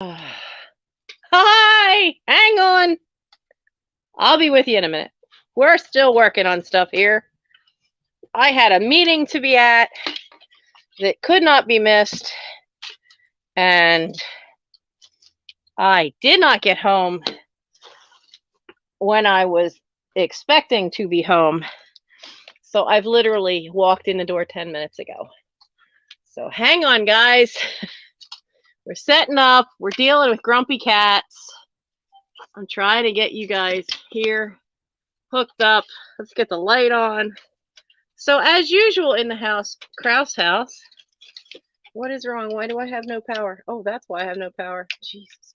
Hi, hang on. I'll be with you in a minute. We're still working on stuff here. I had a meeting to be at that could not be missed, and I did not get home when I was expecting to be home. So I've literally walked in the door 10 minutes ago. So hang on, guys. We're setting up. We're dealing with grumpy cats. I'm trying to get you guys here hooked up. Let's get the light on. So as usual in the house, Kraus house. What is wrong? Why do I have no power? Oh, that's why I have no power. Jesus.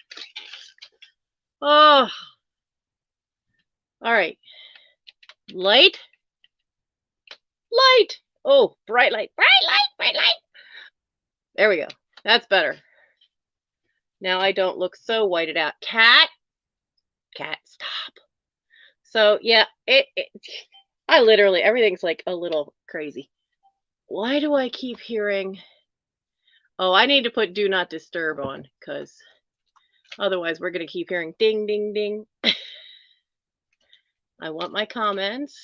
Oh. All right. Light. Light. Oh, bright light. Bright light. Bright light. There we go. That's better. Now I don't look so whited out. Cat. Cat, stop. So yeah, I literally, everything's like a little crazy. Why do I keep hearing? Oh, I need to put do not disturb on because otherwise we're going to keep hearing ding, ding, ding. I want my comments.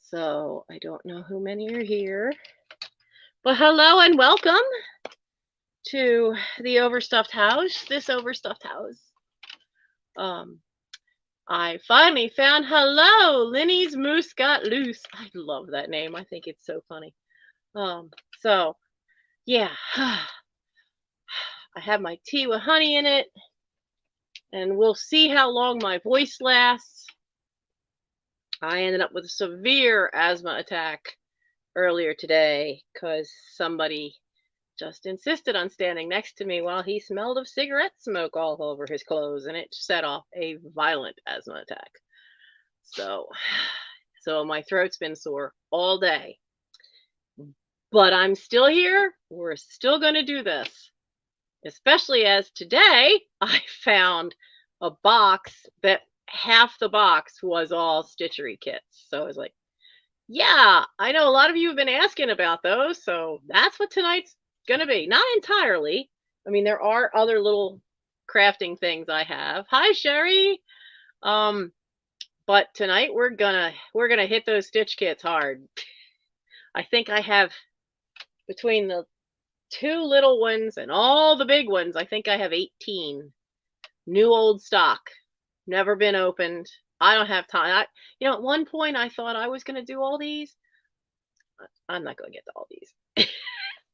So I don't know how many are here. But hello and welcome to the overstuffed house, this overstuffed house. I finally found, hello, Linny's Moose Got Loose. I love that name. I think it's so funny. So yeah, I have my tea with honey in it, and we'll see how long my voice lasts. I ended up with a severe asthma attack earlier today because somebody just insisted on standing next to me while he smelled of cigarette smoke all over his clothes, and it set off a violent asthma attack. So my throat's been sore all day. But I'm still here. We're still going to do this. Especially as today I found a box that half the box was all stitchery kits. So I was like, yeah, I know a lot of you have been asking about those. So that's what tonight's going to be. Not entirely. I mean, there are other little crafting things I have. Hi, Sherry. But tonight we're gonna hit those stitch kits hard. I think I have, between the two little ones and all the big ones, I think I have 18 new old stock, never been opened. I don't have time. At one point I thought I was going to do all these. I'm not going to get to all these.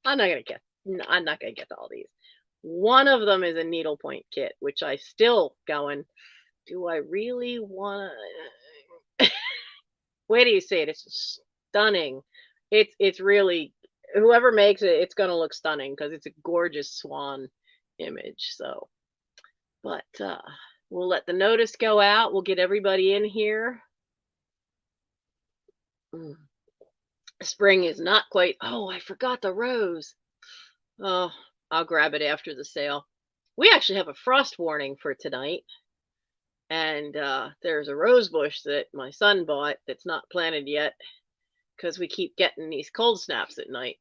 I'm not going to get to all these. One of them is a needlepoint kit, which I still going, do I really want to? Wait till you see it. It's stunning. It's really, whoever makes it, it's going to look stunning because it's a gorgeous swan image. So, but we'll let the notice go out. We'll get everybody in here. Spring is not quite. Oh, I forgot the rose. Oh, I'll grab it after the sale. We actually have a frost warning for tonight. And there's a rose bush that my son bought that's not planted yet because we keep getting these cold snaps at night.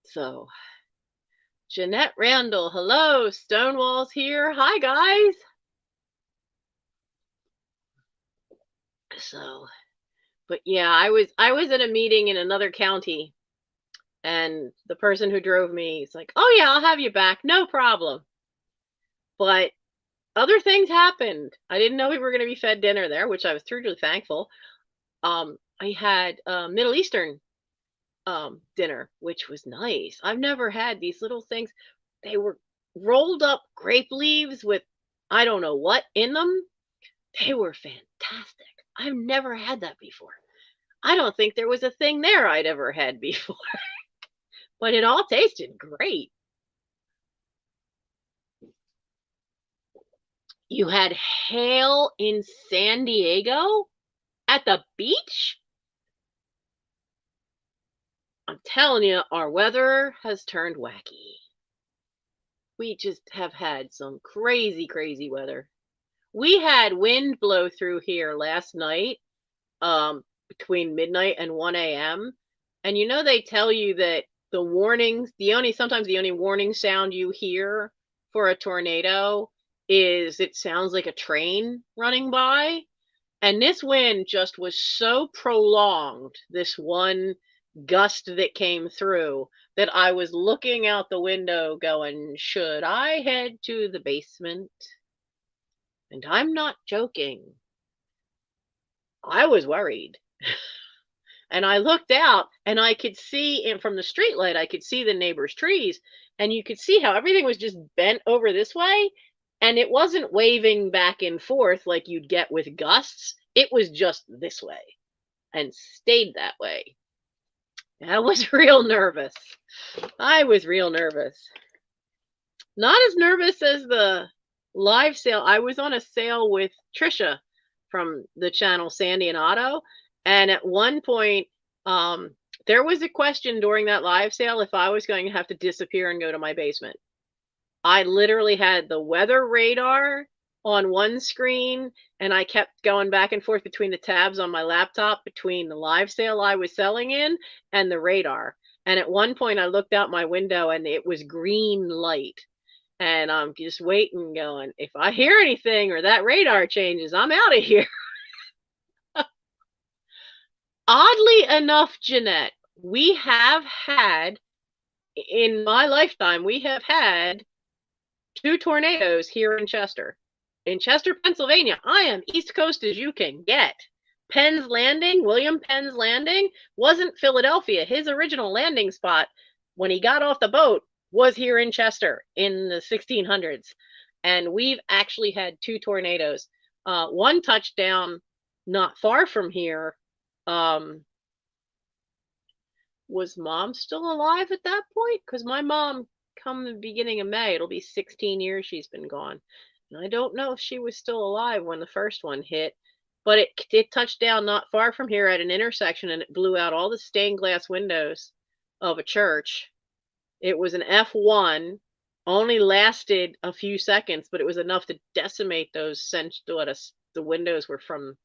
So, Jeanette Randall, hello, Stonewalls here. Hi, guys. So, but yeah, I was at a meeting in another county, and the person who drove me is like, "Oh yeah, I'll have you back, no problem." But other things happened. I didn't know we were going to be fed dinner there, which I was truly thankful. I had Middle Eastern dinner, which was nice. I've never had these little things. They were rolled up grape leaves with I don't know what in them. They were fantastic. I've never had that before. I don't think there was a thing there I'd ever had before. But it all tasted great. You had hail in San Diego at the beach? I'm telling you, our weather has turned wacky. We just have had some crazy, crazy weather. We had wind blow through here last night, between midnight and 1 a.m. And they tell you that the warnings, sometimes the only warning sound you hear for a tornado is it sounds like a train running by. And this wind just was so prolonged, this one gust that came through, that I was looking out the window going, should I head to the basement? And I'm not joking. I was worried. And I looked out and I could see from the streetlight, I could see the neighbor's trees, and you could see how everything was just bent over this way. And it wasn't waving back and forth like you'd get with gusts. It was just this way and stayed that way. I was real nervous. I was real nervous. Not as nervous as the live sale. I was on a sale with Trisha from the channel Sandy and Otto. And at one point, there was a question during that live sale if I was going to have to disappear and go to my basement. I literally had the weather radar on one screen, and I kept going back and forth between the tabs on my laptop between the live sale I was selling in and the radar. And at one point I looked out my window and it was green light. And I'm just waiting, going, if I hear anything or that radar changes, I'm out of here. Oddly enough, Jeanette, we have had, in my lifetime, we have had 2 tornadoes here in Chester. In Chester, Pennsylvania, I am East Coast as you can get. Penn's Landing, William Penn's Landing, wasn't Philadelphia. His original landing spot when he got off the boat was here in Chester in the 1600s. And we've actually had 2 tornadoes. One touchdown not far from here. Was Mom still alive at that point? Because my mom, come the beginning of May, it'll be 16 years she's been gone. And I don't know if she was still alive when the first one hit, but it touched down not far from here at an intersection, and it blew out all the stained glass windows of a church. It was an F1, only lasted a few seconds, but it was enough to decimate those. The windows were from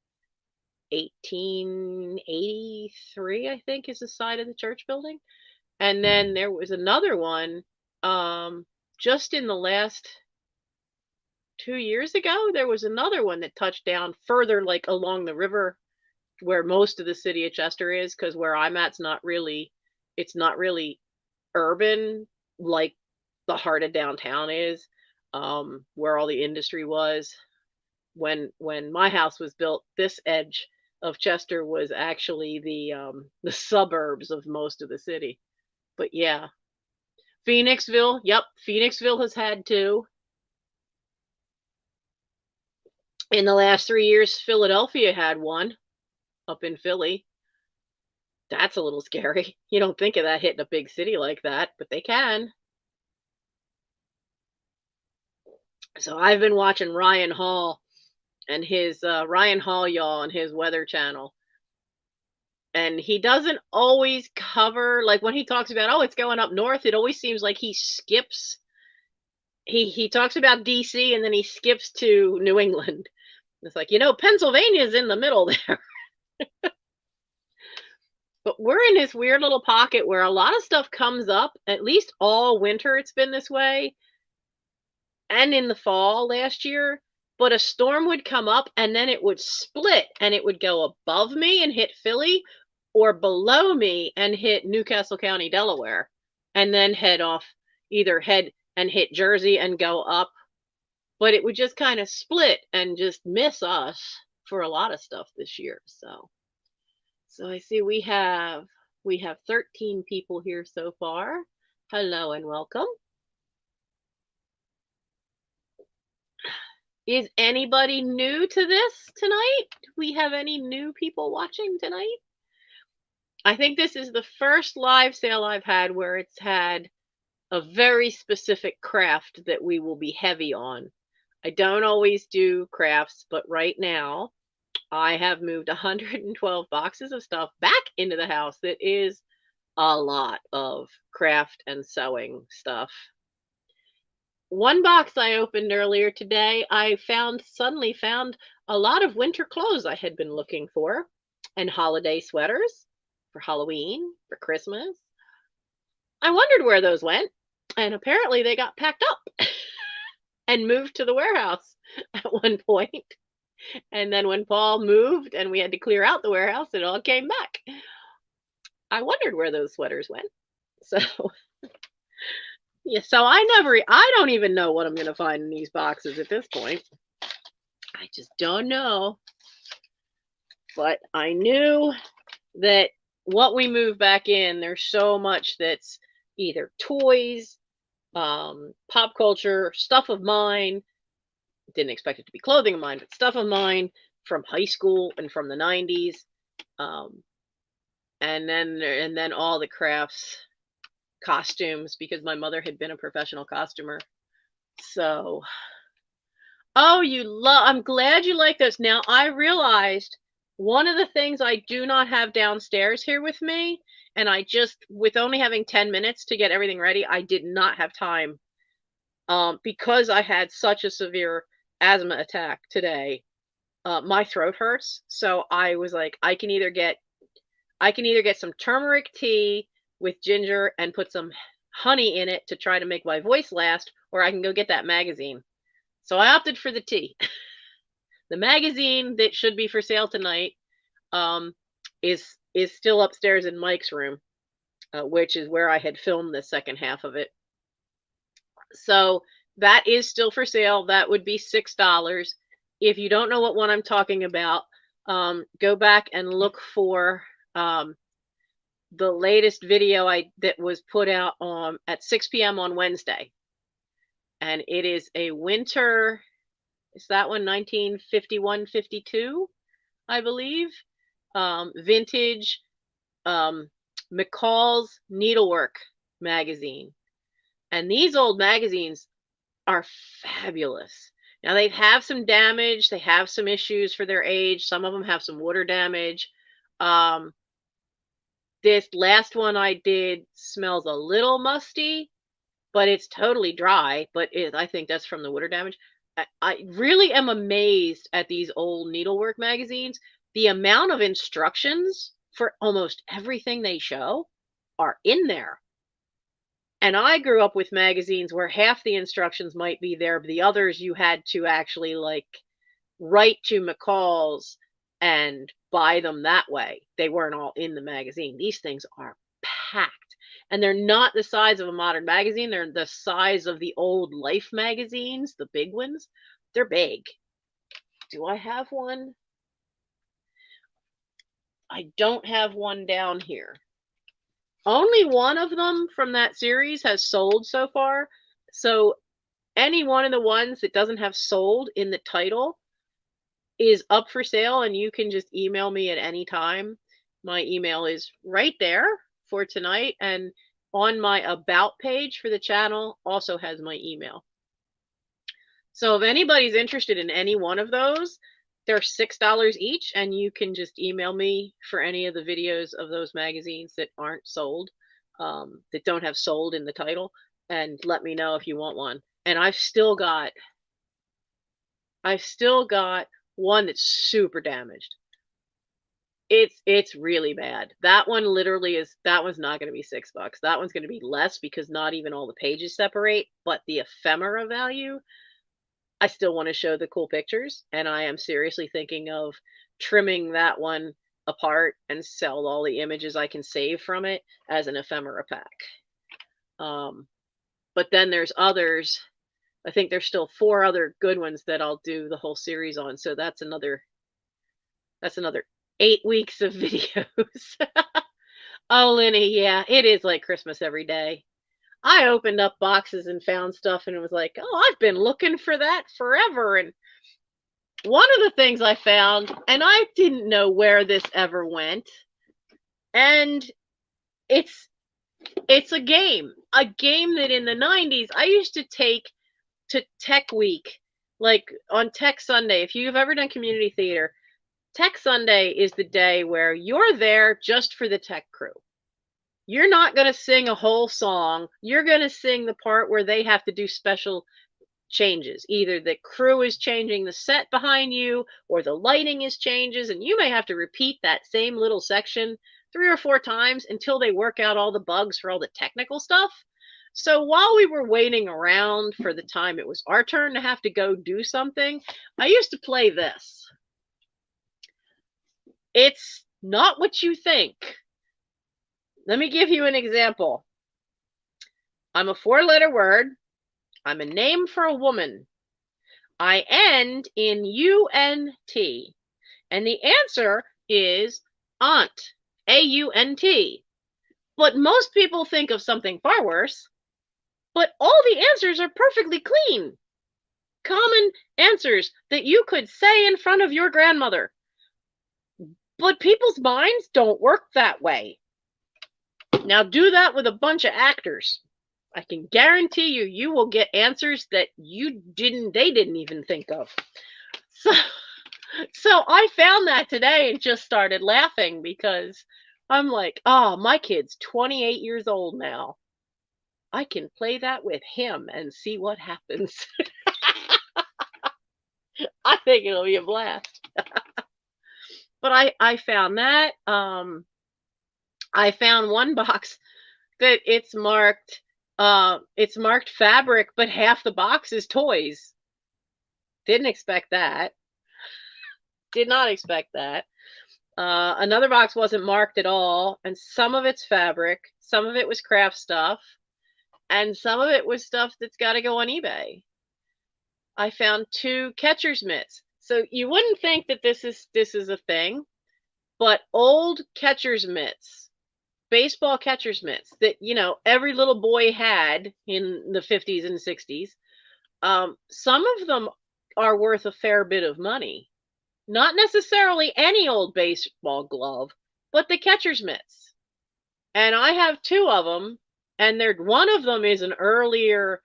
1883, I think, is the side of the church building. And then there was another one just in the last 2 years ago. There was another one that touched down further, like along the river where most of the city of Chester is, because where I'm at, it's not really urban like the heart of downtown is, where all the industry was. When my house was built, this edge of Chester was actually the suburbs of most of the city. But yeah, Phoenixville, yep, Phoenixville has had 2. In the last 3 years, Philadelphia had 1 up in Philly. That's a little scary. You don't think of that hitting a big city like that, but they can. So I've been watching Ryan Hall and his Ryan Hall, y'all, and his weather channel. And he doesn't always cover, like when he talks about, oh, it's going up north, it always seems like he skips. He talks about DC and then he skips to New England. It's like, Pennsylvania's in the middle there. But we're in this weird little pocket where a lot of stuff comes up, at least all winter it's been this way, and in the fall last year. But a storm would come up and then it would split and it would go above me and hit Philly, or below me and hit Newcastle County, Delaware, and then either head and hit Jersey and go up. But it would just kind of split and just miss us for a lot of stuff this year. So I see we have 13 people here so far. Hello and welcome. Is anybody new to this tonight? Do we have any new people watching tonight? I think this is the first live sale I've had where it's had a very specific craft that we will be heavy on. I don't always do crafts, but right now I have moved 112 boxes of stuff back into the house. That is a lot of craft and sewing stuff. One box I opened earlier today, I suddenly found a lot of winter clothes I had been looking for, and holiday sweaters for Halloween, for Christmas. I wondered where those went, and apparently they got packed up and moved to the warehouse at one point. And then when Paul moved and we had to clear out the warehouse, it all came back. I wondered where those sweaters went. So yeah, so I don't even know what I'm going to find in these boxes at this point. I just don't know. But I knew that what we move back in, there's so much that's either toys, pop culture, stuff of mine. Didn't expect it to be clothing of mine, but stuff of mine from high school and from the 90s. And then all the crafts, costumes, because my mother had been a professional costumer. So, oh, I'm glad you like those. Now, I realized one of the things I do not have downstairs here with me, and with only having 10 minutes to get everything ready, I did not have time. Because I had such a severe asthma attack today, my throat hurts. So I was like, I can either get some turmeric tea with ginger and put some honey in it to try to make my voice last, or I can go get that magazine. So I opted for the tea. The magazine that should be for sale tonight is still upstairs in Mike's room, which is where I had filmed the second half of it. So that is still for sale. That would be $6. If you don't know what one I'm talking about, go back and look for the latest video that was put out at 6 p.m. on Wednesday. And it is a winter, is that one 1951-52, I believe? Vintage McCalls needlework magazine. And these old magazines are fabulous. Now, they have some damage. They have some issues for their age. Some of them have some water damage. This last one I did smells a little musty, but it's totally dry. But I think that's from the water damage. I really am amazed at these old needlework magazines. The amount of instructions for almost everything they show are in there. And I grew up with magazines where half the instructions might be there, but the others you had to actually like write to McCalls and buy them that way. They weren't all in the magazine. These things are packed. And they're not the size of a modern magazine. They're the size of the old Life magazines, the big ones. They're big. Do I have one? I don't have one down here. Only one of them from that series has sold so far. So any one of the ones that doesn't have sold in the title is up for sale, and you can just email me at any time. My email is right there for tonight, and on my about page for the channel also has my email. So if anybody's interested in any one of those, they're $6 each, and you can just email me for any of the videos of those magazines that aren't sold, that don't have sold in the title, and let me know if you want one. And I've still got one that's super damaged. It's really bad. That one literally that one's not going to be $6. That one's going to be less because not even all the pages separate, but the ephemera value, I still want to show the cool pictures, and I am seriously thinking of trimming that one apart and sell all the images I can save from it as an ephemera pack. But then there's others. I think there's still 4 other good ones that I'll do the whole series on. So that's another 8 weeks of videos. Oh, Lenny, yeah, it is like Christmas every day. I opened up boxes and found stuff and it was like, oh, I've been looking for that forever. And one of the things I found, and I didn't know where this ever went, and it's a game that in the 90s I used to take to Tech Week, like on Tech Sunday. If you've ever done community theater, Tech Sunday is the day where you're there just for the tech crew. You're not going to sing a whole song. You're going to sing the part where they have to do special changes. Either the crew is changing the set behind you or the lighting is changes, and you may have to repeat that same little section 3 or 4 times until they work out all the bugs for all the technical stuff. So while we were waiting around for the time it was our turn to have to go do something, I used to play this. It's not what you think. Let me give you an example. I'm a 4-letter word. I'm a name for a woman. I end in U-N-T. And the answer is aunt, A-U-N-T. But most people think of something far worse. But all the answers are perfectly clean. Common answers that you could say in front of your grandmother. But people's minds don't work that way. Now do that with a bunch of actors. I can guarantee you, you will get answers that they didn't even think of. So I found that today and just started laughing because I'm like, oh, my kid's 28 years old now. I can play that with him and see what happens. I think it'll be a blast. But I found that. I found one box that it's marked fabric, but half the box is toys. Didn't expect that. Did not expect that. Another box wasn't marked at all, and some of it's fabric, some of it was craft stuff, and some of it was stuff that's got to go on eBay. I found 2 catcher's mitts. So you wouldn't think that this is a thing, but old catcher's mitts, baseball catcher's mitts that, you know, every little boy had in the 50s and 60s. Some of them are worth a fair bit of money. Not necessarily any old baseball glove, but the catcher's mitts. And I have 2 of them, and one of them is an earlier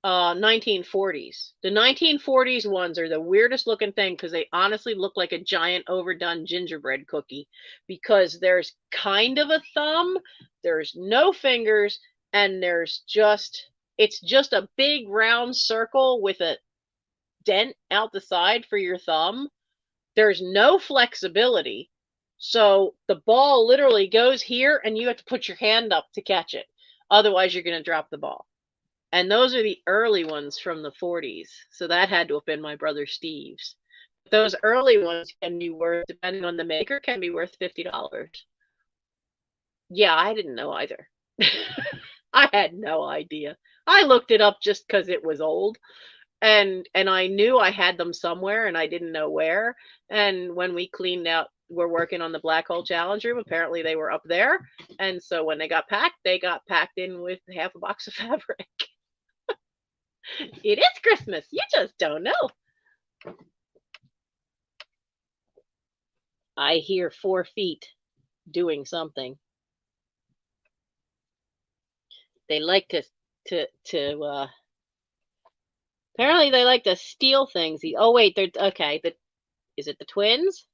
1940s. The 1940s ones are the weirdest looking thing because they honestly look like a giant overdone gingerbread cookie, because there's kind of a thumb, there's no fingers, and it's just a big round circle with a dent out the side for your thumb. There's no flexibility. So the ball literally goes here and you have to put your hand up to catch it. Otherwise, you're going to drop the ball. And those are the early ones from the 40s. So that had to have been my brother Steve's. Those early ones can be worth, depending on the maker, can be worth $50. Yeah, I didn't know either. I had no idea. I looked it up just because it was old. And I knew I had them somewhere and I didn't know where. And when we cleaned out, we're working on the Black Hole Challenge room, apparently they were up there. And so when they got packed in with half a box of fabric. It is Christmas. You just don't know. I hear 4 feet doing something. They like to apparently they like to steal things. Oh wait, they're okay. Is it the twins?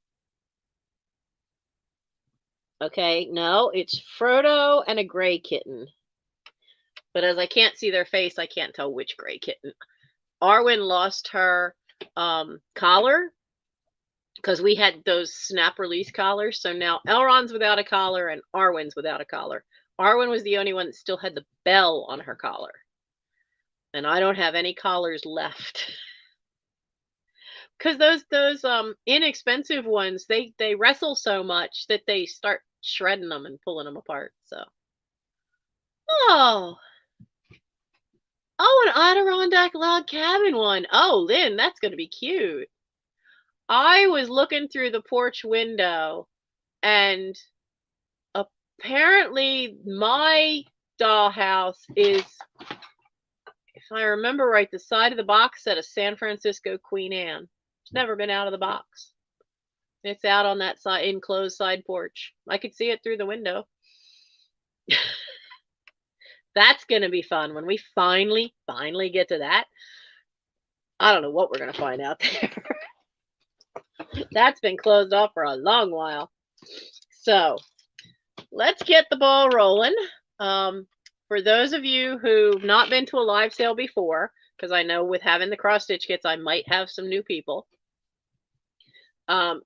Okay, no, it's Frodo and a gray kitten. But as I can't see their face, I can't tell which gray kitten. Arwen lost her collar because we had those snap release collars. So now Elrond's without a collar and Arwen's without a collar. Arwen was the only one that still had the bell on her collar. And I don't have any collars left. Because those inexpensive ones, they wrestle so much that they start shredding them and pulling them apart. So, oh, an Adirondack log cabin one. Oh, Lynn, that's going to be cute. I was looking through the porch window, and apparently my dollhouse is, if I remember right, the side of the box said a San Francisco Queen Anne. It's never been out of the box. It's out on that side, enclosed side porch. I could see it through the window. That's going to be fun when we finally get to that. I don't know what we're going to find out there. That's been closed off for a long while. So let's get the ball rolling. For those of you who've not been to a live sale before, because I know with having the cross stitch kits, I might have some new people.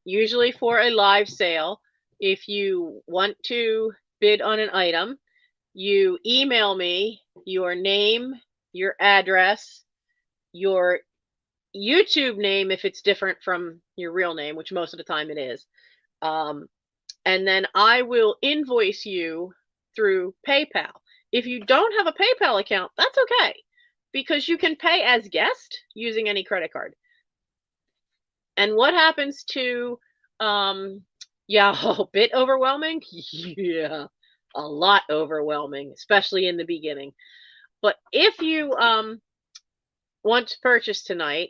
Usually for a live sale, if you want to bid on an item, you email me your name, your address, your YouTube name if it's different from your real name, which most of the time it is. Um, and then I will invoice you through PayPal. If you don't have a PayPal account, that's okay, because you can pay as guest using any credit card. And what happens to, yeah, a bit overwhelming? Yeah, a lot overwhelming, especially in the beginning. But if you want to purchase tonight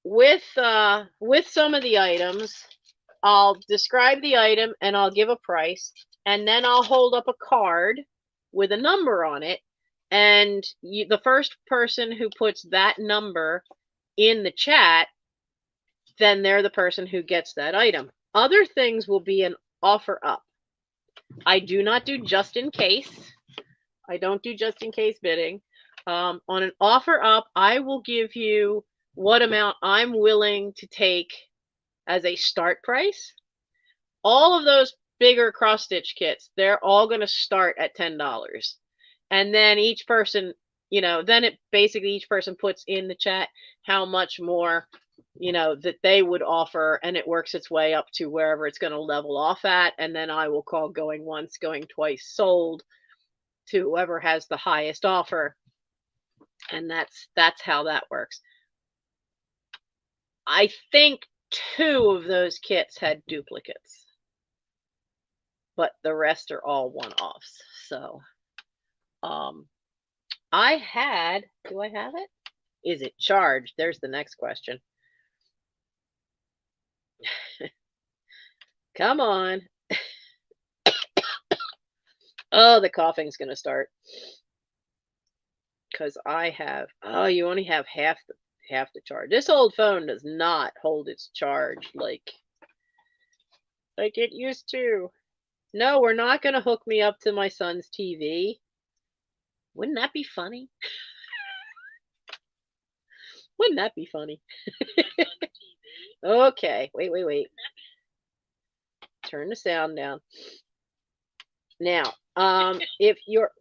with some of the items, I'll describe the item and I'll give a price, and then I'll hold up a card with a number on it, and the first person who puts that number in the chat, then they're the person who gets that item. Other things will be an offer up. I do not do just in case. I don't do just in case bidding. On an offer up, I will give you what amount I'm willing to take as a start price. All of those bigger cross stitch kits, they're all going to start at $10. And then each person, then it basically each person puts in the chat how much more, that they would offer, and it works its way up to wherever it's going to level off at. And then I will call going once, going twice, sold to whoever has the highest offer. And that's how that works. I think 2 of those kits had duplicates, but the rest are all one-offs. So I had, do I have it? Is it charged? There's the next question. Come on. Oh, the coughing's going to start. Because I have, oh, you only have half the charge. This old phone does not hold its charge like it used to. No, we're not going to hook me up to my son's TV. Wouldn't that be funny? Wouldn't that be funny? Okay, wait. Turn the sound down. Now, if you're,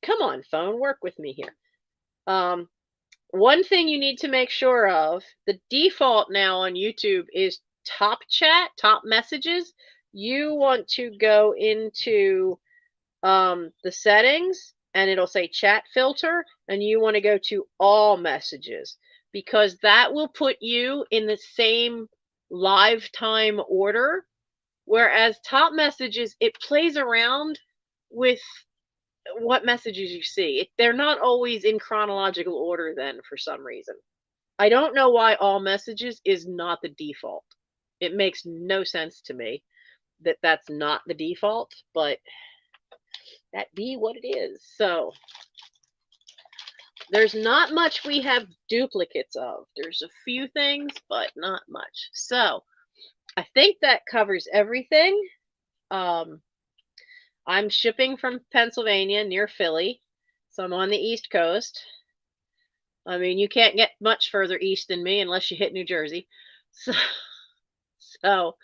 come on, phone, work with me here. One thing you need to make sure of, the default now on YouTube is top chat, top messages. You want to go into the settings, and it'll say chat filter, and you want to go to all messages, because that will put you in the same live time order. Whereas top messages, it plays around with what messages you see. They're not always in chronological order then, for some reason. I don't know why all messages is not the default. It makes no sense to me that that's not the default, but that be what it is. So there's not much we have duplicates of. There's a few things, but not much. So I think that covers everything. I'm shipping from Pennsylvania, near Philly, so I'm on the East Coast. I mean, you can't get much further east than me unless you hit New Jersey. So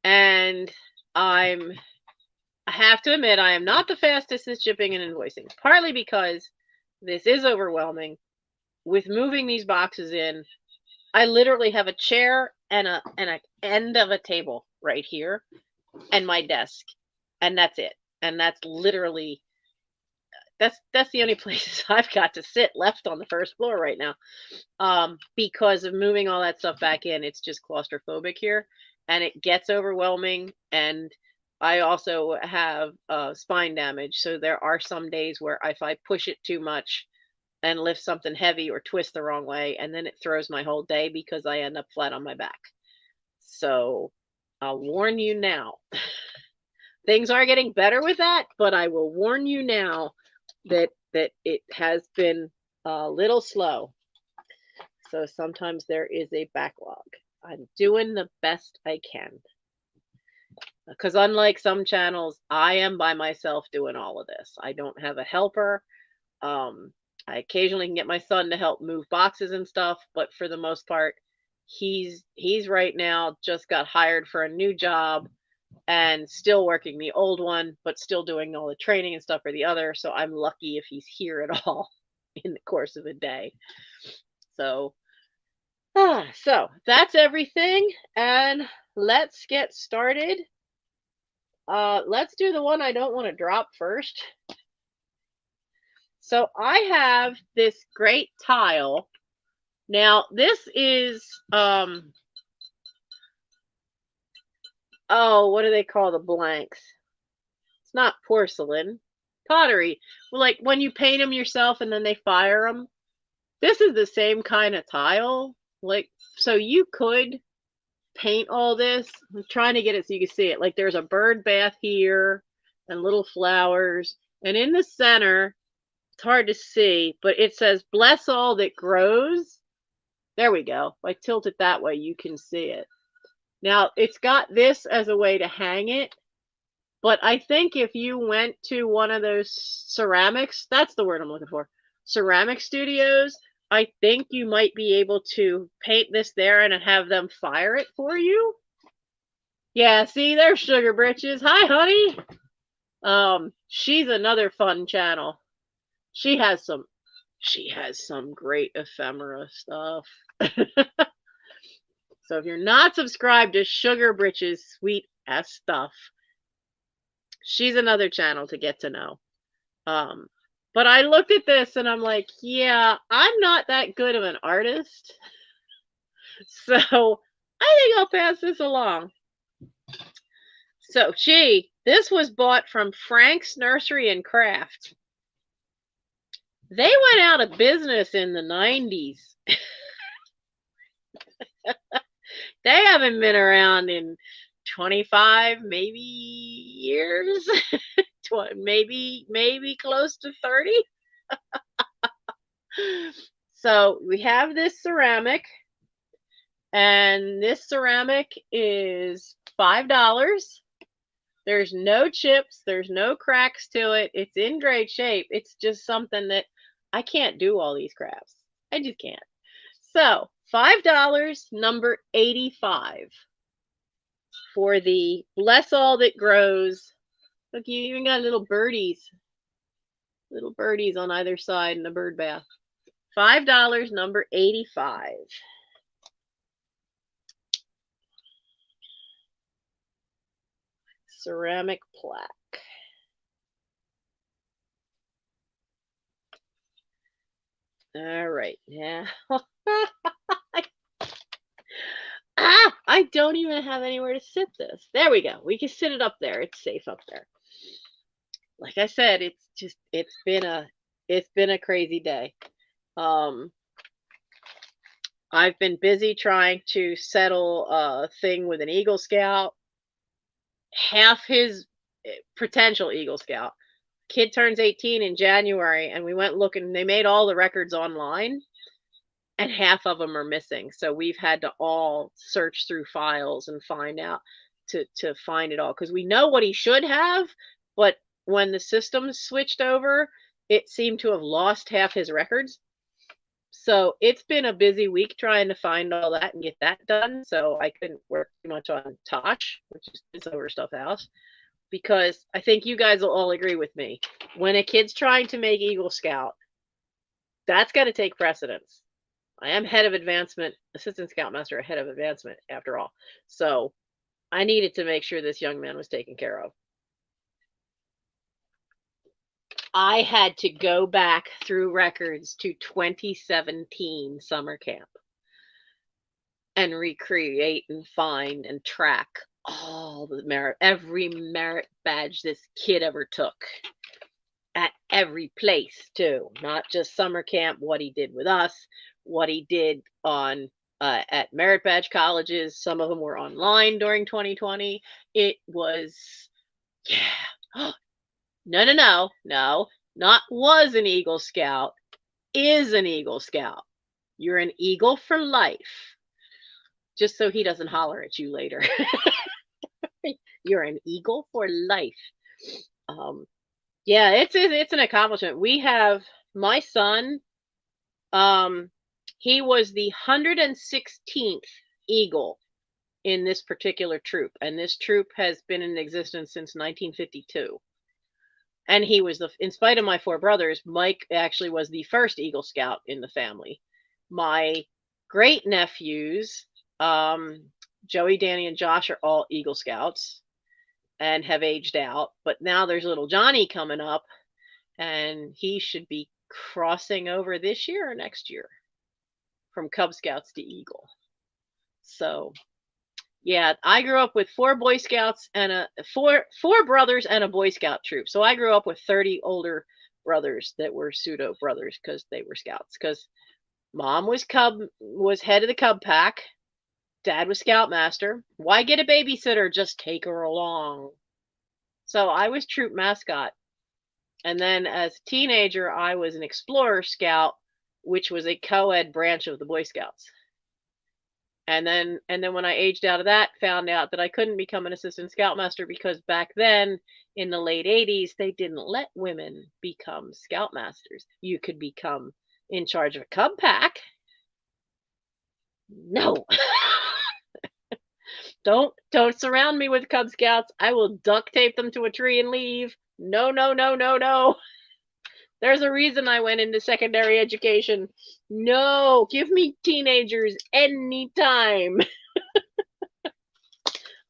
and I have to admit, I am not the fastest at shipping and invoicing, partly because this is overwhelming. With moving these boxes in, I literally have a chair and a end of a table right here, and my desk, and that's it. And that's literally, that's the only places I've got to sit left on the first floor right now, because of moving all that stuff back in. It's just claustrophobic here, and it gets overwhelming. And I also have spine damage, so there are some days where if I push it too much and lift something heavy or twist the wrong way, and then it throws my whole day because I end up flat on my back. So I'll warn you now. Things are getting better with that, but I will warn you now that it has been a little slow. So sometimes there is a backlog. I'm doing the best I can. Because unlike some channels, I am by myself doing all of this. I don't have a helper. I occasionally can get my son to help move boxes and stuff, but for the most part, he's right now just got hired for a new job and still working the old one, but still doing all the training and stuff for the other. So I'm lucky if he's here at all in the course of a day. So, so that's everything. And let's get started. Let's do the one I don't want to drop first. So I have this great tile. Now this is, oh, what do they call the blanks? It's not porcelain, pottery. Well, like when you paint them yourself and then they fire them. This is the same kind of tile. Like, so you could paint all this. I'm trying to get it so you can see it. Like there's a bird bath here and little flowers. And in the center, it's hard to see, but it says, bless all that grows. There we go. If I tilt it that way, you can see it. Now, it's got this as a way to hang it. But I think if you went to one of those ceramics, that's the word I'm looking for, ceramic studios, I think you might be able to paint this there and have them fire it for you. Yeah, see, there's Sugar Britches. Hi, honey. She's another fun channel. She has some great ephemera stuff. So if you're not subscribed to Sugar Britches sweet ass stuff, she's another channel to get to know. But I looked at this and I'm like, yeah, I'm not that good of an artist. So I think I'll pass this along. So, this was bought from Frank's Nursery and Craft. They went out of business in the 90s. They haven't been around in 25 maybe years. maybe close to 30. So we have this ceramic, and this ceramic is $5. There's no chips, there's no cracks to it. It's in great shape. It's just something that I can't do all these crafts. I just can't. So $5, number 85 for the bless all that grows. Look, you even got little birdies on either side in the bird bath. $5, number 85. Ceramic plaque. All right, now. I don't even have anywhere to sit this. There we go. We can sit it up there. It's safe up there. Like I said, it's been a crazy day. I've been busy trying to settle a thing with an Eagle Scout. Half his potential Eagle Scout kid turns 18 in January, and we went looking. They made all the records online, and half of them are missing. So we've had to all search through files and find out to find it all, because we know what he should have, but when the system switched over, it seemed to have lost half his records. So it's been a busy week trying to find all that and get that done. So I couldn't work too much on Tosh, which is Thisoverstuffedhouse, because I think you guys will all agree with me. When a kid's trying to make Eagle Scout, that's got to take precedence. I am head of advancement, assistant scoutmaster, head of advancement after all. So I needed to make sure this young man was taken care of. I had to go back through records to 2017 summer camp and recreate and find and track all the merit, every merit badge this kid ever took at every place too, not just summer camp, what he did with us, what he did on at merit badge colleges. Some of them were online during 2020. It was, yeah. No, not was an Eagle Scout, is an Eagle Scout. You're an Eagle for life. Just so he doesn't holler at you later. You're an Eagle for life. Yeah, it's an accomplishment. We have my son, He was the 116th Eagle in this particular troop, and this troop has been in existence since 1952. And he was in spite of my 4 brothers, Mike actually was the first Eagle Scout in the family. My great nephews, Joey, Danny, and Josh are all Eagle Scouts and have aged out. But now there's little Johnny coming up, and he should be crossing over this year or next year from Cub Scouts to Eagle. So, yeah, I grew up with 4 Boy Scouts and four brothers and a Boy Scout troop. So I grew up with 30 older brothers that were pseudo brothers because they were Scouts. Because Mom was head of the Cub pack. Dad was Scoutmaster. Why get a babysitter? Just take her along. So I was troop mascot. And then as a teenager, I was an Explorer Scout, which was a co-ed branch of the Boy Scouts. And then when I aged out of that, found out that I couldn't become an assistant scoutmaster because back then in the late 80s, they didn't let women become scoutmasters. You could become in charge of a Cub pack. No. Don't surround me with Cub Scouts. I will duct tape them to a tree and leave. No, no, no, no, no. There's a reason I went into secondary education. No, give me teenagers anytime.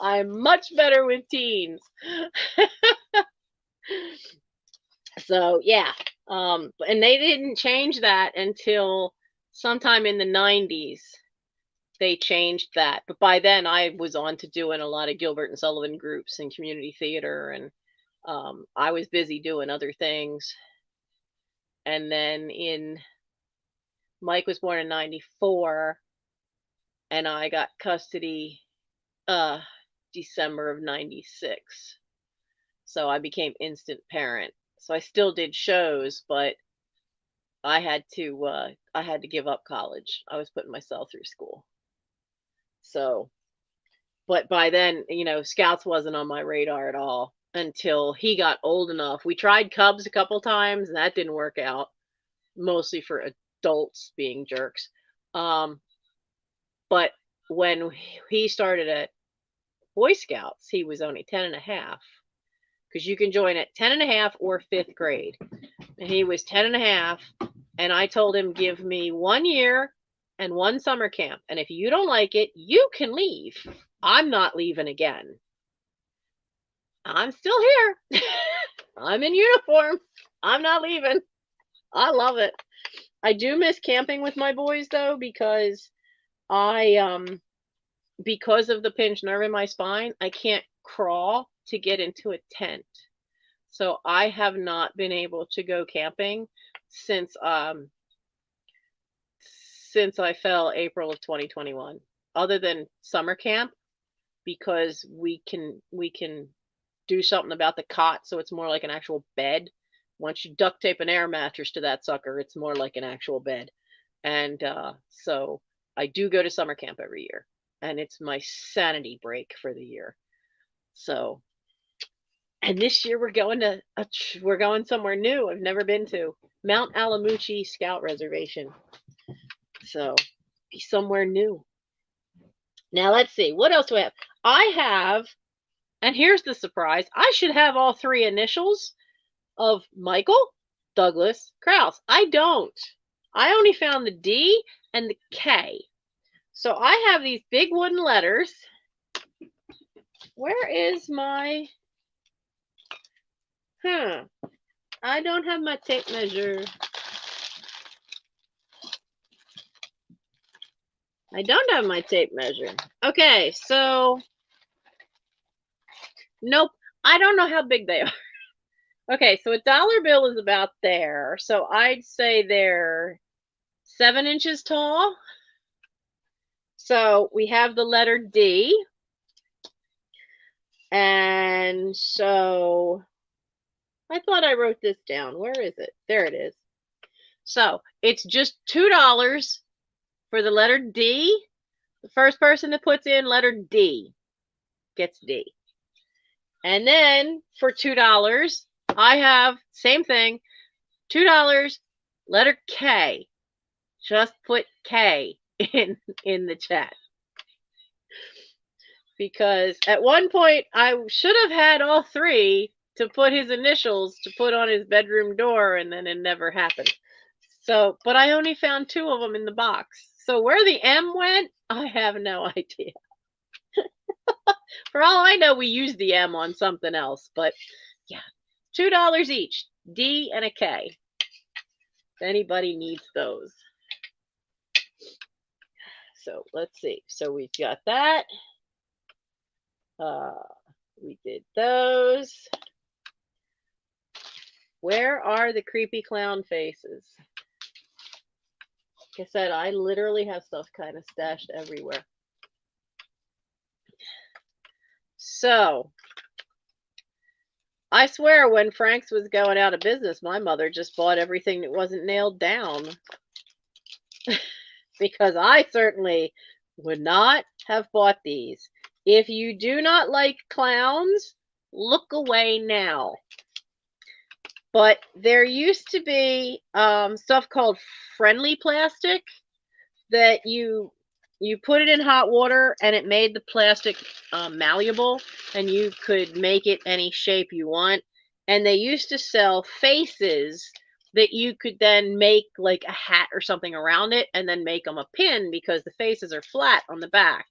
I'm much better with teens. So, yeah. And they didn't change that until sometime in the 90s. They changed that. But by then, I was on to doing a lot of Gilbert and Sullivan groups and community theater. And I was busy doing other things. And then Mike was born in 94, and I got custody December of 96. So I became instant parent. So I still did shows, but I had to give up college. I was putting myself through school. So, but by then, Scouts wasn't on my radar at all until he got old enough. We tried Cubs a couple times, and that didn't work out, mostly for adults being jerks. But when he started at Boy Scouts, he was only 10 and a half, because you can join at 10 and a half or 5th grade. And he was 10 and a half, and I told him, give me 1 year and 1 summer camp. And if you don't like it, you can leave. I'm not leaving again. I'm still here. I'm in uniform. I'm not leaving. I love it. I do miss camping with my boys, though, because because of the pinched nerve in my spine, I can't crawl to get into a tent. So I have not been able to go camping since I fell April of 2021, other than summer camp, because we can do something about the cot so it's more like an actual bed. Once you duct tape an air mattress to that sucker, it's more like an actual bed. And so I do go to summer camp every year, and it's my sanity break for the year. So, and this year we're going somewhere new I've never been to, Mount Alamuchi Scout Reservation. So be somewhere new. Now let's see, what else do I have? I have, and here's the surprise, I should have all 3 initials of Michael, Douglas, Krause. I don't. I only found the D and the K. So I have these big wooden letters. Where is my, I don't have my tape measure. I don't have my tape measure. Okay, so, nope, I don't know how big they are. Okay, so a dollar bill is about there. So I'd say they're 7 inches tall. So we have the letter D. And so I thought I wrote this down. Where is it? There it is. So it's just $2 for the letter D. The first person that puts in letter D gets D. And then for $2, I have, same thing, $2, letter K. Just put K in the chat. Because at one point I should have had all 3 to put his initials to put on his bedroom door, and then it never happened. So, but I only found 2 of them in the box. So where the M went, I have no idea. For all I know, we used the M on something else, but yeah, $2 each, D and a K. If anybody needs those. So let's see. So we've got that. We did those. Where are the creepy clown faces? Like I said, I literally have stuff kind of stashed everywhere. So, I swear when Frank's was going out of business, my mother just bought everything that wasn't nailed down. Because I certainly would not have bought these. If you do not like clowns, look away now. But there used to be stuff called friendly plastic that you put it in hot water and it made the plastic malleable, and you could make it any shape you want. And they used to sell faces that you could then make like a hat or something around it and then make them a pin because the faces are flat on the back.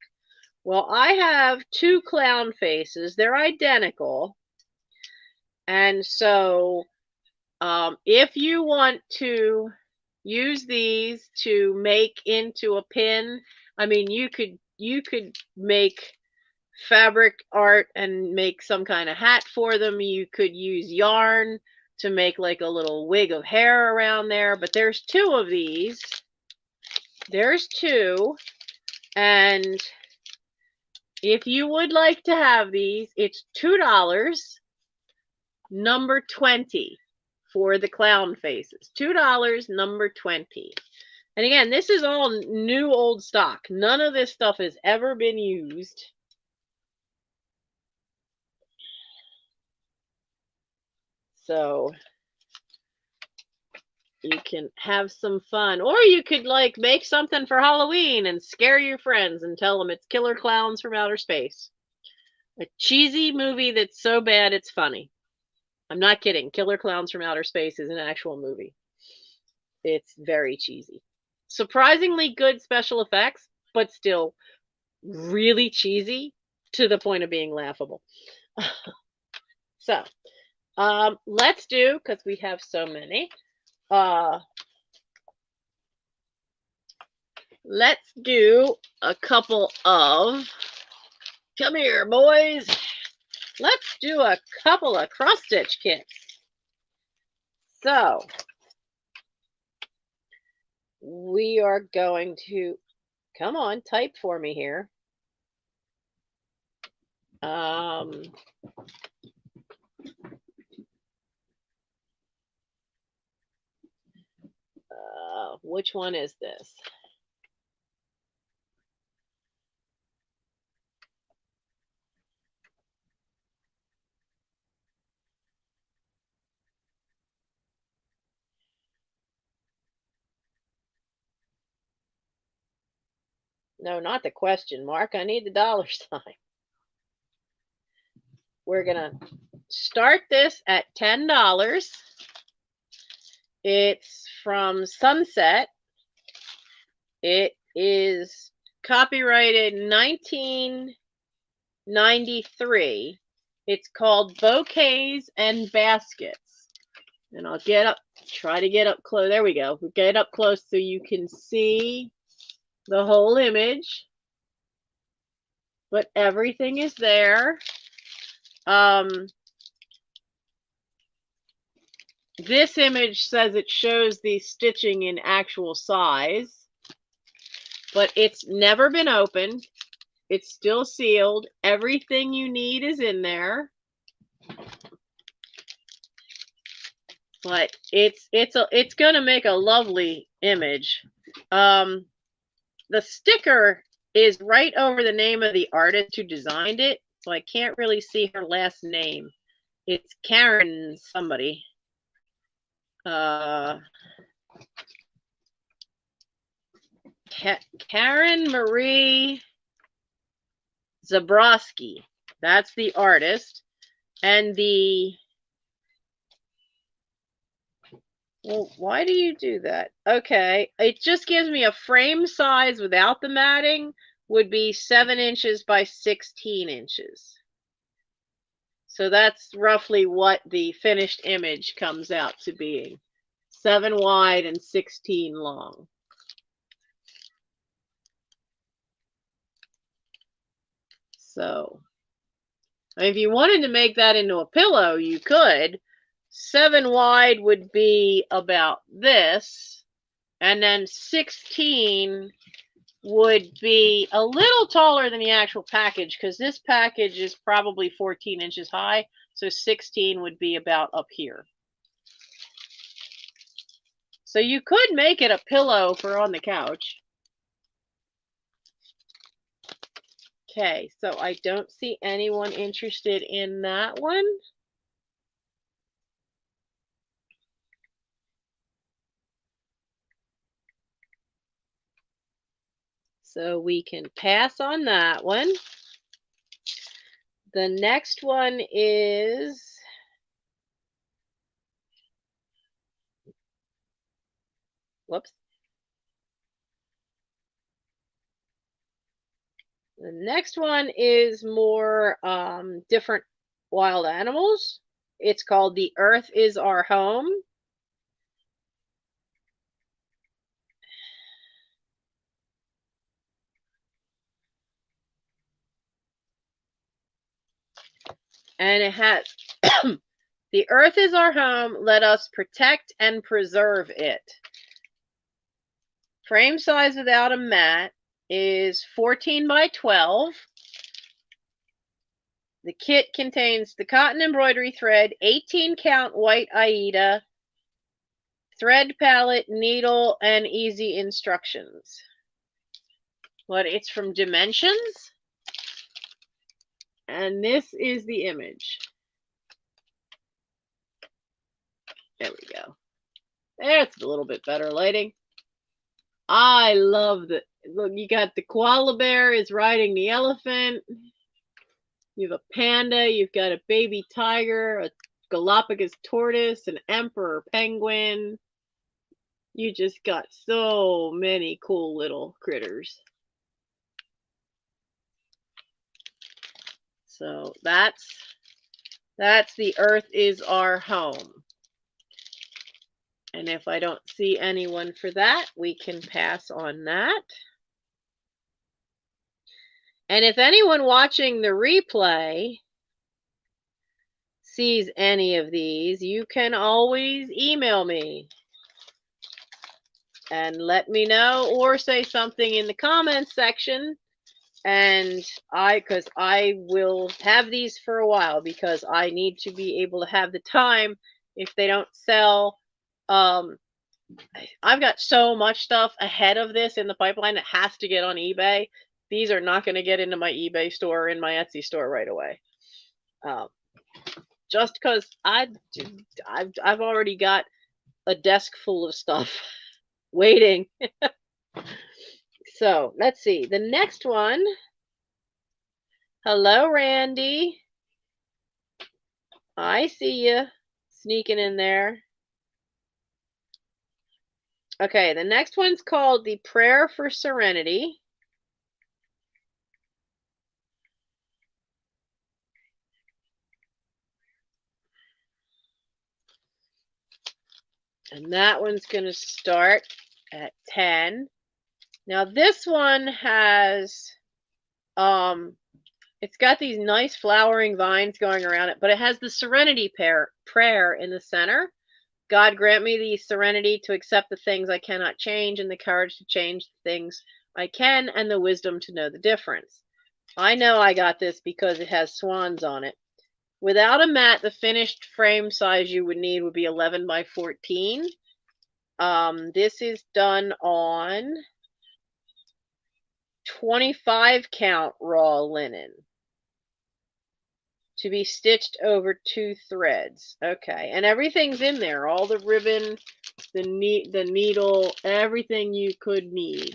Well, I have 2 clown faces. They're identical. And so if you want to use these to make into a pin, I mean, you could make fabric art and make some kind of hat for them. You could use yarn to make like a little wig of hair around there. But there's 2 of these. There's 2. And if you would like to have these, it's $2, number 20 for the clown faces. $2, number 20. And again, this is all new old stock. None of this stuff has ever been used. So you can have some fun. Or you could like make something for Halloween and scare your friends and tell them it's Killer Clowns from Outer Space. A cheesy movie that's so bad it's funny. I'm not kidding. Killer Clowns from Outer Space is an actual movie. It's very cheesy. Surprisingly good special effects, but still really cheesy to the point of being laughable. So, let's do, because we have so many, let's do a couple of, come here, boys. Let's do a couple of cross-stitch kits. So, we are going to, come on, type for me here. Which one is this? No, not the question mark. I need the dollar sign. We're going to start this at $10. It's from Sunset. It is copyrighted 1993. It's called Bouquets and Baskets. And I'll try to get up close. There we go. We get up close so you can see the whole image. But everything is there. This image says it shows the stitching in actual size, but it's never been opened. It's still sealed. Everything you need is in there. But it's going to make a lovely image. The sticker is right over the name of the artist who designed it, so I can't really see her last name. It's Karen somebody. Karen Marie Zabrowski. That's the artist. And the... Well, why do you do that? Okay, it just gives me a frame size without the matting would be 7 inches by 16 inches. So that's roughly what the finished image comes out to being. 7 wide and 16 long. So, if you wanted to make that into a pillow, you could. 7 wide would be about this, and then 16 would be a little taller than the actual package, because this package is probably 14 inches high, so 16 would be about up here. So you could make it a pillow for on the couch. Okay, so I don't see anyone interested in that one. So we can pass on that one. The next one is whoops. The next one is more different wild animals. It's called The Earth is Our Home. And it has The earth is our home, let us protect and preserve it. Frame size without a mat is 14 by 12. The kit contains the cotton embroidery thread, 18 count white Aida, thread palette, needle, and easy instructions. But it's from Dimensions. And this is the image. There we go. There's a little bit better lighting. I love the look. You got the koala bear is riding the elephant. You have a panda. You've got a baby tiger, a Galapagos tortoise, an emperor penguin. You just got so many cool little critters. So that's The Earth is Our Home. And if I don't see anyone for that, we can pass on that. And if anyone watching the replay sees any of these, you can always email me and let me know, or say something in the comments section. And because I will have these for a while, because I need to be able to have the time if they don't sell. I've got so much stuff ahead of this in the pipeline that has to get on eBay. These are not going to get into my eBay store or in my Etsy store right away. Just because I've already got a desk full of stuff waiting. So let's see. The next one. Hello, Randy. I see you sneaking in there. Okay, the next one's called The Prayer for Serenity. And that one's going to start at 10. Now this one has, it's got these nice flowering vines going around it, but it has the Serenity prayer in the center. God grant me the serenity to accept the things I cannot change, and the courage to change the things I can, and the wisdom to know the difference. I know I got this because it has swans on it. Without a mat, the finished frame size you would need would be 11 by 14. This is done on 25 count raw linen to be stitched over 2 threads. Okay, and everything's in there. All the ribbon, the needle, everything you could need.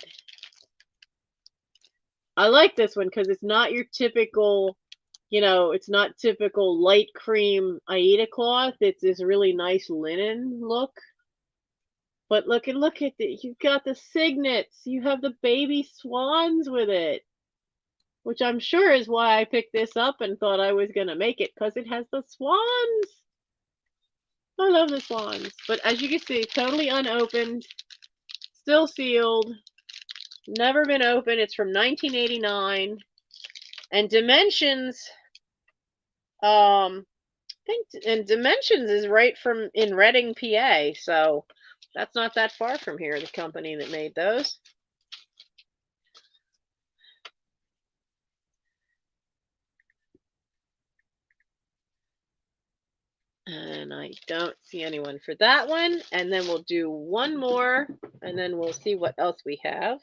I like this one because it's not your typical, you know, it's not typical light cream Aida cloth. It's this really nice linen look. But look at it. You've got the signets. You have the baby swans with it, which I'm sure is why I picked this up and thought I was going to make it, because it has the swans. I love the swans. But as you can see, totally unopened, still sealed, never been opened. It's from 1989. And Dimensions, I think, and Dimensions is right from in Reading, PA. So that's not that far from here, the company that made those. And I don't see anyone for that one. And then we'll do one more, and then we'll see what else we have.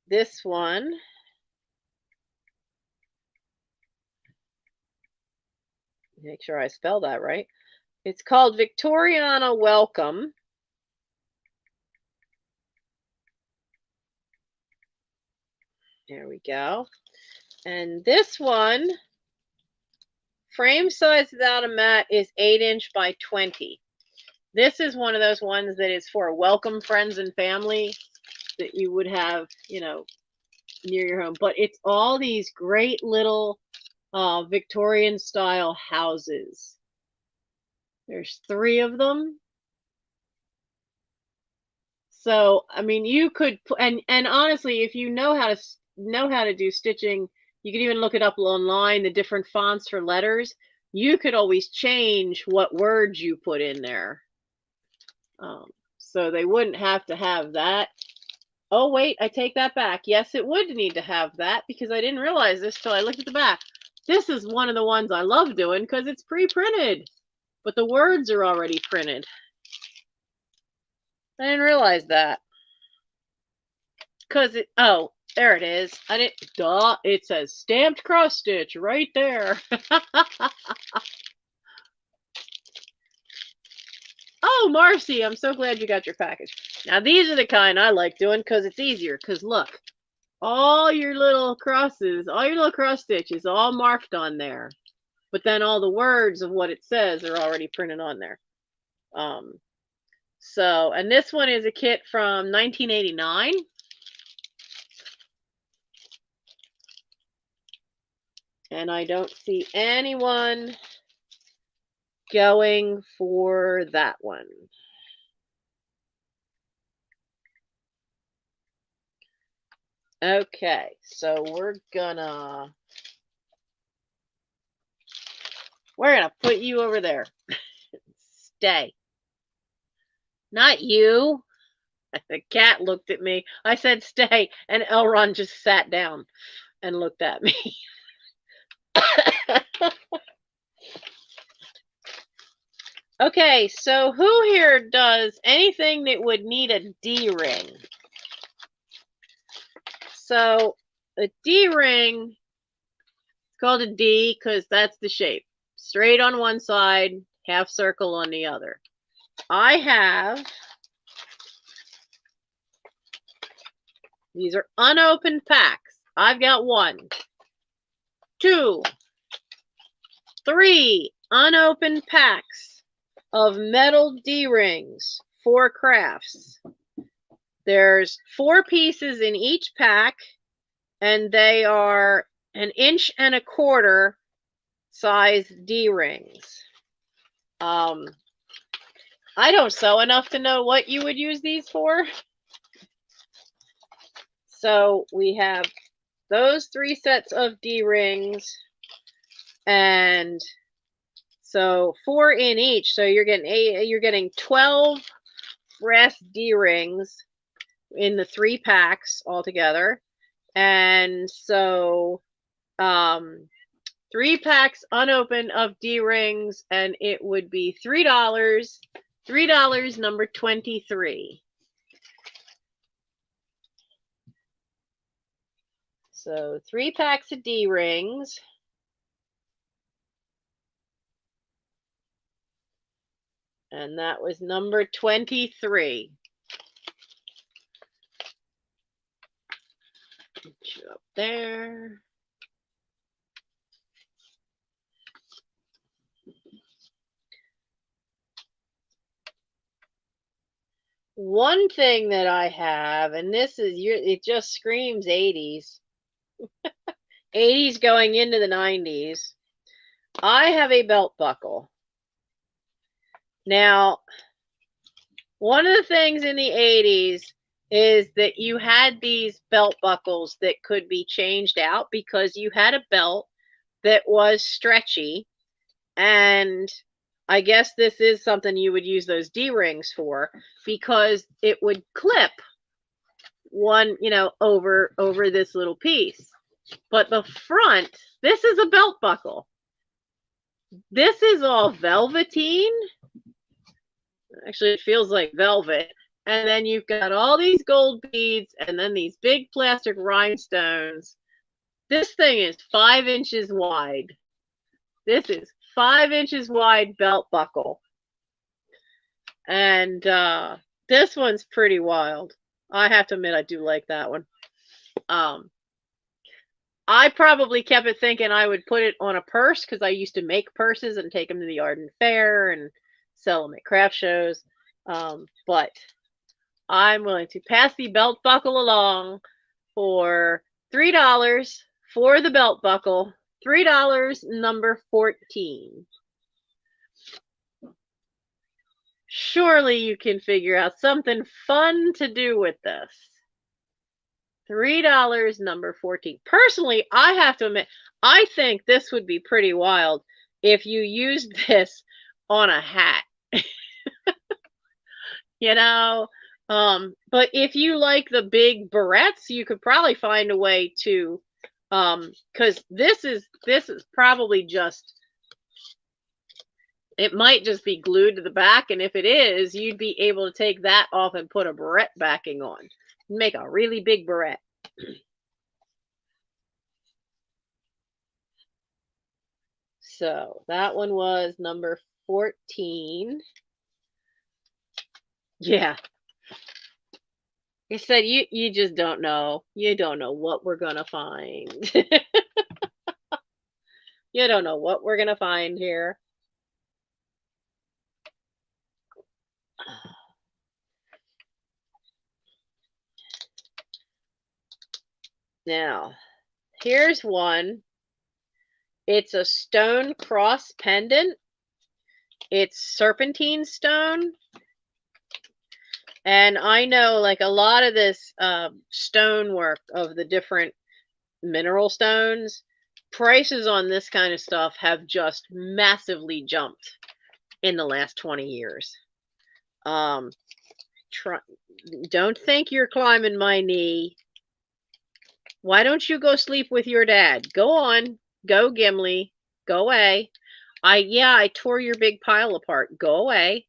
This one. Make sure I spell that right. It's called Victoriana Welcome. There we go. And this one, frame size without a mat, is 8" by 20. This is one of those ones that is for welcome friends and family that you would have, you know, near your home. But it's all these great little Victorian style houses. There's 3 of them. So, I mean, you could, and honestly, if you know how to do stitching, you can even look it up online, the different fonts for letters. You could always change what words you put in there. So they wouldn't have to have that. Oh, wait, I take that back. Yes, it would need to have that, because I didn't realize this till I looked at the back. This is one of the ones I love doing because it's pre-printed, but the words are already printed. I didn't realize that. Because oh, there it is. I didn't, duh, it says stamped cross stitch right there. Oh, Marcy, I'm so glad you got your package. Now, these are the kind I like doing because it's easier. Because look, all your little crosses, all your little cross stitches, all marked on there. But then all the words of what it says are already printed on there. So, and this one is a kit from 1989. And I don't see anyone going for that one. Okay, so we're gonna put you over there. Stay. Not you. The cat looked at me. I said stay, and Elron just sat down and looked at me. Okay, so who here does anything that would need a D-ring? So a D-ring, it's called a D because that's the shape. Straight on one side, half circle on the other. I have, these are unopened packs. I've got 1, 2, 3 unopened packs of metal D-rings for crafts. There's 4 pieces in each pack, and they are 1¼ inch size D-rings. I don't sew enough to know what you would use these for. So we have those 3 sets of D-rings, and so 4 in each. So you're getting 12 brass D-rings in the 3 packs altogether. And so 3 packs unopened of D-rings, and it would be $3. $3, number 23. So 3 packs of D-rings. And that was number 23. Up there. One thing that I have, and this is it just screams 80s. 80s going into the 90s. I have a belt buckle. Now, one of the things in the 80s is that you had these belt buckles that could be changed out because you had a belt that was stretchy, and I guess this is something you would use those D-rings for, because it would clip one, over this little piece. But the front, this is a belt buckle. This is all velveteen. Actually, it feels like velvet. And then you've got all these gold beads and then these big plastic rhinestones. This thing is 5 inches wide. This is 5 inches wide belt buckle. And this one's pretty wild. I have to admit, I do like that one. I probably kept it thinking I would put it on a purse because I used to make purses and take them to the yard and fair and sell them at craft shows. But I'm willing to pass the belt buckle along for $3 for the belt buckle. $3, number 14. Surely you can figure out something fun to do with this. $3, number 14. Personally, I have to admit, I think this would be pretty wild if you used this on a hat. But if you like the big barrettes, you could probably find a way to, because this is probably just, it might just be glued to the back, and if it is, you'd be able to take that off and put a barrette backing on. Make a really big barrette. So that one was number 14. Yeah. I said you just don't know. You don't know what we're gonna find. You don't know what we're gonna find here. Now, here's one. It's a stone cross pendant. It's serpentine stone. And I know, like, a lot of this stonework of the different mineral stones, prices on this kind of stuff have just massively jumped in the last 20 years. Don't think you're climbing my knee. Why don't you go sleep with your dad? Go on. Go, Gimli. Go away. I tore your big pile apart. Go away.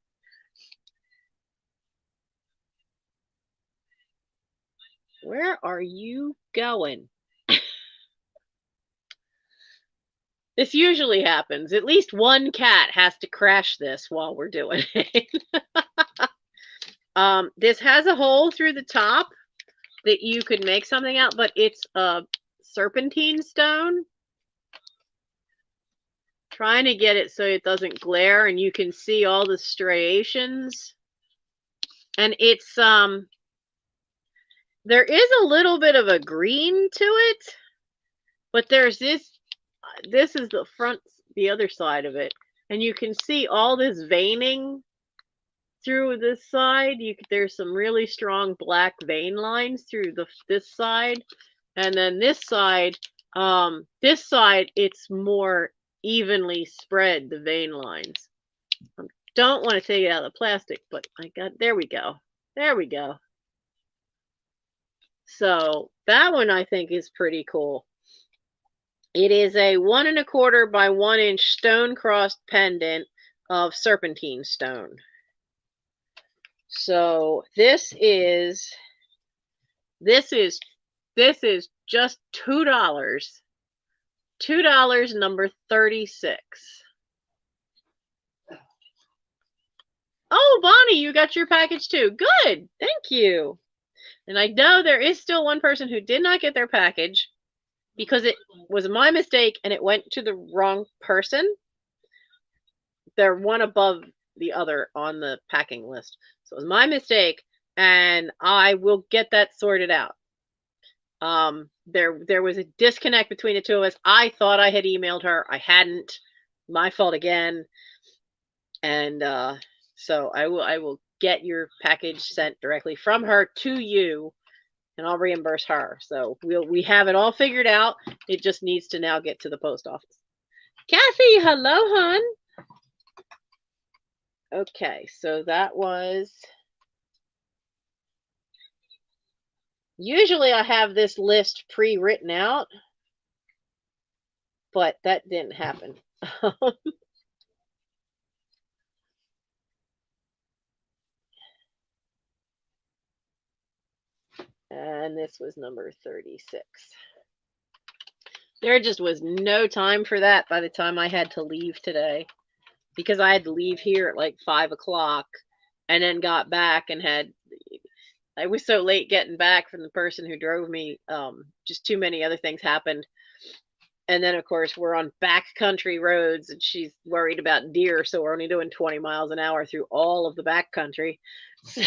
Where are you going? This usually happens. At least one cat has to crash this while we're doing it. This has a hole through the top that you could make something out, but it's a serpentine stone. Trying to get it so it doesn't glare and you can see all the striations. And it's there is a little bit of a green to it, but there's this is the front, the other side of it, and you can see all this veining through this side. There's some really strong black vein lines through this side, and then this side it's more evenly spread, the vein lines. I don't want to take it out of the plastic, but there we go. So that one I think is pretty cool. It is a 1 1/4 by 1 inch stone crossed pendant of serpentine stone. So this is just $2. $2, number 36. Oh, Bonnie, you got your package too. Good. Thank you. And I know there is still one person who did not get their package because it was my mistake and it went to the wrong person. They're one above the other on the packing list. So it was my mistake, and I will get that sorted out. There was a disconnect between the two of us. I thought I had emailed her. I hadn't. My fault again. And so I will get your package sent directly from her to you, and I'll reimburse her. So we have it all figured out. It just needs to now get to the post office. Kathy, hello, hon. Okay, so that was. Usually I have this list pre-written out, but that didn't happen. And this was number 36. There just was no time for that by the time I had to leave today, because I had to leave here at like 5 o'clock and then got back and I was so late getting back from the person who drove me. Just too many other things happened. And then, of course, we're on backcountry roads, and she's worried about deer, so we're only doing 20 miles an hour through all of the backcountry. So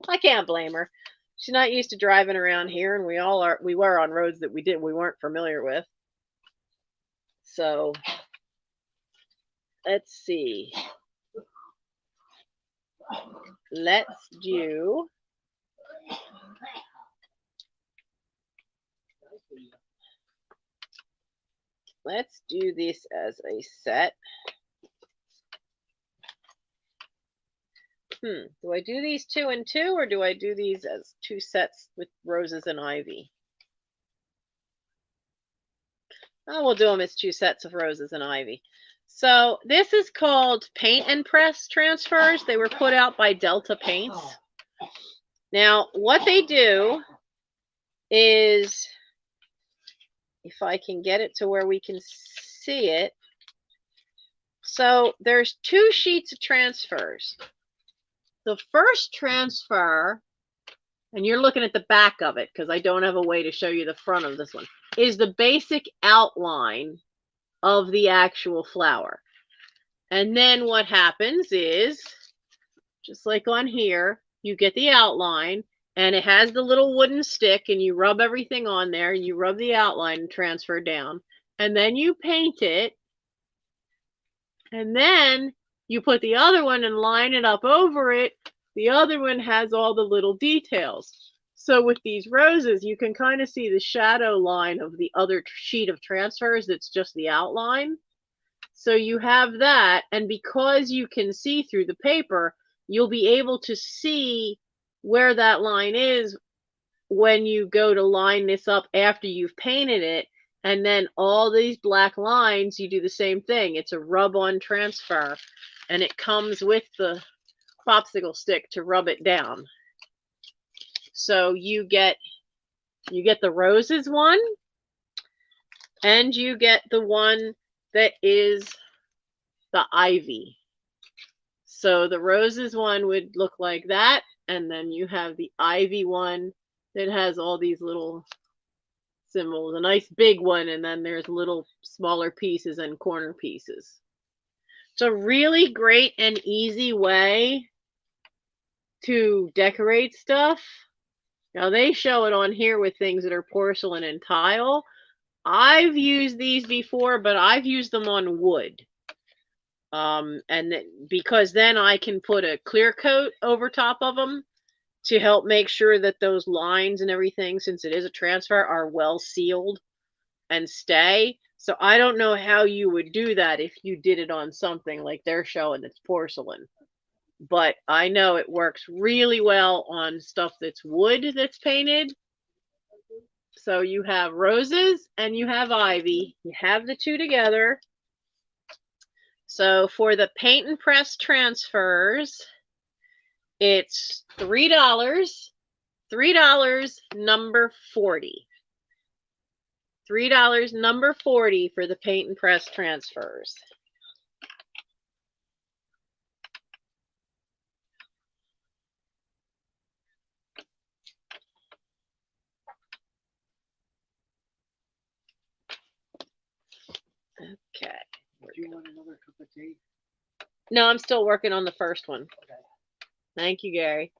I can't blame her. She's not used to driving around here, and we were on roads that we weren't familiar with. So let's see. Let's do this as a set. Do I do these 2 and 2, or do I do these as 2 sets with roses and ivy? Oh, we'll do them as 2 sets of roses and ivy. So this is called paint and press transfers. They were put out by Delta Paints. Now, what they do is, if I can get it to where we can see it. So there's 2 sheets of transfers. The first transfer, and you're looking at the back of it because I don't have a way to show you the front of this one, is the basic outline of the actual flower. And then what happens is, just like on here, you get the outline, and it has the little wooden stick, and you rub everything on there, and you rub the outline and transfer down, and then you paint it, and then you put the other one and line it up over it. The other one has all the little details. So with these roses, you can kind of see the shadow line of the other sheet of transfers that's just the outline. So you have that, and because you can see through the paper, you'll be able to see where that line is when you go to line this up after you've painted it. And then all these black lines, you do the same thing. It's a rub-on transfer, and it comes with the popsicle stick to rub it down. So you get the roses one, and you get the one that is the ivy. So the roses one would look like that, and then you have the ivy one that has all these little symbols, a nice big one, and then there's little smaller pieces and corner pieces. It's a really great and easy way to decorate stuff. Now they show it on here with things that are porcelain and tile. I've used these before, but I've used them on wood. Because then I can put a clear coat over top of them to help make sure that those lines and everything, since it is a transfer, are well sealed and stay. So I don't know how you would do that if you did it on something like they're showing it's porcelain. But I know it works really well on stuff that's wood that's painted. So you have roses and you have ivy. You have the 2 together. So for the paint and press transfers, it's $3. $3 number 40. $3 number 40 for the paint and press transfers. want another cup of tea? No, I'm still working on the first one. Okay. Thank you, Gary.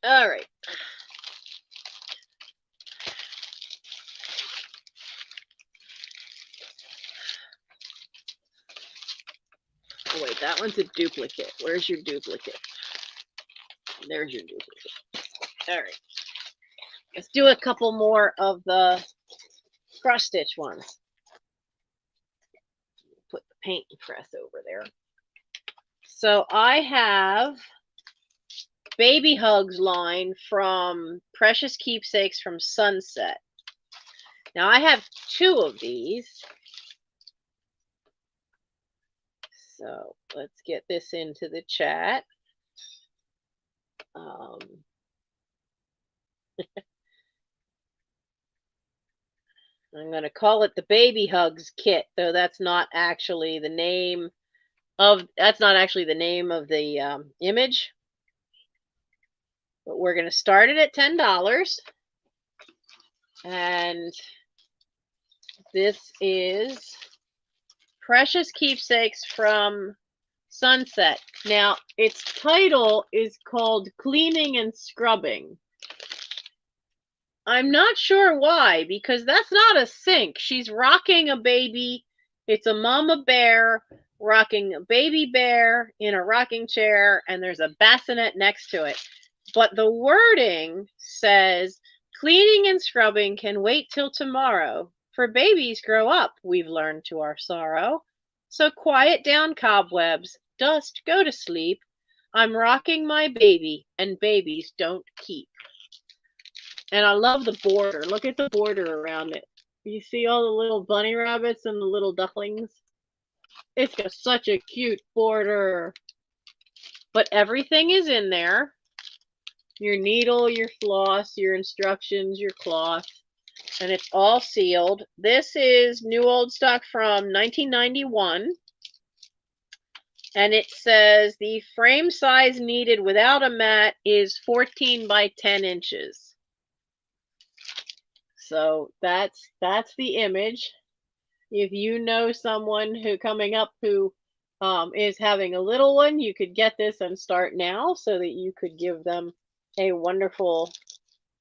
All right. Oh, wait, that one's a duplicate. Where's your duplicate? There's your duplicate. All right. Let's do a couple more of the cross stitch ones. Put the paint press over there. So I have Baby Hugs line from Precious Keepsakes from Sunset. Now I have 2 of these. So let's get this into the chat. I'm going to call it the Baby Hugs kit, though that's not actually the name of the image. But we're going to start it at $10. And this is Precious Keepsakes from Sunset. Now, its title is called Cleaning and Scrubbing. I'm not sure why, because that's not a sink. She's rocking a baby. It's a mama bear rocking a baby bear in a rocking chair, and there's a bassinet next to it. But the wording says, cleaning and scrubbing can wait till tomorrow, for babies grow up, we've learned to our sorrow. So quiet down cobwebs, dust, go to sleep. I'm rocking my baby, and babies don't keep. And I love the border. Look at the border around it. You see all the little bunny rabbits and the little ducklings? It's got such a cute border. But everything is in there. Your needle, your floss, your instructions, your cloth. And it's all sealed. This is new old stock from 1991. And it says the frame size needed without a mat is 14 by 10 inches. So that's the image. If you know someone who is having a little one, you could get this and start now so that you could give them a wonderful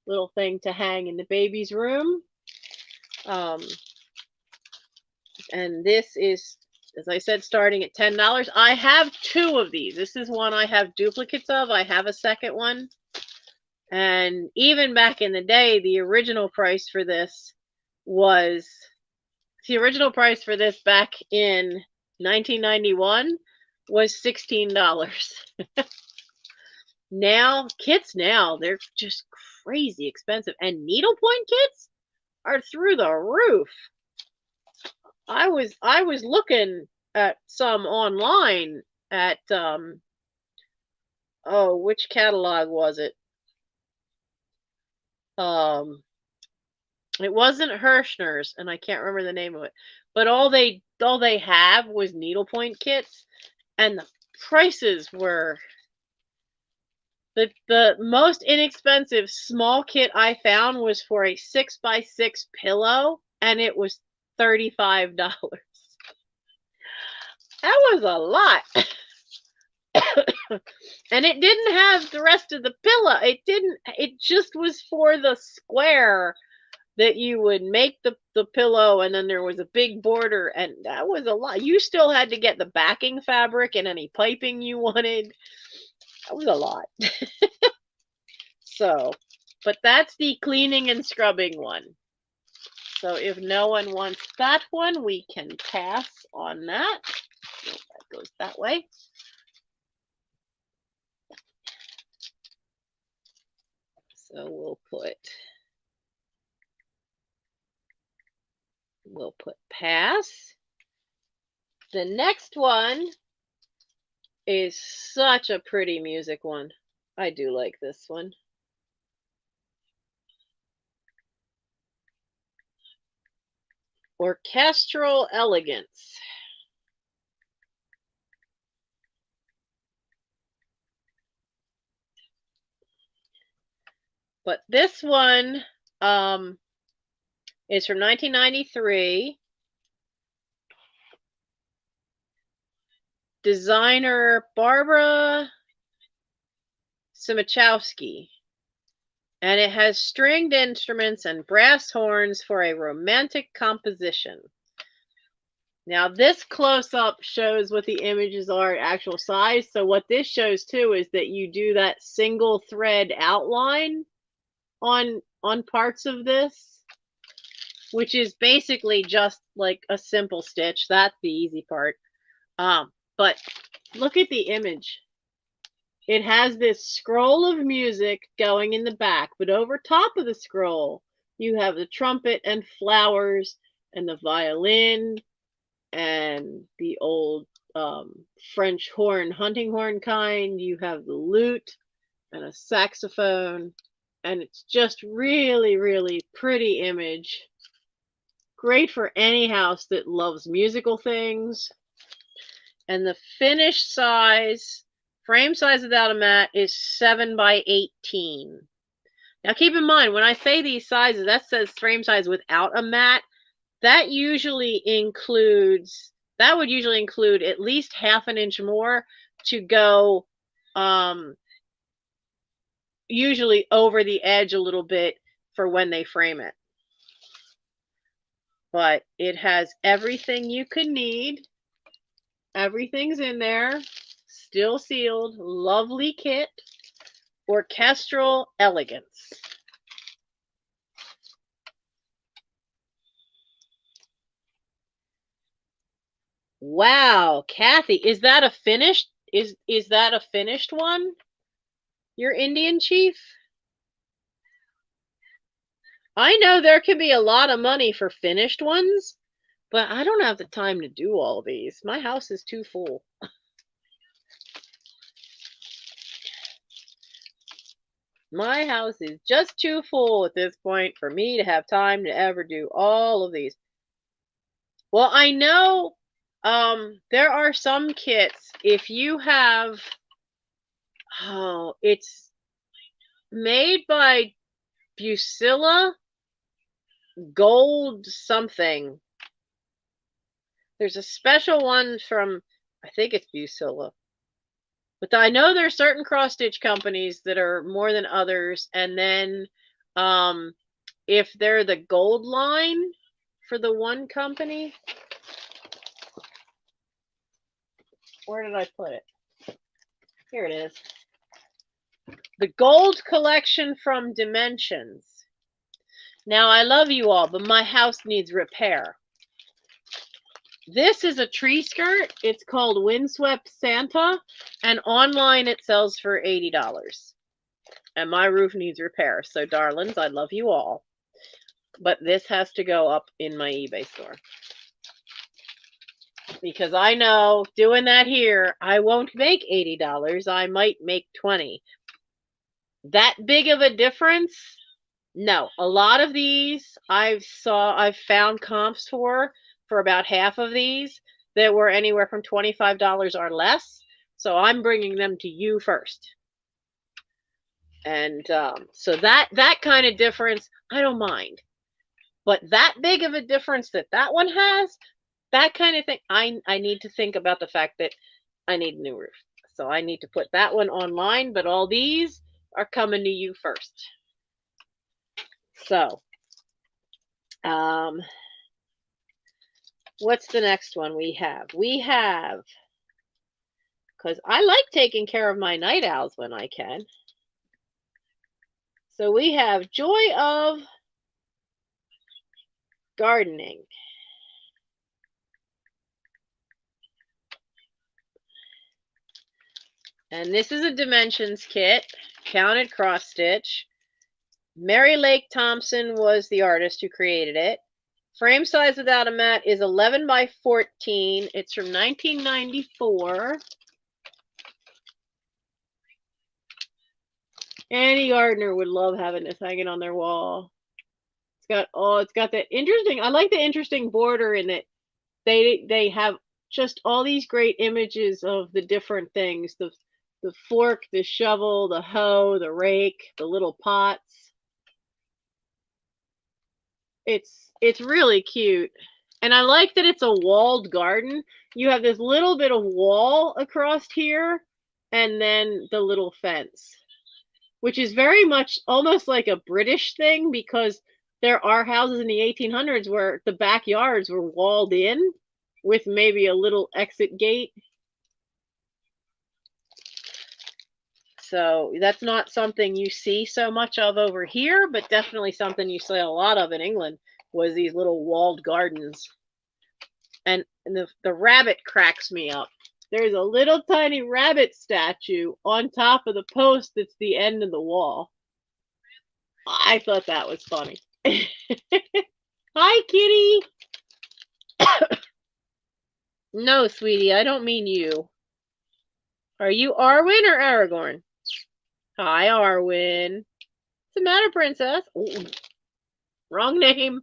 little thing to hang in the baby's room. And this is, as I said, starting at $10. I have 2 of these. This is one I have duplicates of. I have a second one. And even back in the day, the original price for this back in 1991 was $16. Now, kits now, they're just crazy expensive. And needlepoint kits are through the roof. I was looking at some online at, which catalog was it? It wasn't Hirschner's, and I can't remember the name of it. But all they have was needlepoint kits, and the prices were the most inexpensive small kit I found was for a 6x6 pillow, and it was $35. That was a lot. And it didn't have the rest of the pillow. It just was for the square that you would make the pillow, and then there was a big border, and that was a lot. You still had to get the backing fabric and any piping you wanted. That was a lot. So, but that's the cleaning and scrubbing one. So if no one wants that one, we can pass on that. Nope, that goes that way. So we'll put pass. The next one is such a pretty music one. I do like this one. Orchestral Elegance. But this one is from 1993. Designer Barbara Simachowski. And it has stringed instruments and brass horns for a romantic composition. Now this close-up shows what the images are at actual size. So what this shows too is that you do that single thread outline on parts of this, which is basically just like a simple stitch. That's the easy part. But look at the image. It has this scroll of music going in the back, but over top of the scroll, you have the trumpet and flowers and the violin and the old French horn, hunting horn kind. You have the lute and a saxophone, and it's just really, really pretty image. Great for any house that loves musical things. And the finished size, frame size without a mat, is 7 by 18. Now keep in mind, when I say these sizes, that says frame size without a mat. That usually includes, that would usually include at least half an inch more to go usually over the edge a little bit for when they frame it. But it has everything you could need. Everything's in there, still sealed, lovely kit, orchestral elegance. Wow, Kathy, is that a finished? Is that a finished one? Your Indian chief? I know there can be a lot of money for finished ones, but I don't have the time to do all these. My house is too full. My house is just too full at this point for me to have time to ever do all of these. Well, I know there are some kits, if you have, it's made by Busilla Gold something. There's a special one from, I think it's Busilla. But I know there are certain cross-stitch companies that are more than others. And then if they're the gold line for the one company, where did I put it? Here it is. The gold collection from Dimensions. Now, I love you all, but my house needs repair. This is a tree skirt. It's called Windswept Santa, and online it sells for $80. And my roof needs repair. So, darlings, I love you all. But this has to go up in my eBay store. Because I know doing that here, I won't make $80. I might make $20. That big of a difference? No. A lot of these I've found comps for about half of these that were anywhere from $25 or less. So I'm bringing them to you first. And so that kind of difference, I don't mind. But that big of a difference that one has, that kind of thing, I need to think about the fact that I need a new roof. So I need to put that one online, but all these are coming to you first. So, what's the next one we have? We have, because I like taking care of my night owls when I can. So we have Joy of Gardening. And this is a Dimensions kit, counted cross stitch. Mary Lake Thompson was the artist who created it. Frame size without a mat is 11 by 14. It's from 1994. Any gardener would love having this hanging on their wall. It's got that interesting, I like the interesting border in it. They have just all these great images of the different things. The fork, the shovel, the hoe, the rake, the little pots. It's really cute. And I like that it's a walled garden. You have this little bit of wall across here and then the little fence, which is very much almost like a British thing, because there are houses in the 1800s where the backyards were walled in with maybe a little exit gate. So that's not something you see so much of over here, but definitely something you see a lot of in England, was these little walled gardens. And the rabbit cracks me up. There's a little tiny rabbit statue on top of the post that's the end of the wall. I thought that was funny. Hi, kitty. No, sweetie, I don't mean you. Are you Arwen or Aragorn? Hi, Arwen. What's the matter, princess? Ooh, wrong name.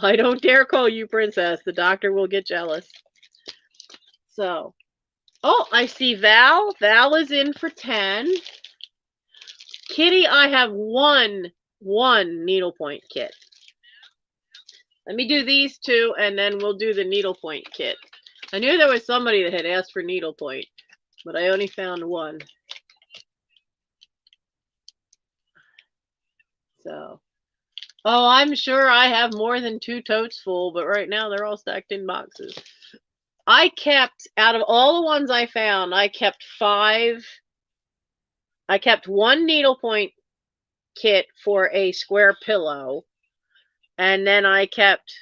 I don't dare call you princess. The doctor will get jealous. So, oh, I see Val. Val is in for 10. Kitty, I have one needlepoint kit. Let me do these two, and then we'll do the needlepoint kit. I knew there was somebody that had asked for needlepoint, but I only found one. So, oh, I'm sure I have more than 2 totes full, but right now they're all stacked in boxes. I kept, out of all the ones I found, I kept 5. I kept 1 needlepoint kit for a square pillow, and then I kept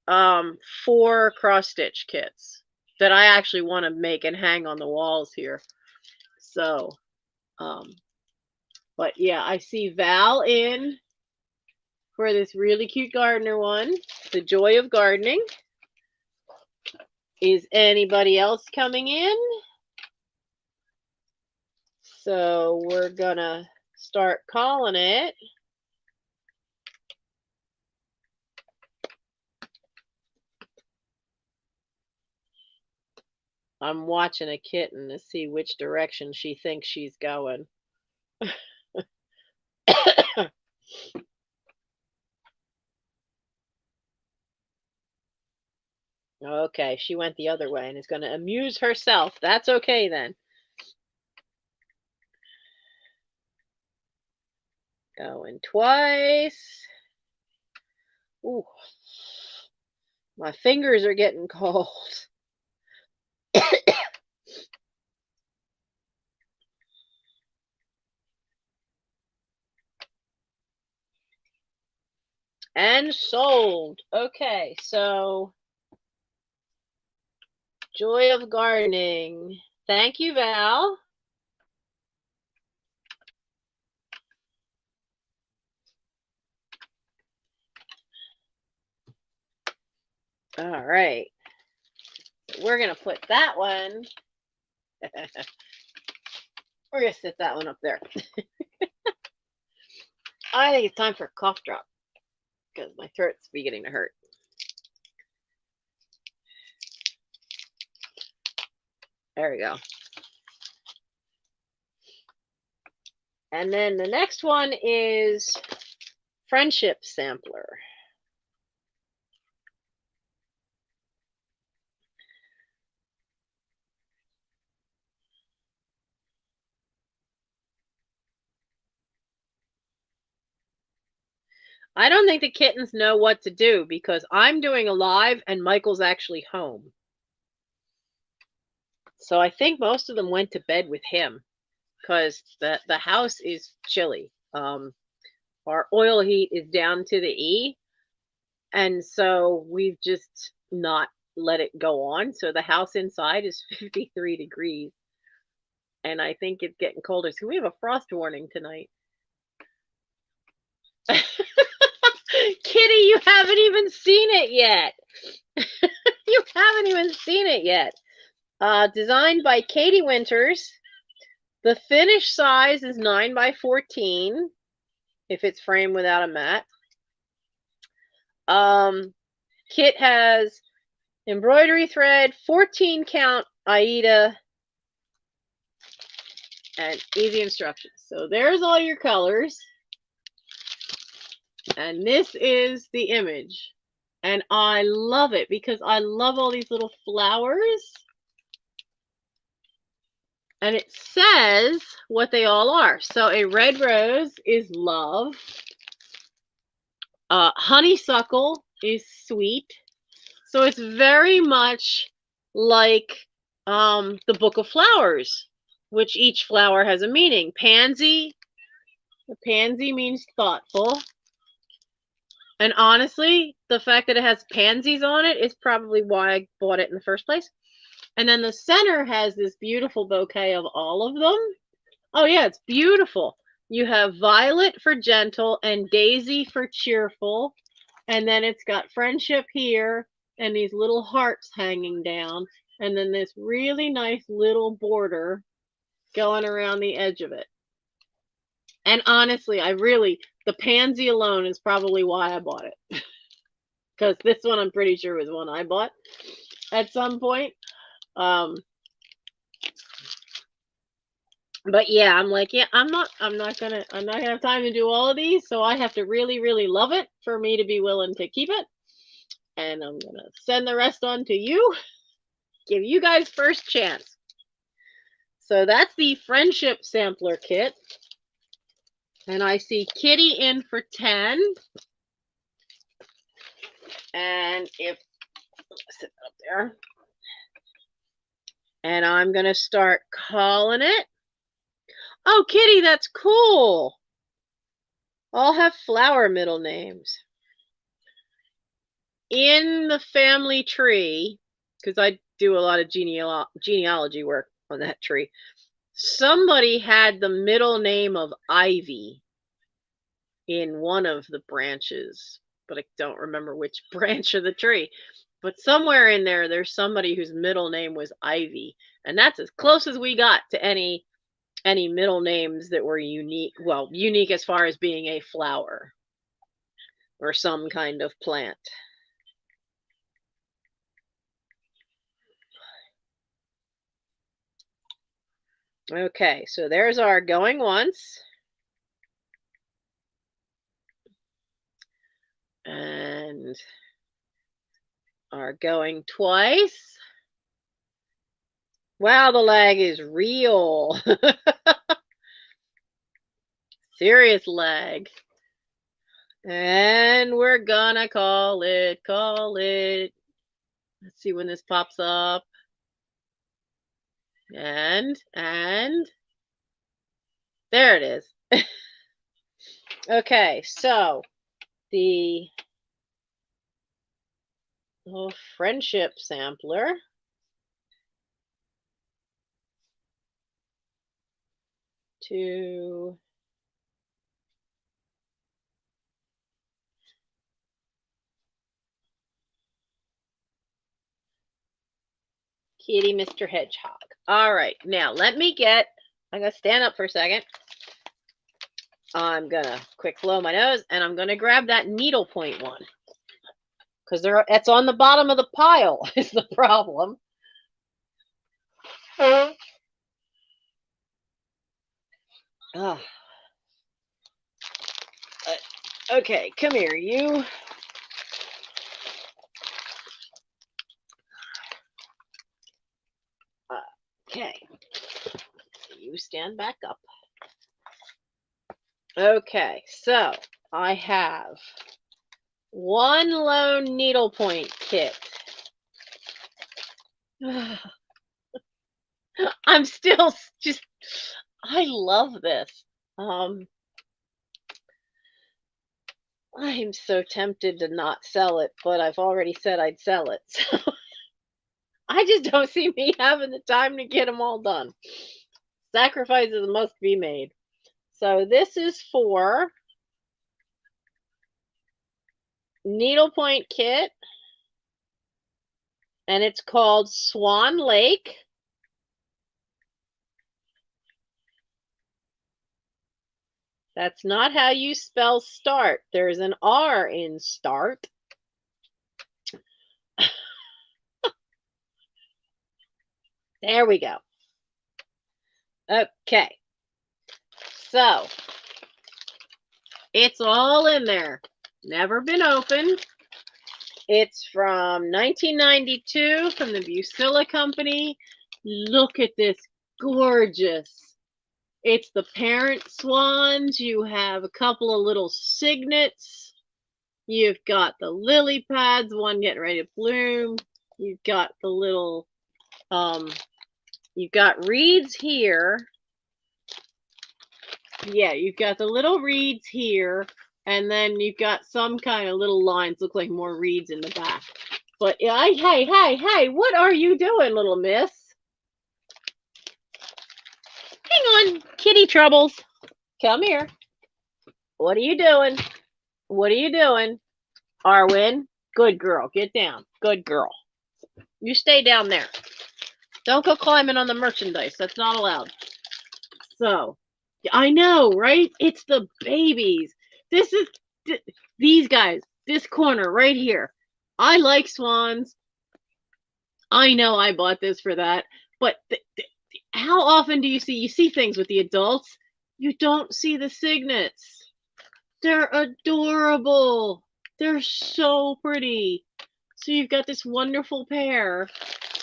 4 cross stitch kits that I actually want to make and hang on the walls here. So, but yeah, I see Val in for this really cute gardener one, The Joy of Gardening. Is anybody else coming in? So we're gonna start calling it. I'm watching a kitten to see which direction she thinks she's going. Okay, she went the other way and is going to amuse herself. That's okay then. Going twice. Ooh, my fingers are getting cold. And sold. Okay, so Joy of Gardening. Thank you, Val. All right. We're going to put that one. We're going to sit that one up there. I think it's time for a cough drop because my throat's beginning to hurt. There we go. And then the next one is Friendship Sampler. I don't think the kittens know what to do because I'm doing a live and Michael's actually home. So I think most of them went to bed with him because the house is chilly. Our oil heat is down to the E, and so we've just not let it go on. So the house inside is 53 degrees, and I think it's getting colder. So we have a frost warning tonight. Kitty, you haven't even seen it yet. You haven't even seen it yet. Designed by Katie Winters. The finished size is 9 by 14 if it's framed without a mat. Kit has embroidery thread, 14 count Aida, and easy instructions. So there's all your colors. And this is the image. And I love it because I love all these little flowers. And it says what they all are. So a red rose is love. Honeysuckle is sweet. So it's very much like the Book of Flowers, which each flower has a meaning. Pansy, the pansy means thoughtful. And honestly, the fact that it has pansies on it is probably why I bought it in the first place. And then the center has this beautiful bouquet of all of them. Oh yeah, it's beautiful. You have violet for gentle and daisy for cheerful. And then it's got friendship here and these little hearts hanging down. And then this really nice little border going around the edge of it. And honestly, the pansy alone is probably why I bought it. Because this one I'm pretty sure was one I bought at some point. But yeah, I'm like, yeah, I'm not gonna have time to do all of these, so I have to really, really love it for me to be willing to keep it. And I'm gonna send the rest on to you. Give you guys first chance. So that's the friendship sampler kit. And I see Kitty in for 10. And if sit up there. And I'm gonna start calling it. Oh, Kitty, that's cool. All have flower middle names. In the family tree, because I do a lot of genealogy work on that tree, somebody had the middle name of Ivy in one of the branches, but I don't remember which branch of the tree. But somewhere in there, there's somebody whose middle name was Ivy. And that's as close as we got to any middle names that were unique. Well, unique as far as being a flower or some kind of plant. Okay, so there's our going once. And our going twice. Wow, the lag is real. Serious lag. And we're gonna call it. Let's see when this pops up. And there it is. Okay, so the friendship sampler. To Kitty, Mr. Hedgehog. All right, now I'm gonna stand up for a second. I'm gonna quick blow my nose, and I'm gonna grab that needlepoint one because it's on the bottom of the pile is the problem. Okay, come here, you. Okay, you stand back up. Okay, so I have one lone needlepoint kit. I'm still just, I love this. I'm so tempted to not sell it, but I've already said I'd sell it. So I just don't see me having the time to get them all done. Sacrifices must be made. So this is for needlepoint kit, and it's called Swan Lake. That's not how you spell start. There's an R in start. There we go. Okay. So it's all in there. Never been opened. It's from 1992 from the Busilla Company. Look at this, gorgeous. It's the parent swans. You have a couple of little cygnets. You've got the lily pads, one getting ready to bloom. You've got the little, you've got reeds here. Yeah, you've got the little reeds here, and then you've got some kind of little lines, look like more reeds in the back. But hey, what are you doing, little miss? Hang on, kitty troubles. Come here. What are you doing? What are you doing? Arwen, good girl. Get down. Good girl. You stay down there. Don't go climbing on the merchandise. That's not allowed. So, I know, right? It's the babies. This is these guys. This corner right here. I like swans. I know I bought this for that. But how often do you see things with the adults? You don't see the cygnets. They're adorable. They're so pretty. So you've got this wonderful pair.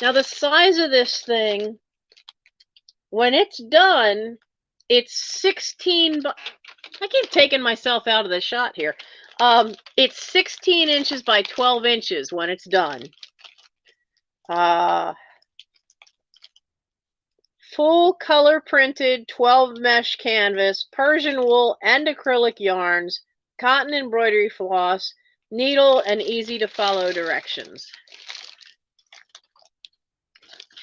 Now the size of this thing, when it's done, it's 16. I keep taking myself out of the shot here. It's 16 inches by 12 inches when it's done. Full color printed 12 mesh canvas, Persian wool and acrylic yarns, cotton embroidery floss, needle, and easy to follow directions.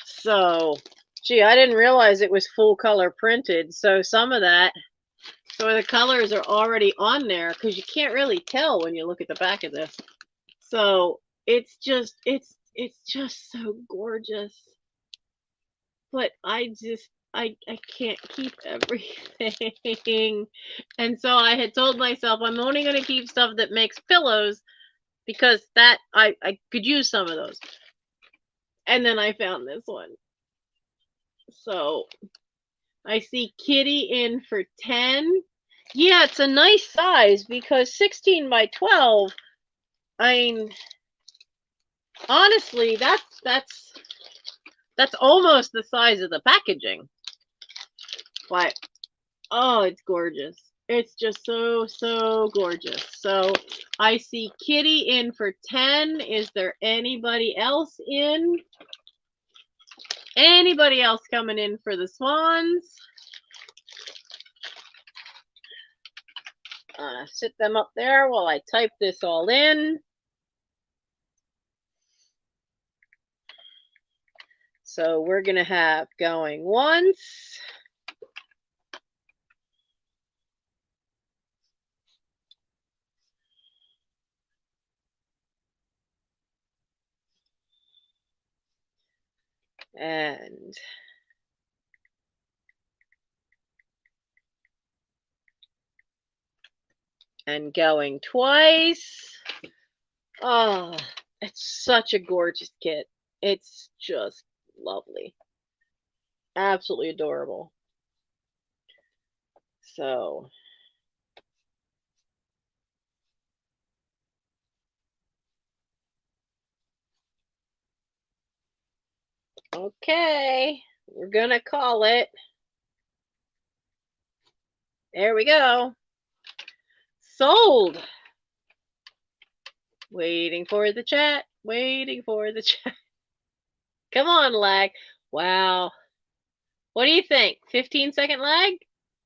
So, gee, I didn't realize it was full color printed. So some of that, so the colors are already on there because you can't really tell when you look at the back of this. So it's just so gorgeous. But I can't keep everything. And so I had told myself I'm only going to keep stuff that makes pillows because that I could use some of those. And then I found this one. So I see kitty in for 10. Yeah, it's a nice size because 16 by 12, I mean, honestly, that's almost the size of the packaging. But oh, it's gorgeous. It's just so gorgeous. So I see kitty in for 10. Is there anybody else in? Anybody else coming in for the swans? Sit them up there while I type this all in. So we're going to have going once. And going twice. Oh, it's such a gorgeous kit. It's just lovely. Absolutely adorable. So okay, we're gonna call it. There we go. Sold. Waiting for the chat. Waiting for the chat. Come on, lag. Wow. What do you think? 15-second lag?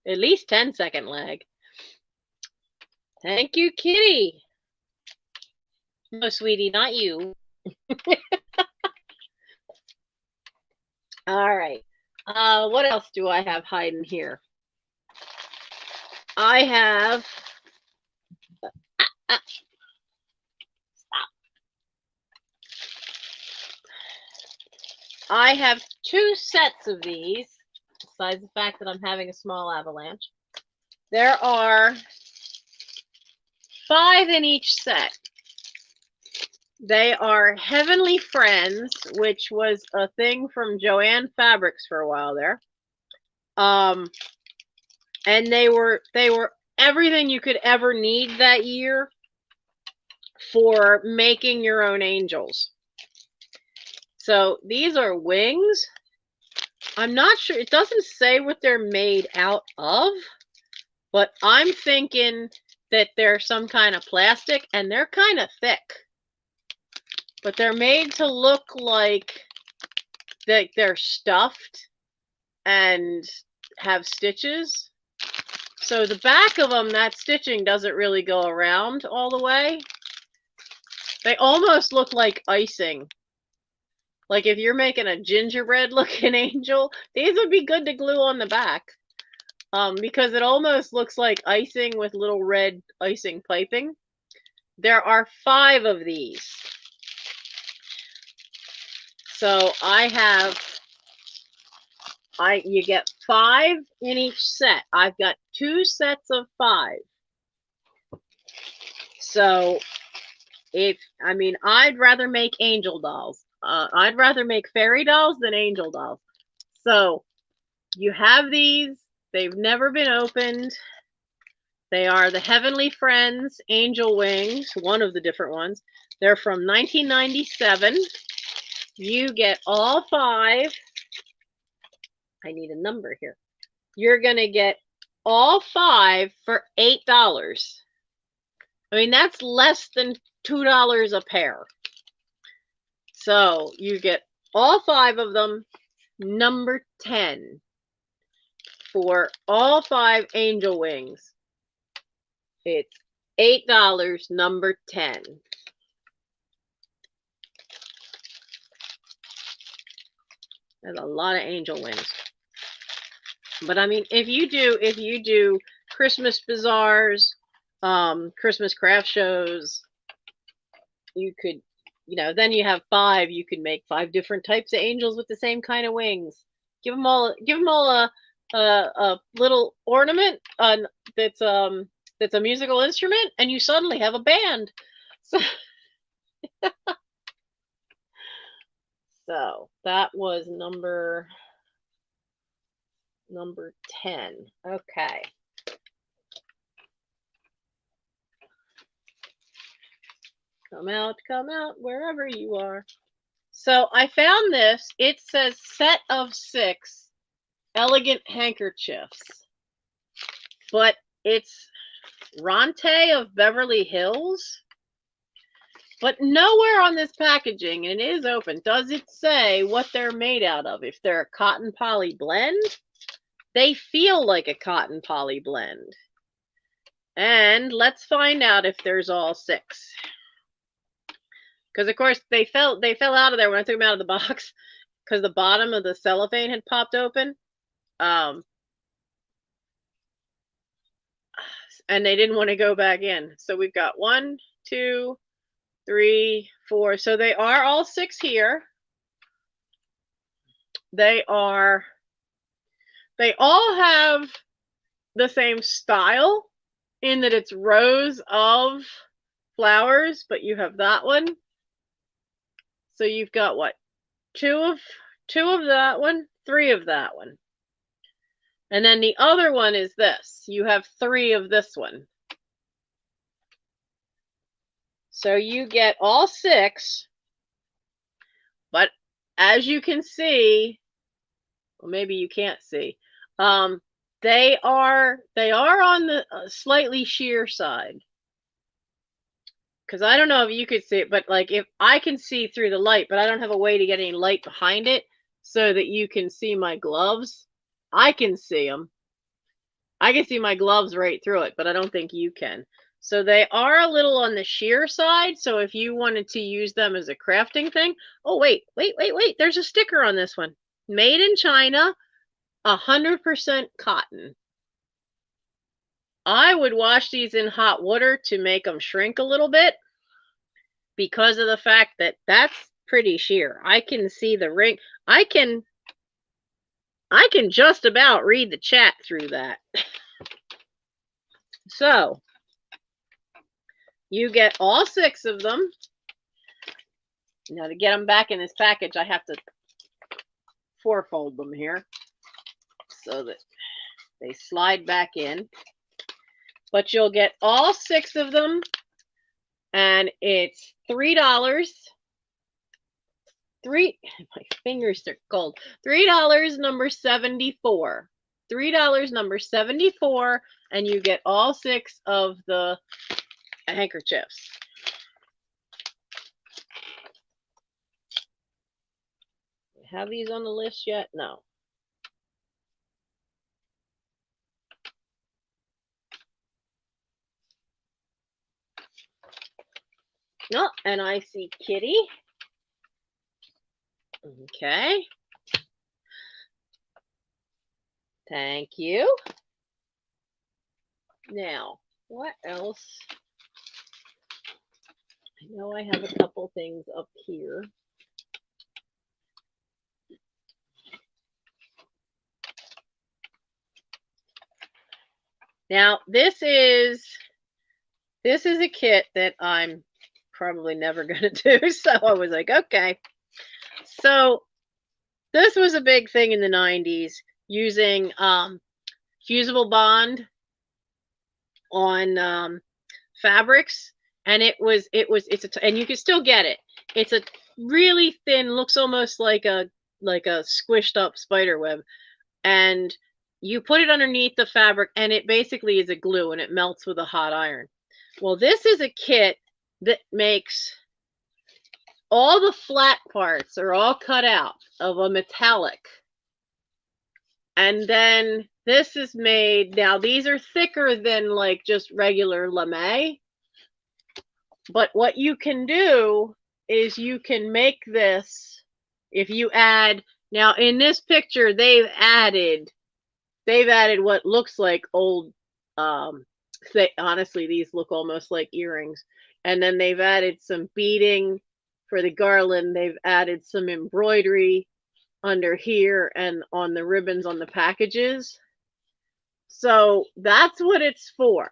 At least 10-second lag. Thank you, kitty. No, sweetie, not you. All right. What else do I have hiding here? I have stop. I have 2 sets of these, besides the fact that I'm having a small avalanche. There are 5 in each set. They are Heavenly Friends, which was a thing from Joann Fabrics for a while there. And they were everything you could ever need that year. for making your own angels. So these are wings. I'm not sure. It doesn't say what they're made out of, but I'm thinking that they're some kind of plastic, and they're kind of thick. But they're made to look like they're stuffed and have stitches. So the back of them, that stitching doesn't really go around all the way. They almost look like icing. Like if you're making a gingerbread looking angel, these would be good to glue on the back. Because it almost looks like icing with little red icing piping. There are 5 of these. So you get 5 in each set. I've got 2 sets of 5. So I'd rather make angel dolls. I'd rather make fairy dolls than angel dolls. So you have these. They've never been opened. They are the Heavenly Friends Angel Wings, one of the different ones. They're from 1997. You get all 5. I need a number here. You're going to get all 5 for $8. I mean, that's less than $2 a pair. So you get all 5 of them, number 10, for all 5 angel wings. It's $8, number 10. That's a lot of angel wings. But I mean, if you do Christmas bazaars, Christmas craft shows, you could, then you have 5. You could make 5 different types of angels with the same kind of wings. Give them all a little ornament that's a musical instrument, and you suddenly have a band. So that was number 10. Okay. Come out, wherever you are. So I found this. It says set of 6 elegant handkerchiefs, but it's Ronte of Beverly Hills. But nowhere on this packaging, and it is open, does it say what they're made out of. If they're a cotton poly blend, they feel like a cotton poly blend. And let's find out if there's all 6. Because of course they fell out of there when I took them out of the box, because the bottom of the cellophane had popped open. And they didn't want to go back in. So we've got 1, 2, 3, 4. So they are all 6 here. They all have the same style in that it's rows of flowers, but you have that one. So you've got what? 2 of that one, 3 of that one. And then the other one is this. You have 3 of this one. So you get all 6, but as you can see, well, maybe you can't see, they are on the slightly sheer side. Because I don't know if you could see it, but like if I can see through the light, but I don't have a way to get any light behind it so that you can see my gloves. I can see them. I can see my gloves right through it, but I don't think you can. So they are a little on the sheer side. So if you wanted to use them as a crafting thing, oh, wait. There's a sticker on this one. Made in China, 100% cotton. I would wash these in hot water to make them shrink a little bit because of the fact that that's pretty sheer. I can see the ring. I can just about read the chat through that. So you get all 6 of them. Now to get them back in this package, I have to 4-fold them here so that they slide back in. But you'll get all 6 of them, and it's $3. My fingers are cold. $3, number 74. $3, number 74, and you get all 6 of the handkerchiefs. Have these on the list yet? No. No, and I see Kitty. Okay. Thank you. Now, what else? I know I have a couple things up here. Now, this is a kit that I'm probably never going to do. So I was like, okay. So this was a big thing in the 90s, using fusible bond on fabrics, and and you can still get it. It's a really thin, looks almost like a squished up spider web, and you put it underneath the fabric, and it basically is a glue, and it melts with a hot iron. Well, this is a kit that makes all the flat parts are all cut out of a metallic. And then this is made, now these are thicker than like just regular lame. But what you can do is you can make this, if you add, now in this picture, they've added what looks like old, honestly, these look almost like earrings. And then they've added some beading for the garland. They've added some embroidery under here and on the ribbons on the packages. So that's what it's for.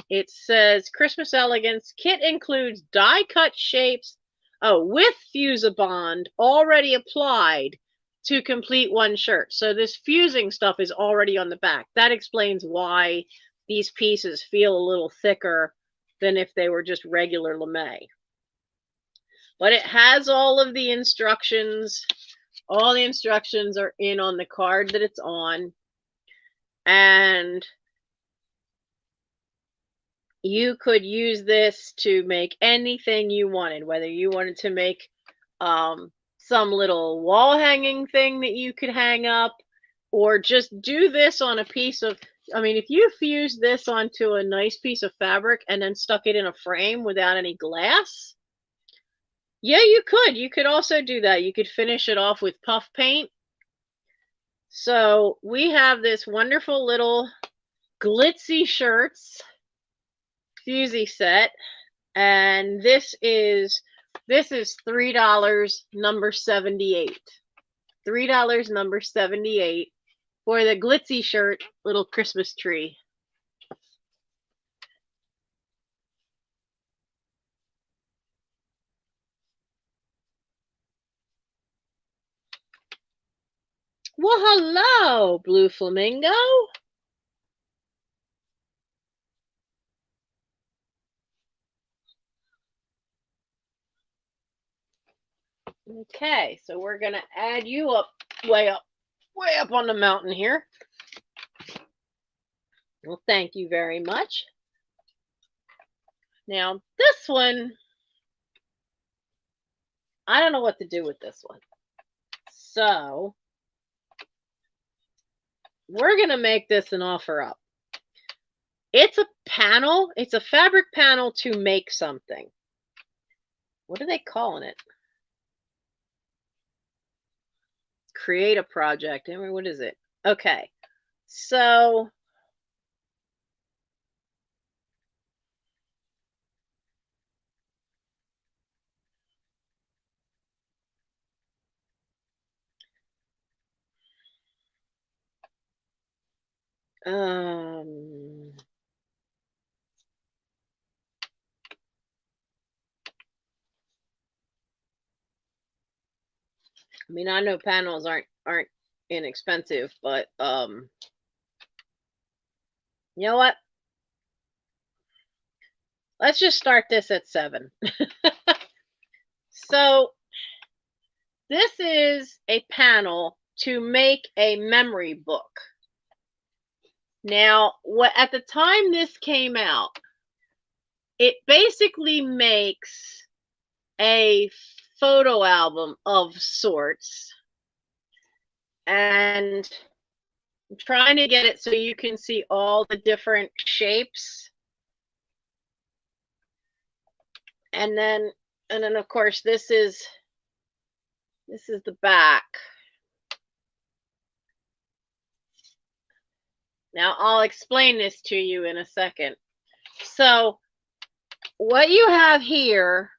It says Christmas Elegance kit includes die cut shapes, with Fusibond already applied to complete one shirt. So this fusing stuff is already on the back. That explains why these pieces feel a little thicker than if they were just regular lame. But it has all of the instructions. All the instructions are in on the card that it's on. And you could use this to make anything you wanted, whether you wanted to make some little wall hanging thing that you could hang up, or just do this on a piece of, I mean, if you fuse this onto a nice piece of fabric and then stuck it in a frame without any glass, yeah, you could. You could also do that. You could finish it off with puff paint. So we have this wonderful little glitzy shirts fusy set, and this is $3, number 78. $3, number 78 for the glitzy shirt little Christmas tree. Well, hello, Blue Flamingo. Okay, so we're going to add you up, way up on the mountain here. Well, thank you very much. Now, this one, I don't know what to do with this one. So, we're going to make this an offer up. It's a panel. It's a fabric panel to make something. What are they calling it? Create a project. I mean, what is it? Okay. So I mean, I know panels aren't inexpensive, but you know what? Let's just start this at 7. So this is a panel to make a memory book. Now, at the time this came out, it basically makes a photo album of sorts. And I'm trying to get it so you can see all the different shapes. And then of course this is the back. Now I'll explain this to you in a second. So what you have here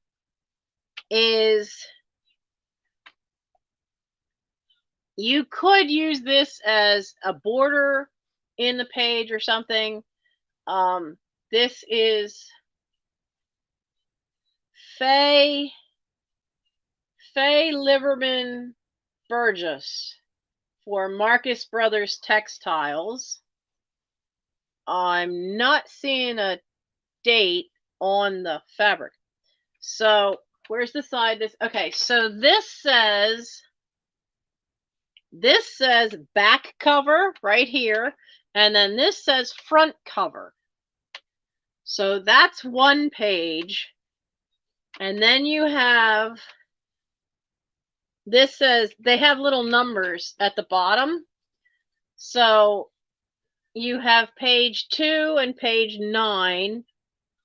is, you could use this as a border in the page or something. This is Faye Liverman Burgess for Marcus Brothers Textiles. I'm not seeing a date on the fabric. So where's the side? Okay, so this says back cover right here, and then this says front cover. So that's one page. And then you have, this says, they have little numbers at the bottom. So you have page 2 and page 9,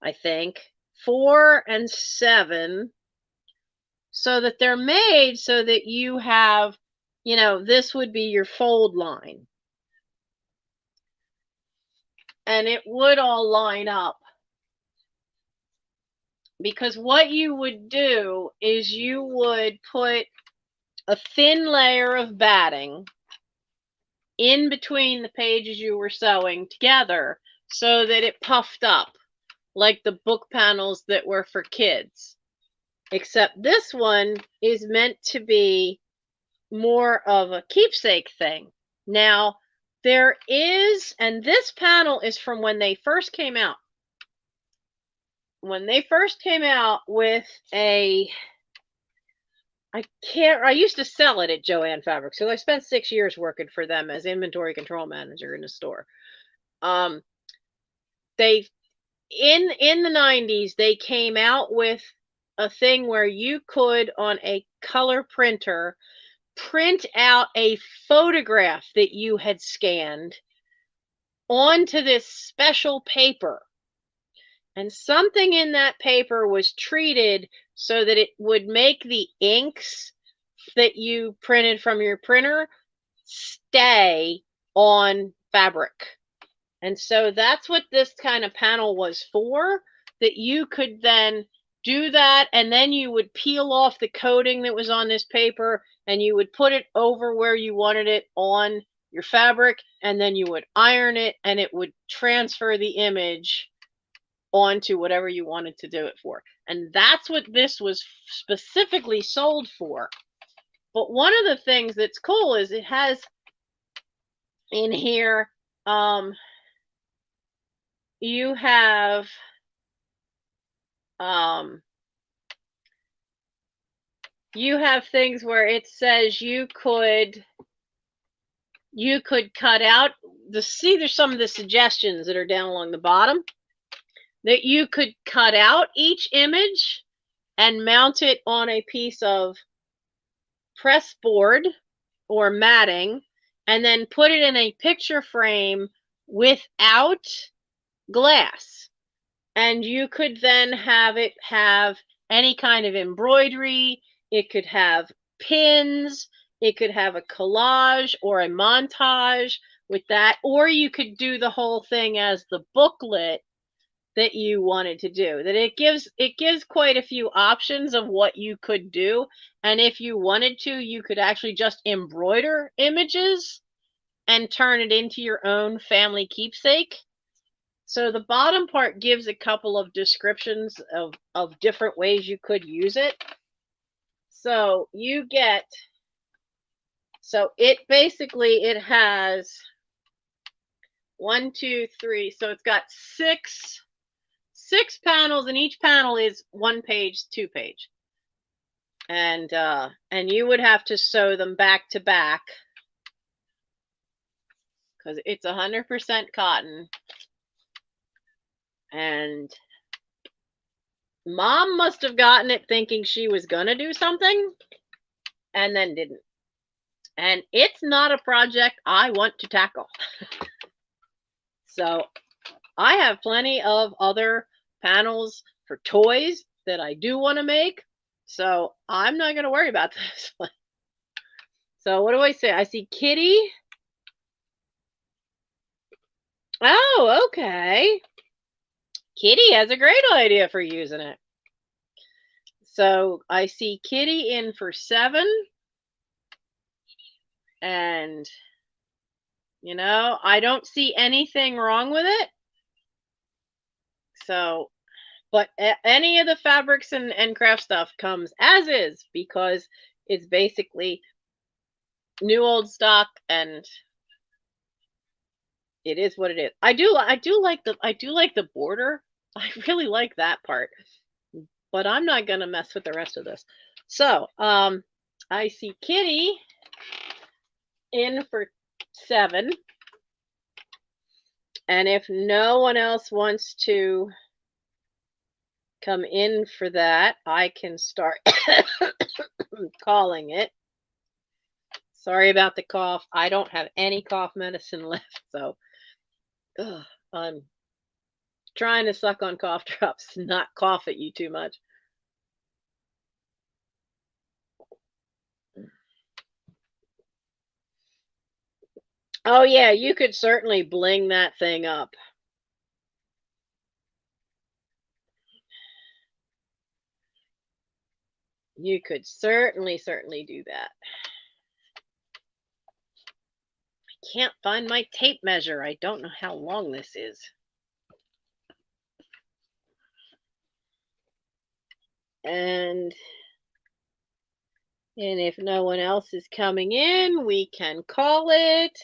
I think, 4 and 7, so that they're made so that you have, you know, this would be your fold line. And it would all line up. Because what you would do is you would put a thin layer of batting in between the pages you were sewing together so that it puffed up like the book panels that were for kids. Except this one is meant to be more of a keepsake thing. Now, there is, and this panel is from when they first came out. When they first came out with a, I used to sell it at Joann Fabrics, so I spent 6 years working for them as inventory control manager in the store. They, in the 90s, they came out with a thing where you could, on a color printer, print out a photograph that you had scanned onto this special paper. And something in that paper was treated so that it would make the inks that you printed from your printer stay on fabric. And so that's what this kind of panel was for, that you could then do that, and then you would peel off the coating that was on this paper, and you would put it over where you wanted it on your fabric, and then you would iron it, and it would transfer the image onto whatever you wanted to do it for. And that's what this was specifically sold for. But one of the things that's cool is it has in here, you have things where it says you could cut out there's some of the suggestions that are down along the bottom, that you could cut out each image and mount it on a piece of press board or matting, and then put it in a picture frame without glass. And you could then have it have any kind of embroidery. It could have pins. It could have a collage or a montage with that. Or you could do the whole thing as the booklet that you wanted to do. That it gives quite a few options of what you could do. And if you wanted to, you could actually just embroider images and turn it into your own family keepsake. So the bottom part gives a couple of descriptions of different ways you could use it. So you get, so it basically, it has 1, 2, 3, so it's got six 6 panels, and each panel is 1 page, 2 page. And you would have to sew them back to back because it's 100% cotton. And Mom must have gotten it thinking she was gonna do something and then didn't. And it's not a project I want to tackle. So I have plenty of other panels for toys that I do want to make. So I'm not going to worry about this one. So what do I say? I see Kitty. Oh, okay. Kitty has a great idea for using it. So I see Kitty in for 7. And, you know, I don't see anything wrong with it. So, but any of the fabrics and craft stuff comes as is because it's basically new old stock, and it is what it is. I do like the border. I really like that part, but I'm not gonna mess with the rest of this. So I see Kitty in for 7, and if no one else wants to come in for that, I can start calling it. Sorry about the cough. I don't have any cough medicine left, so I'm trying to suck on cough drops, not cough at you too much. Oh yeah, you could certainly bling that thing up. You could certainly do that. I can't find my tape measure. I don't know how long this is. And if no one else is coming in, we can call it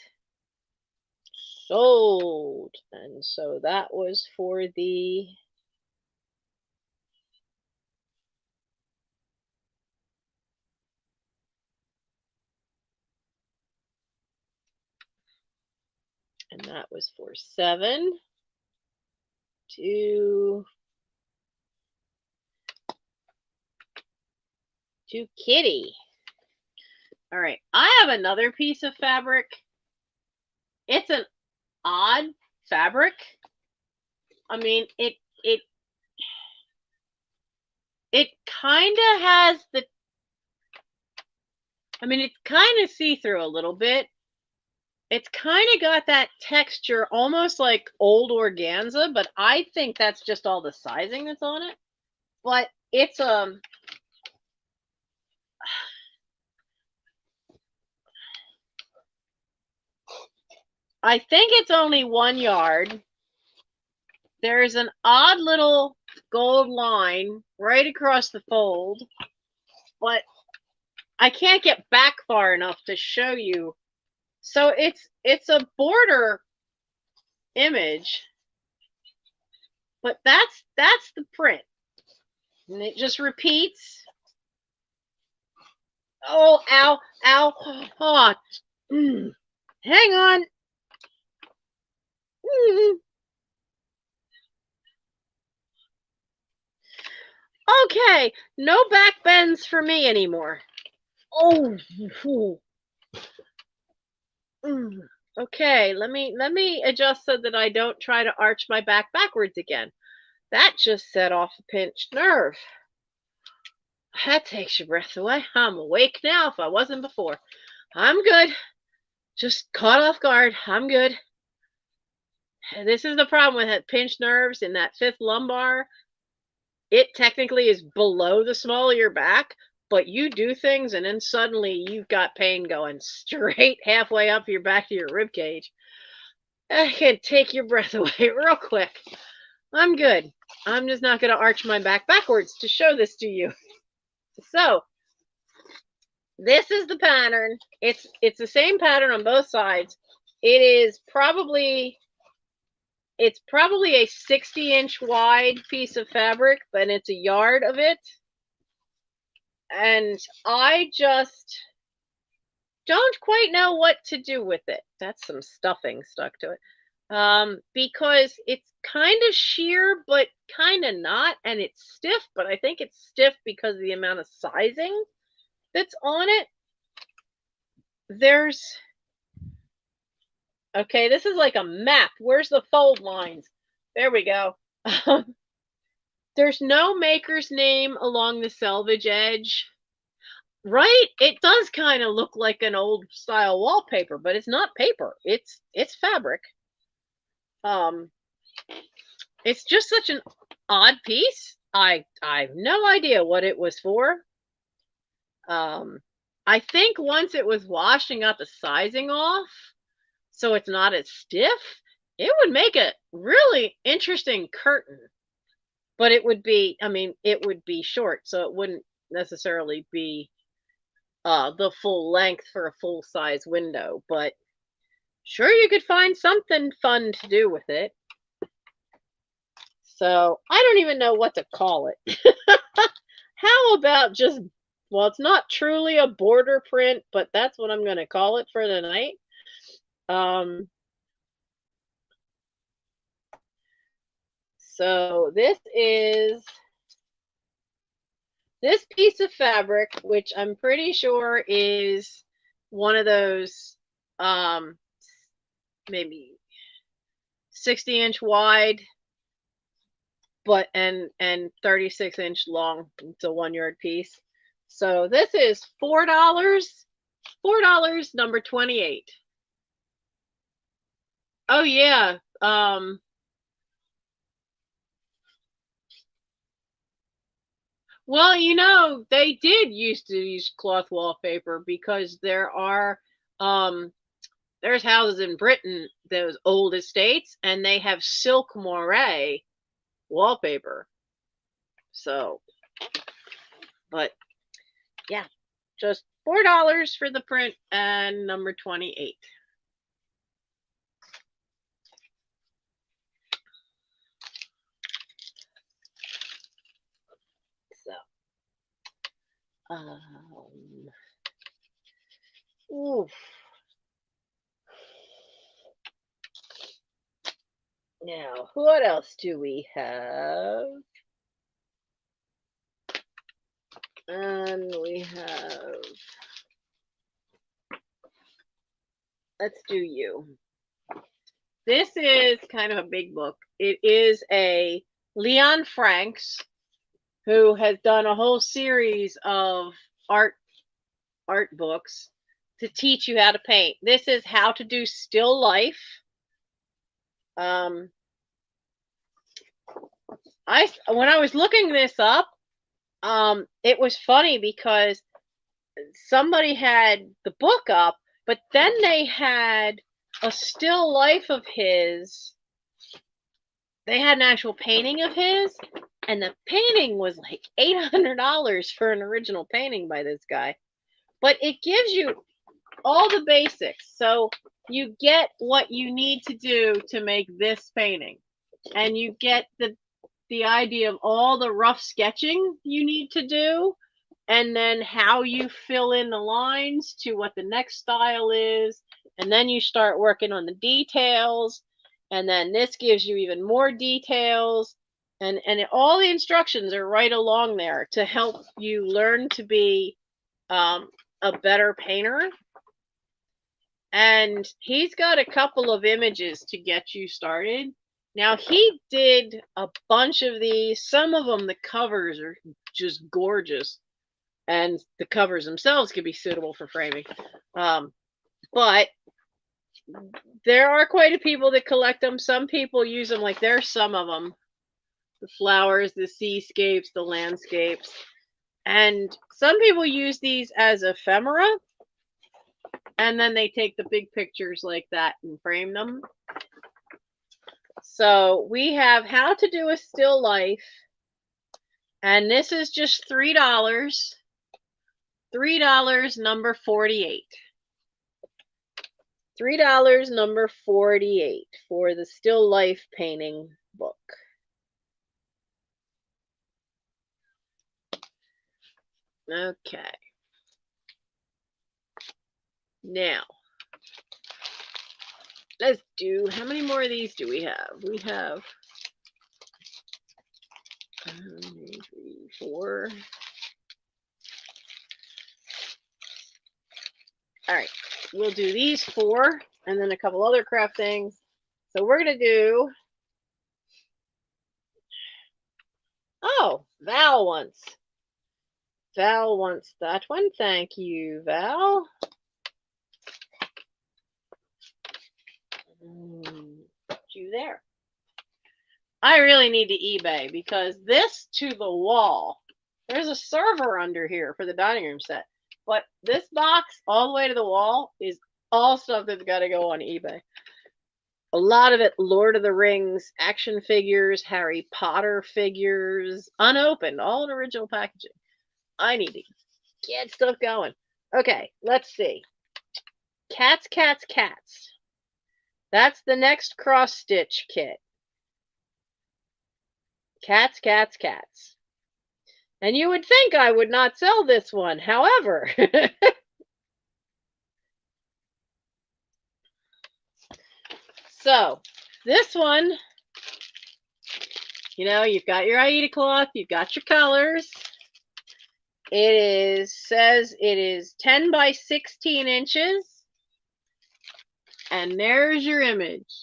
sold. And so that was for the and that was for 7 to Kitty. All right, I have another piece of fabric. It's an odd fabric. I mean, it kind of has the, I mean, it's kind of see-through a little bit. It's kind of got that texture almost like old organza, but I think that's just all the sizing that's on it. But it's I think it's only 1 yard. There's an odd little gold line right across the fold, but I can't get back far enough to show you. So it's a border image, but that's the print, and it just repeats. Oh, ow, ow, oh, hang on. Okay, no back bends for me anymore. Oh, okay, let me adjust so that I don't try to arch my back backwards again. That just set off a pinched nerve. That takes your breath away. I'm awake now if I wasn't before. I'm good. Just caught off guard. I'm good. This is the problem with it. Pinched nerves in that 5th lumbar. It technically is below the small of your back, but you do things and then suddenly you've got pain going straight halfway up your back to your rib cage. I can take your breath away real quick. I'm good. I'm just not going to arch my back backwards to show this to you. So this is the pattern. It's the same pattern on both sides. It is probably It's probably a 60-inch wide piece of fabric, but it's a yard of it. And I just don't quite know what to do with it. That's some stuffing stuck to it. Because it's kind of sheer, but kind of not. And it's stiff, but I think it's stiff because of the amount of sizing that's on it. Okay, this is like a map. Where's the fold lines? There we go. There's no maker's name along the selvage edge. Right? It does kind of look like an old style wallpaper, but it's not paper. It's fabric. It's just such an odd piece. I have no idea what it was for. I think once it was washed and got the sizing off, so it's not as stiff, it would make a really interesting curtain. But it would be, I mean, it would be short, so it wouldn't necessarily be the full length for a full size window. But sure, you could find something fun to do with it. So I don't even know what to call it. How about just, well, it's not truly a border print, but that's what I'm going to call it for the night. So this piece of fabric, which I'm pretty sure is one of those maybe 60-inch wide, but and 36-inch long. It's a 1 yard piece. So this is $4. $4, number 28. Oh yeah. Well, you know, they did used to use cloth wallpaper because there's houses in Britain, those old estates, and they have silk moire wallpaper. So, but yeah, just $4 for the print and number 28. So, oof. Now, what else do we have? And we have, let's do you. This is kind of a big book. It is a Leon Franks, who has done a whole series of art books to teach you how to paint. This is how to do still life. When I was looking this up, it was funny because somebody had the book up, but then they had a still life of his. They had an actual painting of his, and the painting was like $800 for an original painting by this guy. But it gives you all the basics. So you get what you need to do to make this painting, and you get the idea of all the rough sketching you need to do, and then how you fill in the lines to what the next style is, and then you start working on the details, and then this gives you even more details, and all the instructions are right along there to help you learn to be a better painter. And he's got a couple of images to get you started. Now, he did a bunch of these. Some of them, the covers are just gorgeous, and the covers themselves could be suitable for framing. But there are quite a people that collect them. Some people use them, like there's some of them, the flowers, the seascapes, the landscapes. And some people use these as ephemera, and then they take the big pictures like that and frame them. So we have how to do a still life, and this is just $3. $3, number 48. $3, number 48 for the still life painting book. Okay. Now, let's do, how many more of these do we have? We have 1, 2, 3, 4. All right, we'll do these 4 and then a couple other craft things. So we're going to do, oh, Val wants that one. Thank you, Val. Put you there. I really need to eBay because this to the wall, there's a server under here for the dining room set. But this box all the way to the wall is all stuff that's got to go on eBay. A lot of it Lord of the Rings action figures, Harry Potter figures, unopened, all in original packaging. I need to get stuff going. Okay, let's see. Cats, cats, cats. That's the next cross stitch kit. Cats, cats, cats. And you would think I would not sell this one. However, so this one, you know, you've got your Aida cloth, you've got your colors. It says it is 10 by 16 inches. And there's your image.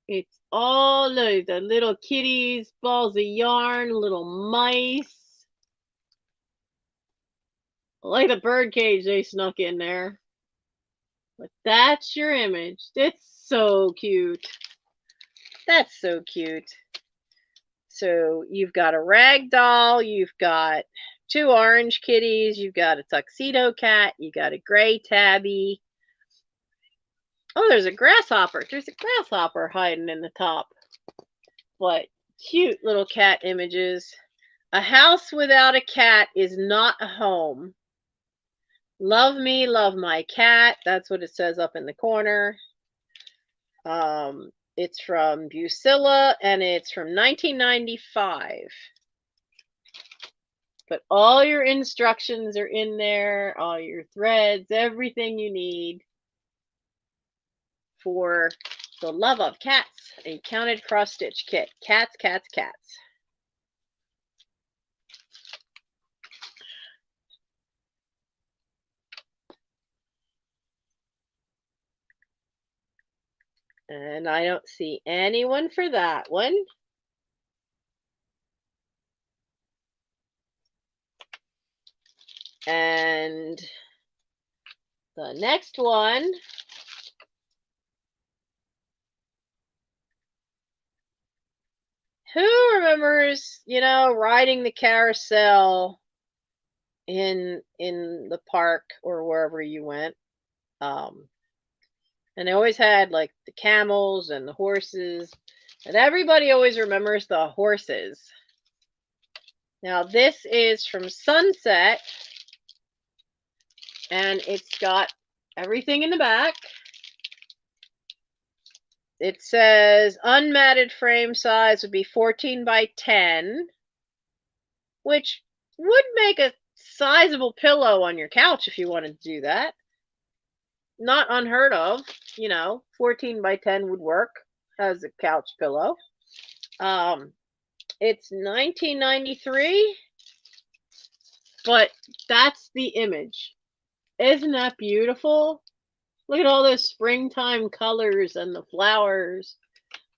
It's all the little kitties, balls of yarn, little mice. I like the bird cage they snuck in there. But that's your image. It's so cute. That's so cute. So you've got a rag doll, you've got 2 orange kitties, you've got a tuxedo cat, you got a gray tabby. Oh, there's a grasshopper. There's a grasshopper hiding in the top. But cute little cat images. A house without a cat is not a home. Love me, love my cat. That's what it says up in the corner. It's from Busilla and it's from 1995. But all your instructions are in there, all your threads, everything you need for the love of cats, a counted cross stitch kit. Cats, cats, cats. And I don't see anyone for that one. And the next one who remembers, you know, riding the carousel in the park or wherever you went? And they always had like the camels and the horses, and everybody always remembers the horses. Now this is from Sunset, and it's got everything in the back. It says unmatted frame size would be 14 by 10, which would make a sizable pillow on your couch if you wanted to do that. Not unheard of, you know, 14 by 10 would work as a couch pillow. It's $19.93, but that's the image. Isn't that beautiful? Look at all those springtime colors and the flowers.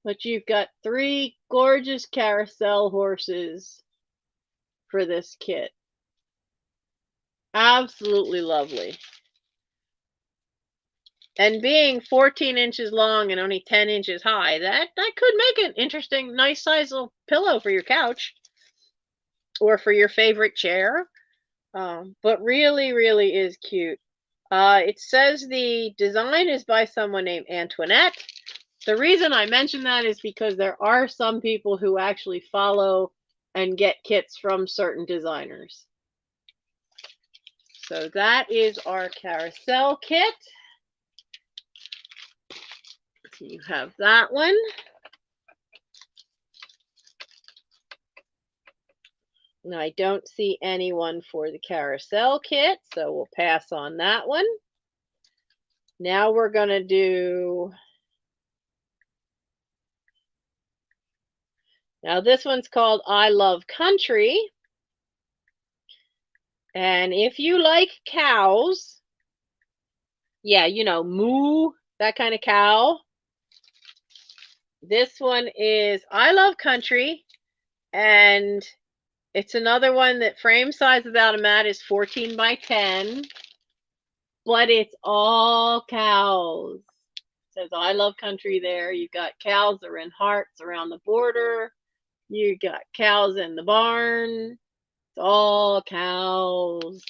But you've got 3 gorgeous carousel horses for this kit. Absolutely lovely. And being 14 inches long and only 10 inches high, that could make an interesting, nice size little pillow for your couch or for your favorite chair. But really, really is cute. It says the design is by someone named Antoinette. The reason I mention that is because there are some people who actually follow and get kits from certain designers. So that is our carousel kit. You have that one. Now I don't see anyone for the carousel kit, so we'll pass on that one. Now we're going to do, now this one's called I Love Country. And if you like cows, yeah, you know, moo, that kind of cow. This one is I Love Country, and it's another one that frame size without a mat is 14 by 10, but it's all cows. It says I Love Country there. You've got cows that are in hearts around the border. You got cows in the barn. It's all cows.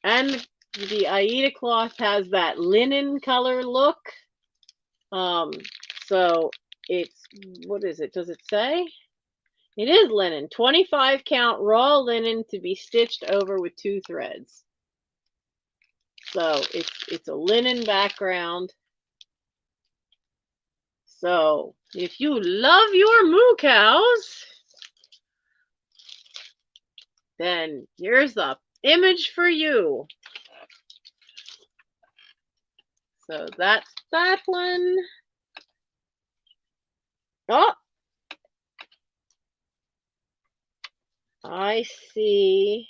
And the Aida cloth has that linen color look. So it's, what is it? Does it say? It is linen. 25 count raw linen to be stitched over with 2 threads. So it's a linen background. So if you love your moo cows, then here's the image for you. So that's that one. Oh, I see.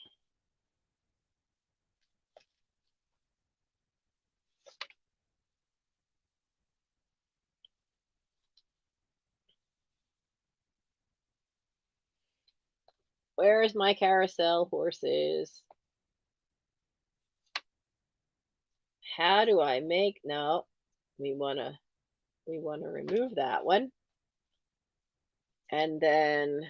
Where's my carousel horses? How do I make, no, we want to remove that one. And then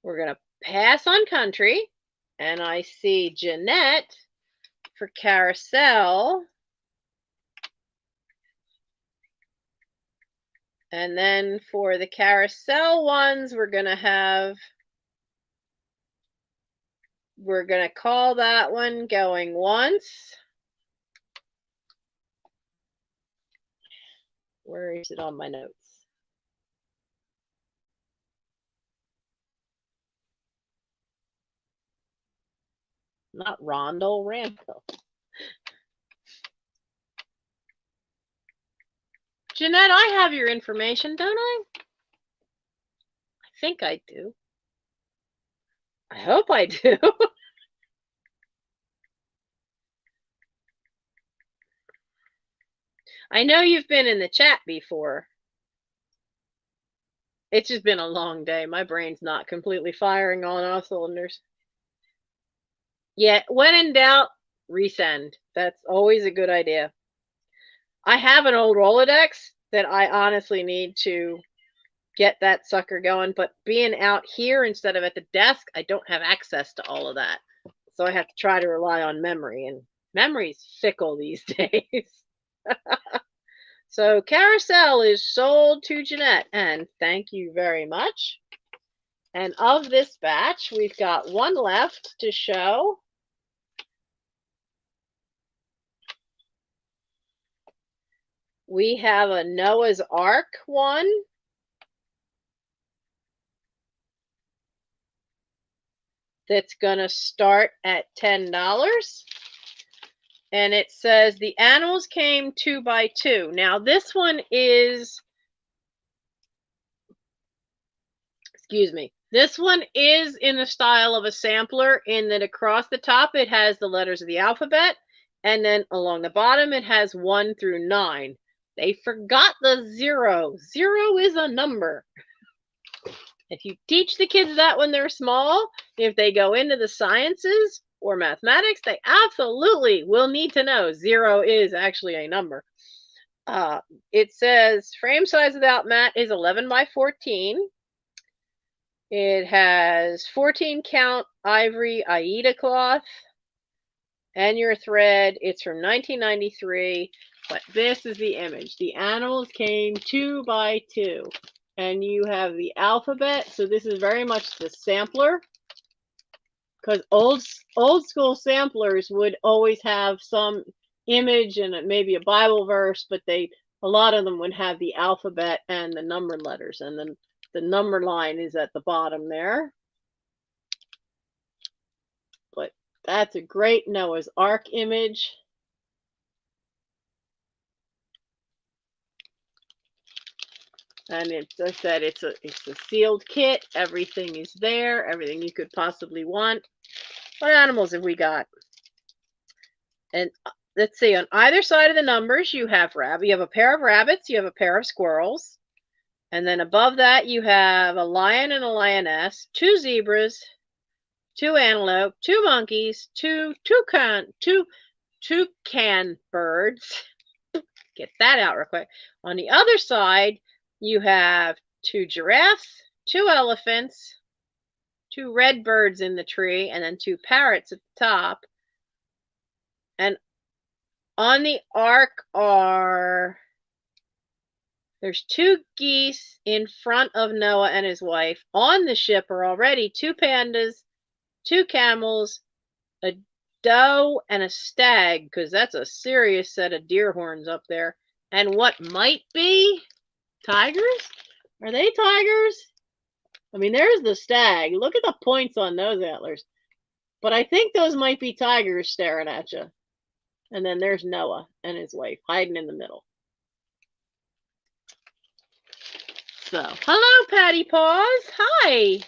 we're going to pass on country. And I see Jeanette for carousel. And then for the carousel ones, we're going to call that one going once. Where is it on my notes? Not Rondell, Ramco. Jeanette, I have your information, don't I? I think I do. I hope I do. I know you've been in the chat before. It's just been a long day. My brain's not completely firing on all cylinders. Yeah, when in doubt, resend. That's always a good idea. I have an old Rolodex that I honestly need to get that sucker going, but being out here instead of at the desk, I don't have access to all of that. So I have to try to rely on memory, and memory's fickle these days. So carousel is sold to Jeanette, and thank you very much. And of this batch, we've got one left to show. We have a Noah's Ark one. That's going to start at $10. And it says the animals came 2 by 2. Now this one is, excuse me, this one is in the style of a sampler in that across the top it has the letters of the alphabet, and then along the bottom it has 1 through 9. They forgot the 0. 0 is a number. If you teach the kids that when they're small, if they go into the sciences or mathematics, they absolutely will need to know 0 is actually a number. It says frame size without mat is 11 by 14. It has 14 count ivory Aida cloth. And your thread, it's from 1993. But this is the image. The animals came 2 by 2. and you have the alphabet. So this is very much the sampler, because old school samplers would always have some image and maybe a Bible verse, but a lot of them would have the alphabet and the number letters, and then the number line is at the bottom there. But that's a great Noah's Ark image. And it's, I said, it's a sealed kit. Everything is there. Everything you could possibly want. What animals have we got? And let's see, on either side of the numbers, you have you have a pair of rabbits, you have a pair of squirrels, and then above that you have a lion and a lioness, 2 zebras, 2 antelope, 2 monkeys, 2 toucan birds. Get that out real quick. On the other side, you have 2 giraffes, 2 elephants, 2 red birds in the tree, and then 2 parrots at the top. And on the ark there's 2 geese in front of Noah and his wife. On the ship are already 2 pandas, 2 camels, a doe, and a stag, because that's a serious set of deer horns up there. And what might be tigers? Are they tigers? I mean, there's the stag. Look at the points on those antlers. But I think those might be tigers staring at you. And then there's Noah and his wife hiding in the middle. So, hello, Patty Paws. Hi.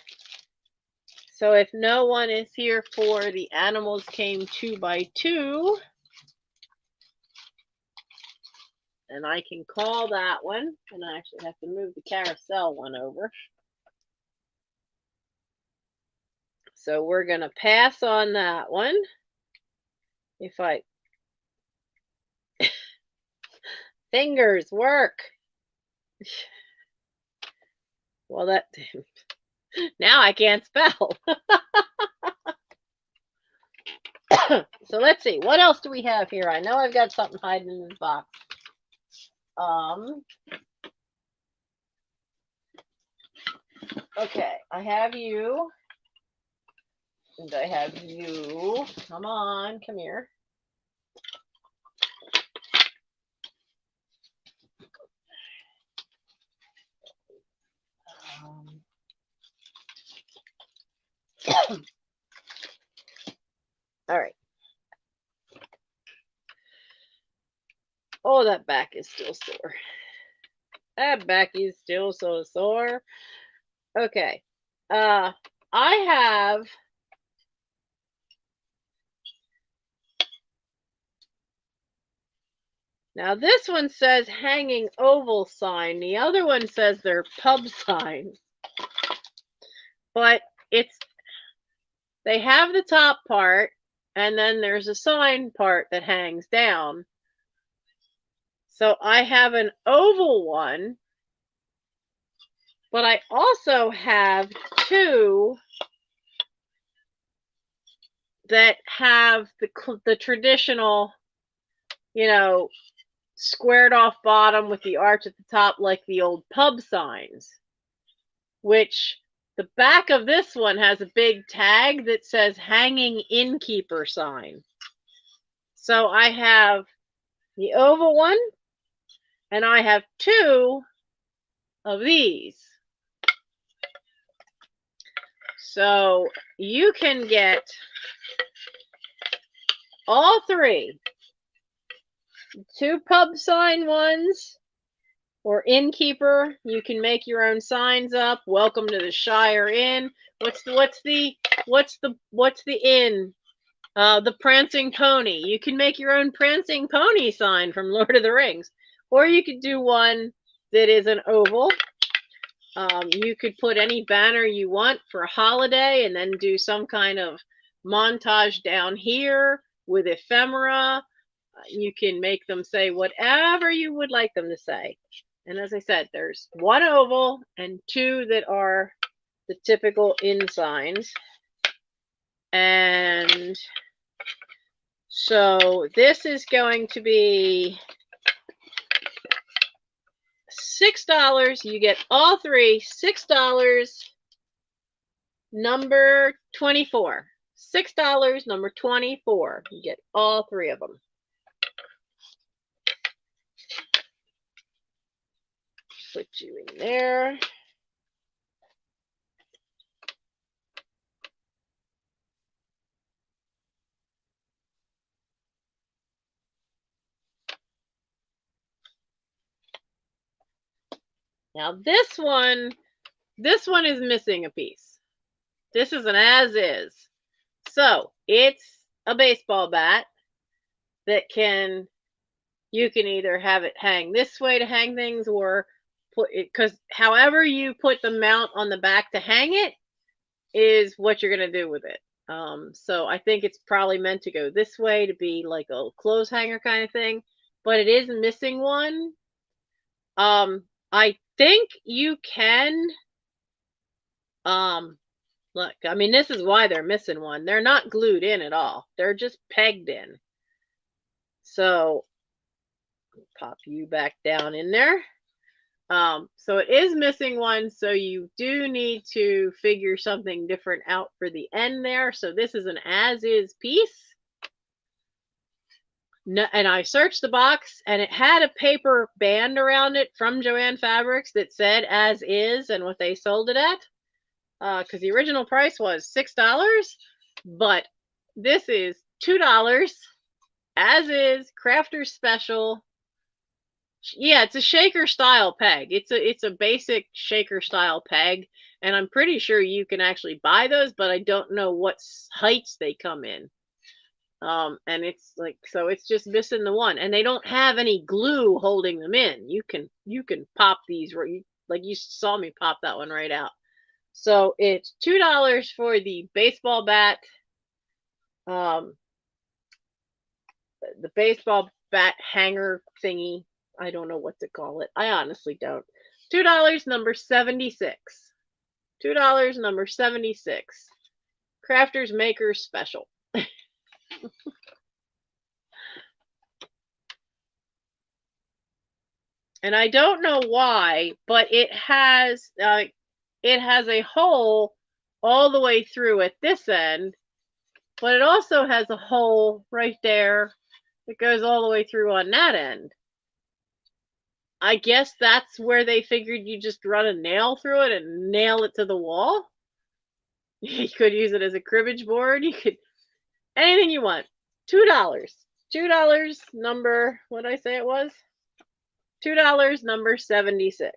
So if no one is here for the animals came 2 by 2, and I can call that one, and I actually have to move the carousel one over. So we're going to pass on that one. If I fingers work. Well, that now I can't spell. So let's see, what else do we have here? I know I've got something hiding in this box. Okay, I have you. And I have you. Come on, come here. All right. Oh, that back is still sore. That back is still so sore. Okay. I have now this one says hanging oval sign. The other one says they're pub signs. But they have the top part, and then there's a sign part that hangs down. So I have an oval one, but I also have 2 that have the traditional, you know, squared off bottom with the arch at the top, like the old pub signs, which the back of this one has a big tag that says hanging innkeeper sign. So I have the oval one, and I have 2 of these. So you can get all 3. 2 pub sign ones, or innkeeper. You can make your own signs up. Welcome to the Shire Inn. What's the inn? The Prancing Pony. You can make your own Prancing Pony sign from Lord of the Rings. Or you could do one that is an oval. You could put any banner you want for a holiday and then do some kind of montage down here with ephemera. You can make them say whatever you would like them to say. And as I said, there's 1 oval and 2 that are the typical inn signs. And so this is going to be $6. You get all three. $6. Number 24. $6. Number 24. You get all three of them. Put you in there. Now this one is missing a piece. This is an as is. So it's a baseball bat that you can either have it hang this way to hang things, or put it, because however you put the mount on the back to hang it is what you're going to do with it. So I think it's probably meant to go this way to be like a clothes hanger kind of thing, but it is missing one. I think you can, look, I mean, this is why they're missing one. They're not glued in at all. They're just pegged in. So pop you back down in there. So it is missing one. So you do need to figure something different out for the end there. So this is an as is piece. No, and I searched the box and it had a paper band around it from Joann Fabrics that said as is and what they sold it at. Because the original price was $6, but this is $2 as is, crafter's special. Yeah, it's a shaker style peg. It's a basic shaker style peg, and I'm pretty sure you can actually buy those, but I don't know what heights they come in. And it's like, so it's just missing the one, and they don't have any glue holding them in. You can pop these, like you saw me pop that one right out. So it's $2 for the baseball bat, the baseball bat hanger thingy. I don't know what to call it. I honestly don't. $2, number 76. $2, number 76. Crafters Makers Special. And I don't know why, but it has a hole all the way through at this end, but it also has a hole right there that goes all the way through on that end. I guess that's where they figured you just run a nail through it and nail it to the wall. You could use it as a cribbage board. You could, anything you want. $2. $2, number, what did I say it was? $2, number 76.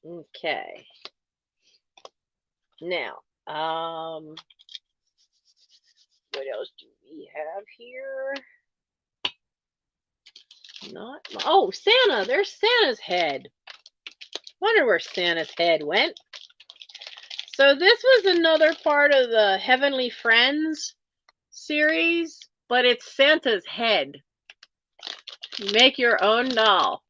Okay. Now, what else do we have here? Oh, Santa. There's Santa's head. Wonder where Santa's head went. So this was another part of the Heavenly Friends series, but it's Santa's head. You make your own doll.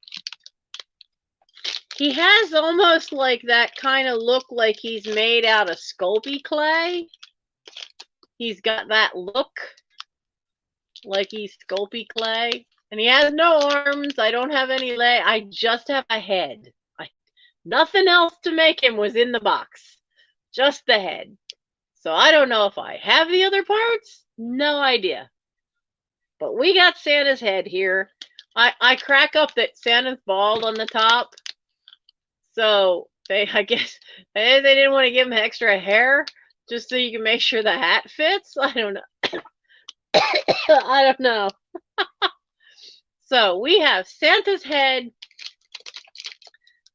He has almost like that kind of look, like he's made out of Sculpey clay. He's got that look like he's Sculpey clay. And he has no arms. I don't have any leg. I just have a head. Nothing else to make him was in the box. Just the head. So I don't know if I have the other parts. No idea. But we got Santa's head here. I crack up that Santa's bald on the top. So I guess they didn't want to give him extra hair just so you can make sure the hat fits. I don't know. I don't know. So we have Santa's head.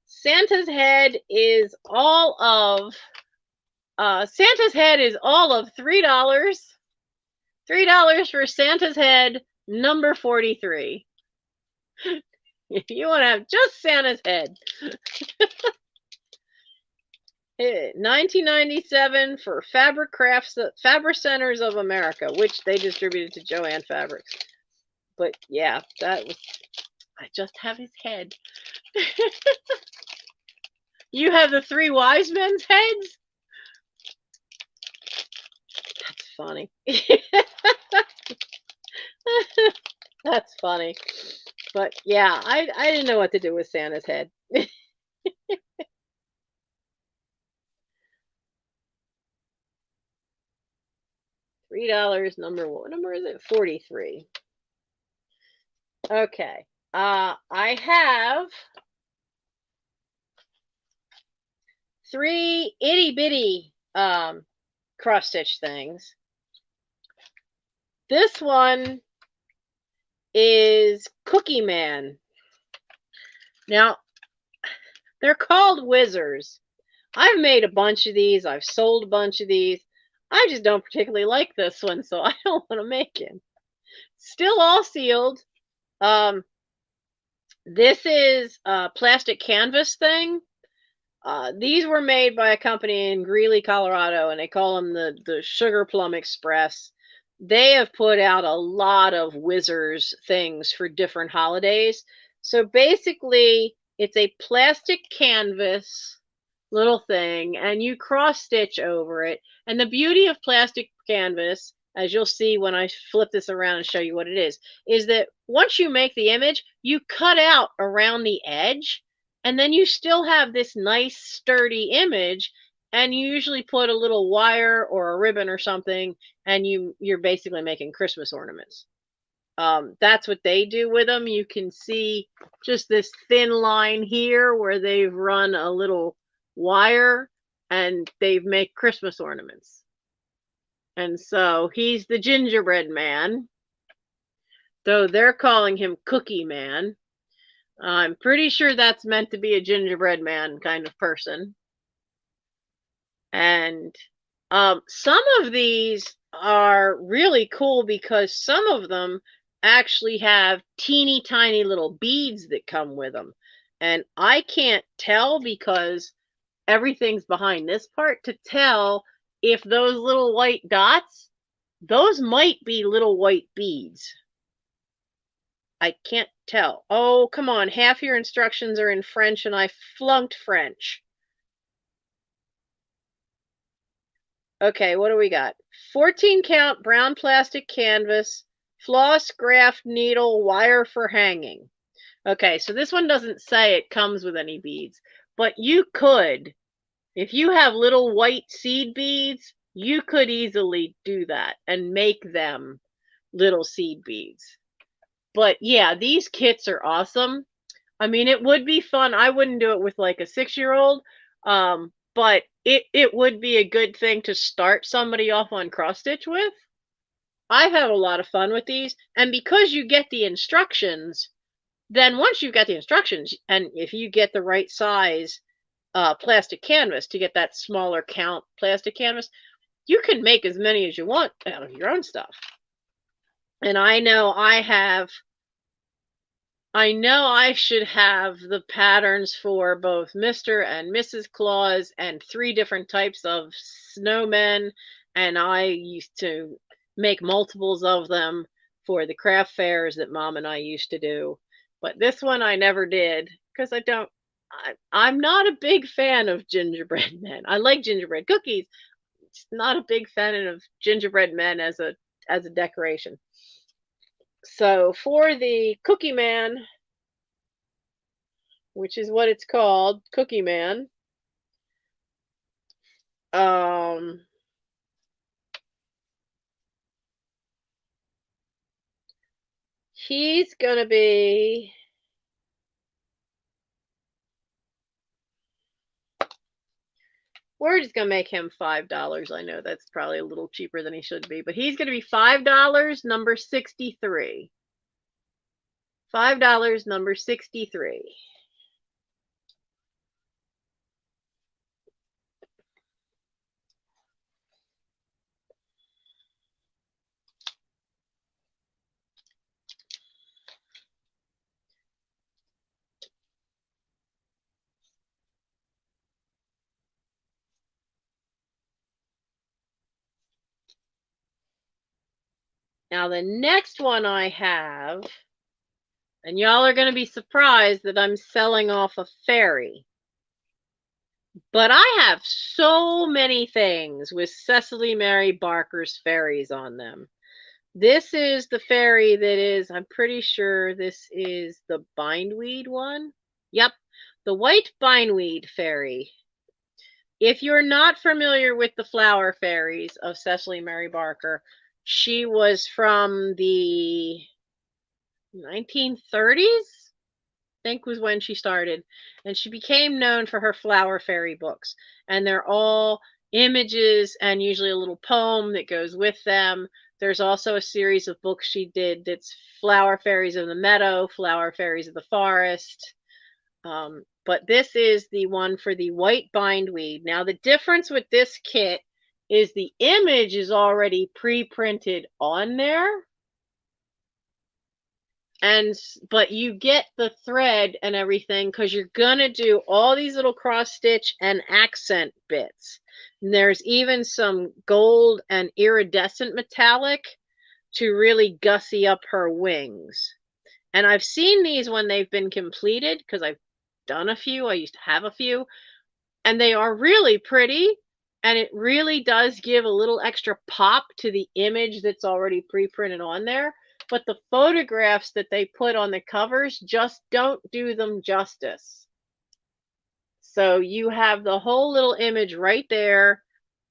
Santa's head is all of $3. $3 for Santa's head, number 43. If you want to have just Santa's head. $19.97 for Fabric Crafts, Fabric Centers of America, which they distributed to Joann Fabrics. But yeah, that was, I just have his head. You have the three wise men's heads? That's funny. That's funny. But yeah, I didn't know what to do with Santa's head. $3, what number is it? 43. Okay. I have 3 itty bitty cross stitch things. This one is Cookie Man. Now, they're called Whizzers. I've made a bunch of these. I've sold a bunch of these. I just don't particularly like this one, so I don't want to make him. Still all sealed. This is a plastic canvas thing. These were made by a company in Greeley, Colorado, and they call them the Sugar Plum Express. They have put out a lot of Whizzers things for different holidays. So basically, it's a plastic canvas little thing, and you cross stitch over it. And the beauty of plastic canvas, as you'll see when I flip this around and show you what it is that once you make the image, you cut out around the edge, and then you still have this nice sturdy image, and you usually put a little wire or a ribbon or something, and you're basically making Christmas ornaments. That's what they do with them. You can see just this thin line here where they've run a little wire and they've made Christmas ornaments. And so he's the gingerbread man, though they're calling him Cookie Man. I'm pretty sure that's meant to be a gingerbread man kind of person. And some of these are really cool because some of them actually have teeny tiny little beads that come with them. And I can't tell because everything's behind this part to tell if those little white dots, those might be little white beads. I can't tell. Oh, come on. Half your instructions are in French and I flunked French. Okay, what do we got? 14 count brown plastic canvas, floss, graft, needle, wire for hanging. Okay, so this one doesn't say it comes with any beads, but you could, if you have little white seed beads, you could easily do that and make them little seed beads. But yeah, these kits are awesome. I mean, it would be fun. I wouldn't do it with like a 6-year-old, but it would be a good thing to start somebody off on cross stitch with. I've had a lot of fun with these, and because you get the instructions, then once you've got the instructions, and if you get the right size plastic canvas to get that smaller count plastic canvas, you can make as many as you want out of your own stuff. And I know I should have the patterns for both Mr. and Mrs. Claus and 3 different types of snowmen, and I used to make multiples of them for the craft fairs that Mom and I used to do. But this one I never did because I'm not a big fan of gingerbread men. I like gingerbread cookies. Just not a big fan of gingerbread men as a decoration. So for the Cookie Man, which is what it's called, Cookie Man, he's gonna be we're just gonna make him $5. I know that's probably a little cheaper than he should be, but he's gonna be $5, number 63. $5, number 63. Now the next one I have And y'all are going to be surprised that I'm selling off a fairy. But I have so many things with Cecily Mary Barker's fairies on them. This is the fairy that is, I'm pretty sure this is the bindweed one. Yep, the white bindweed fairy. If you're not familiar with the flower fairies of Cecily Mary Barker, she was from the 1930s, I think was when she started, and she became known for her flower fairy books, and they're all images and usually a little poem that goes with them. There's also a series of books she did that's flower fairies of the meadow, flower fairies of the forest. But this is the one for the white bindweed. Now the difference with this kit is the image is already pre-printed on there, but you get the thread and everything because you're gonna do all these little cross stitch and accent bits. And there's even some gold and iridescent metallic to really gussy up her wings. And I've seen these when they've been completed because I've done a few. I used to have a few, and they are really pretty. And it really does give a little extra pop to the image that's already pre-printed on there. But the photographs that they put on the covers just don't do them justice. So you have the whole little image right there.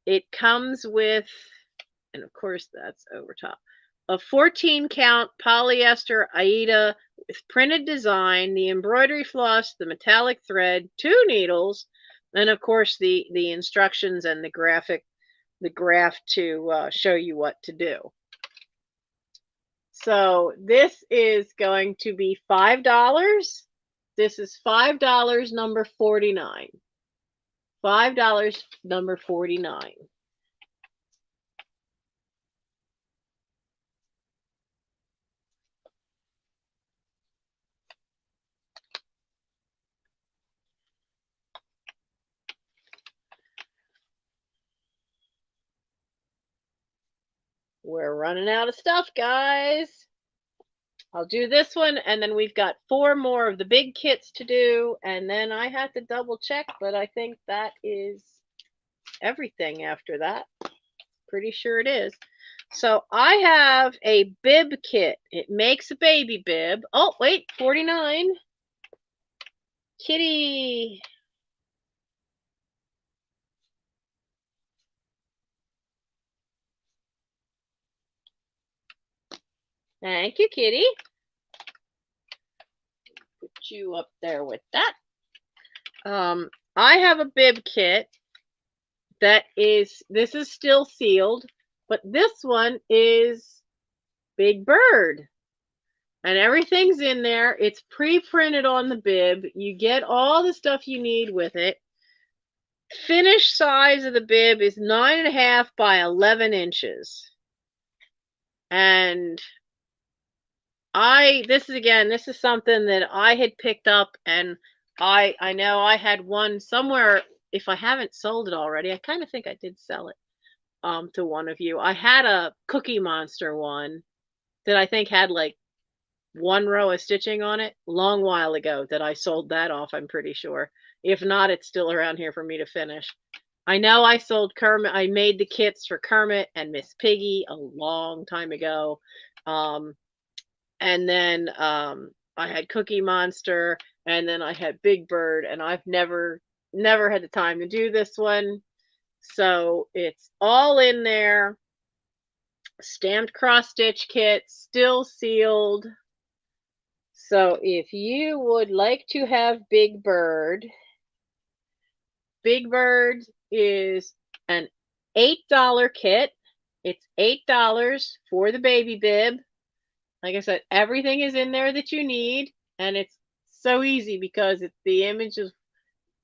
It comes with, and of course that's over top, a 14 count polyester Aida with printed design, the embroidery floss, the metallic thread, 2 needles, and of course the instructions and the graph to show you what to do. So this is going to be $5. This is $5 number 49. $5 number 49. We're running out of stuff, guys. I'll do this one, and then we've got 4 more of the big kits to do, and then I had to double check, but I think that is everything after that. Pretty sure it is. So I have a bib kit. It makes a baby bib. Oh, wait, 49. Kitty. Thank you, Kitty. Put you up there with that. I have a bib kit that is, this is still sealed, but this one is Big Bird. And everything's in there. It's pre-printed on the bib. You get all the stuff you need with it. Finished size of the bib is 9.5 by 11 inches. And this is something that I had picked up, and I know I had one somewhere. If I haven't sold it already, I kind of think I did sell it to one of you. I had a Cookie Monster one that I think had like 1 row of stitching on it long while ago that I sold that off, I'm pretty sure. If not, it's still around here for me to finish. I know I sold Kermit. I made the kits for Kermit and Miss Piggy a long time ago. And then I had Cookie Monster, and then I had Big Bird, and I've never had the time to do this one. So it's all in there. Stamped cross stitch kit, still sealed. So if you would like to have Big Bird is an $8 kit. It's $8 for the baby bib. Like I said, everything is in there that you need, and it's so easy because the image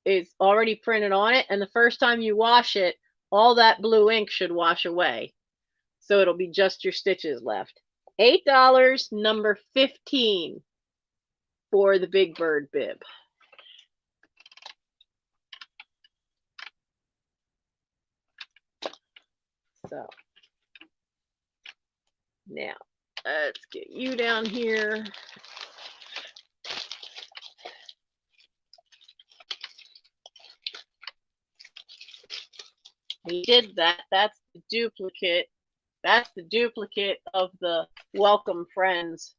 is already printed on it, and the first time you wash it, all that blue ink should wash away. So it'll be just your stitches left. $8, number 15 for the Big Bird bib. So now let's get you down here. We did that. That's the duplicate. That's the duplicate of the Welcome Friends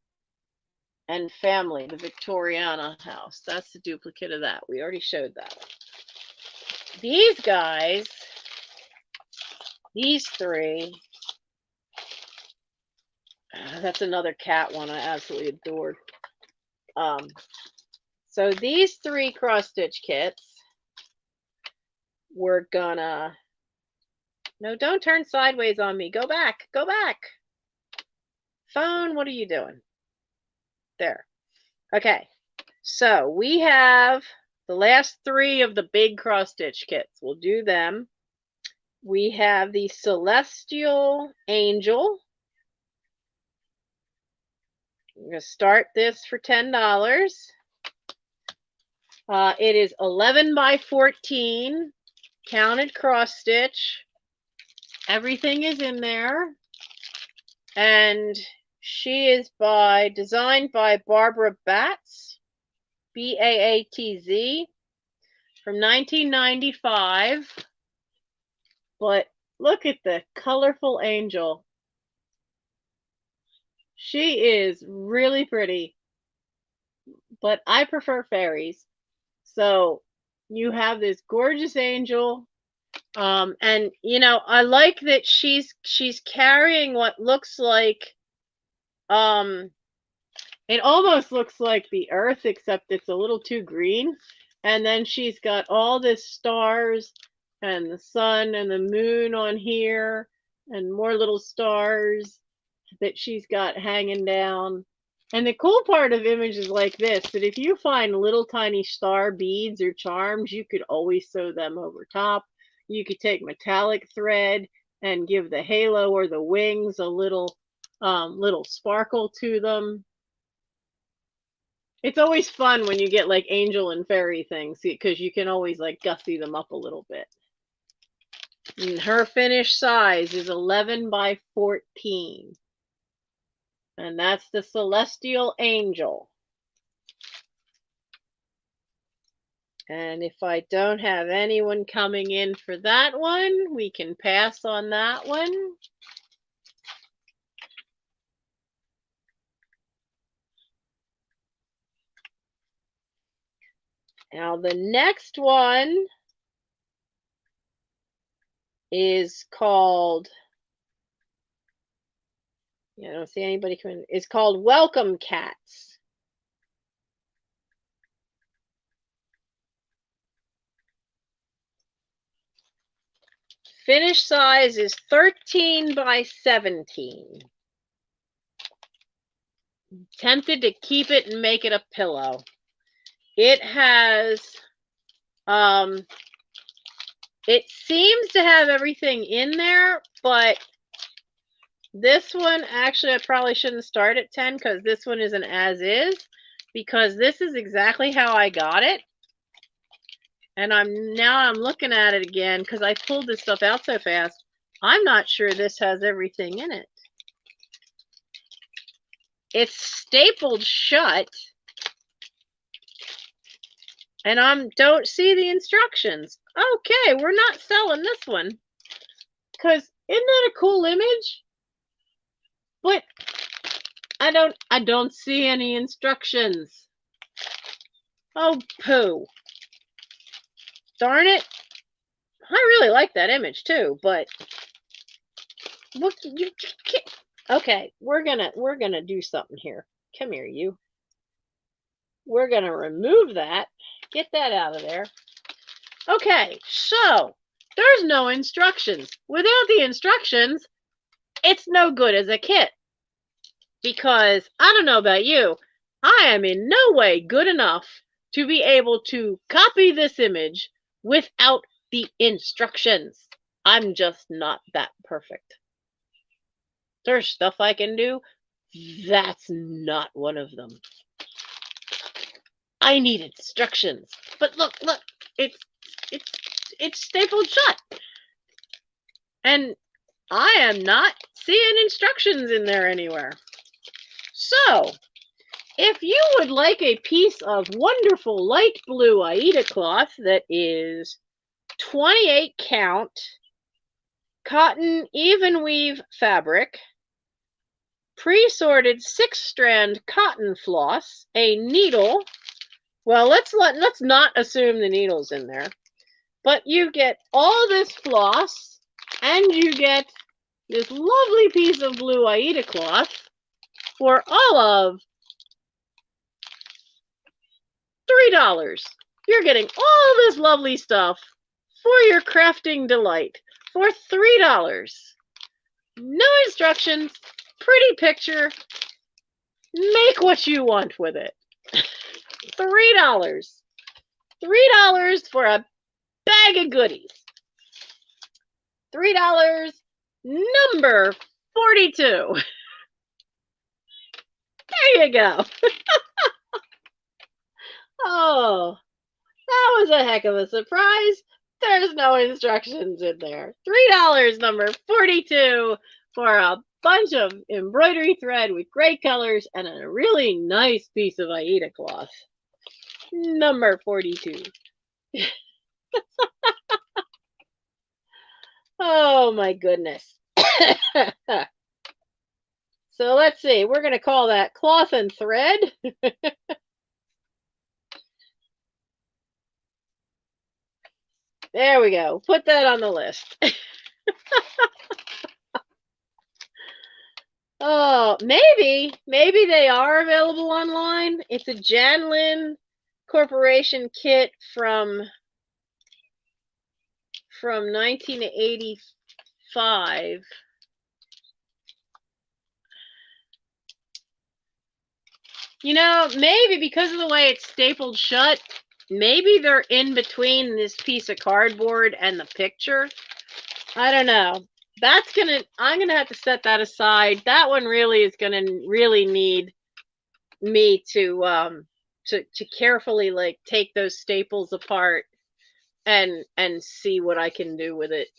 and Family, the Victoriana house. That's the duplicate of that. We already showed that one. These guys, these three, that's another cat one I absolutely adored. So these three cross stitch kits, we're gonna, no, don't turn sideways on me. Go back, go back. Phone, what are you doing? There. Okay, so we have the last three of the big cross stitch kits. We'll do them. We have the Celestial Angel. I'm going to start this for $10. It is 11 by 14, counted cross stitch. Everything is in there. And she is designed by Barbara Batz, B-A-A-T-Z, from 1995. But look at the colorful angel. She is really pretty, but I prefer fairies. So you have this gorgeous angel, and you know, I like that she's carrying what looks like, it almost looks like the earth, except it's a little too green. And then she's got all the stars and the sun and the moon on here and more little stars that she's got hanging down. And the cool part of images like this, that if you find little tiny star beads or charms, you could always sew them over top. You could take metallic thread and give the halo or the wings a little sparkle to them. It's always fun when you get like angel and fairy things, because you can always like gussy them up a little bit. And her finished size is 11 by 14. And that's the Celestial Angel. And if I don't have anyone coming in for that one, we can pass on that one. Now the next one is called, I don't see anybody coming. It's called Welcome Cats. Finished size is 13 by 17. I'm tempted to keep it and make it a pillow. It has, it seems to have everything in there, but this one, actually, I probably shouldn't start at 10 because this one is an as is, because this is exactly how I got it. And I'm looking at it again because I pulled this stuff out so fast. I'm not sure this has everything in it. It's stapled shut. And I don't see the instructions. Okay, we're not selling this one. Because isn't that a cool image? But I don't see any instructions. Oh, poo. Darn it. I really like that image too, but look, you can't. Okay, we're gonna do something here. Come here, you. We're gonna remove that. Get that out of there. Okay, so there's no instructions. Without the instructions, it's no good as a kit. Because I don't know about you, I am in no way good enough to be able to copy this image without the instructions. I'm just not that perfect. There's stuff I can do. That's not one of them. I need instructions. But look, it's stapled shut. And I am not seeing instructions in there anywhere. So, if you would like a piece of wonderful light blue Aida cloth that is 28 count cotton even weave fabric, pre-sorted 6-strand cotton floss, a needle. Well, let's not assume the needle's in there. But you get all this floss, and you get this lovely piece of blue Aida cloth for all of $3. You're getting all this lovely stuff for your crafting delight for $3. No instructions, pretty picture. Make what you want with it. $3. $3 for a bag of goodies. $3, number 42. There you go. Oh, that was a heck of a surprise. There's no instructions in there. $3, number 42, for a bunch of embroidery thread with great colors and a really nice piece of Aida cloth. Number 42. Oh my goodness. So let's see. We're going to call that cloth and thread. There we go. Put that on the list. Oh, maybe they are available online. It's a Janlin Corporation kit from 1985. You know, maybe because of the way it's stapled shut, maybe they're in between this piece of cardboard and the picture. I don't know. I'm gonna have to set that aside. That one really is gonna really need me to carefully like take those staples apart and see what I can do with it,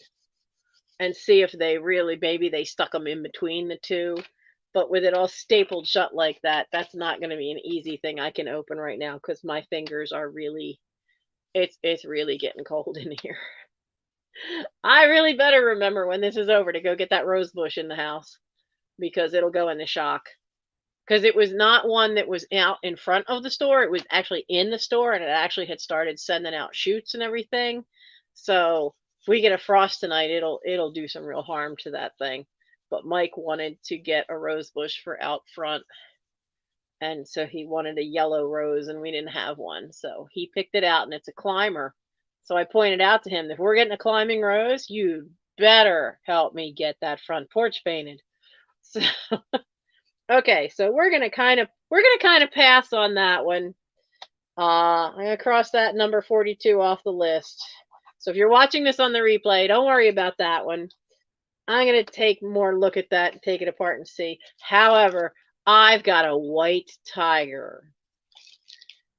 and see if they really, maybe they stuck them in between the two. But with it all stapled shut like that, that's not going to be an easy thing I can open right now, because my fingers are really, it's really getting cold in here. I really better remember when this is over to go get that rose bush in the house, because it'll go in the shock. Because it was not one that was out in front of the store. It was actually in the store, and it actually had started sending out shoots and everything. So if we get a frost tonight, it'll do some real harm to that thing. But Mike wanted to get a rose bush for out front, and so he wanted a yellow rose, and we didn't have one. So he picked it out, and it's a climber. So I pointed out to him, if we're getting a climbing rose, you better help me get that front porch painted. So okay, so we're gonna kind of pass on that one. I'm gonna cross that number 42 off the list. So if you're watching this on the replay, don't worry about that one. I'm gonna take more look at that and take it apart and see. However, I've got a white tiger.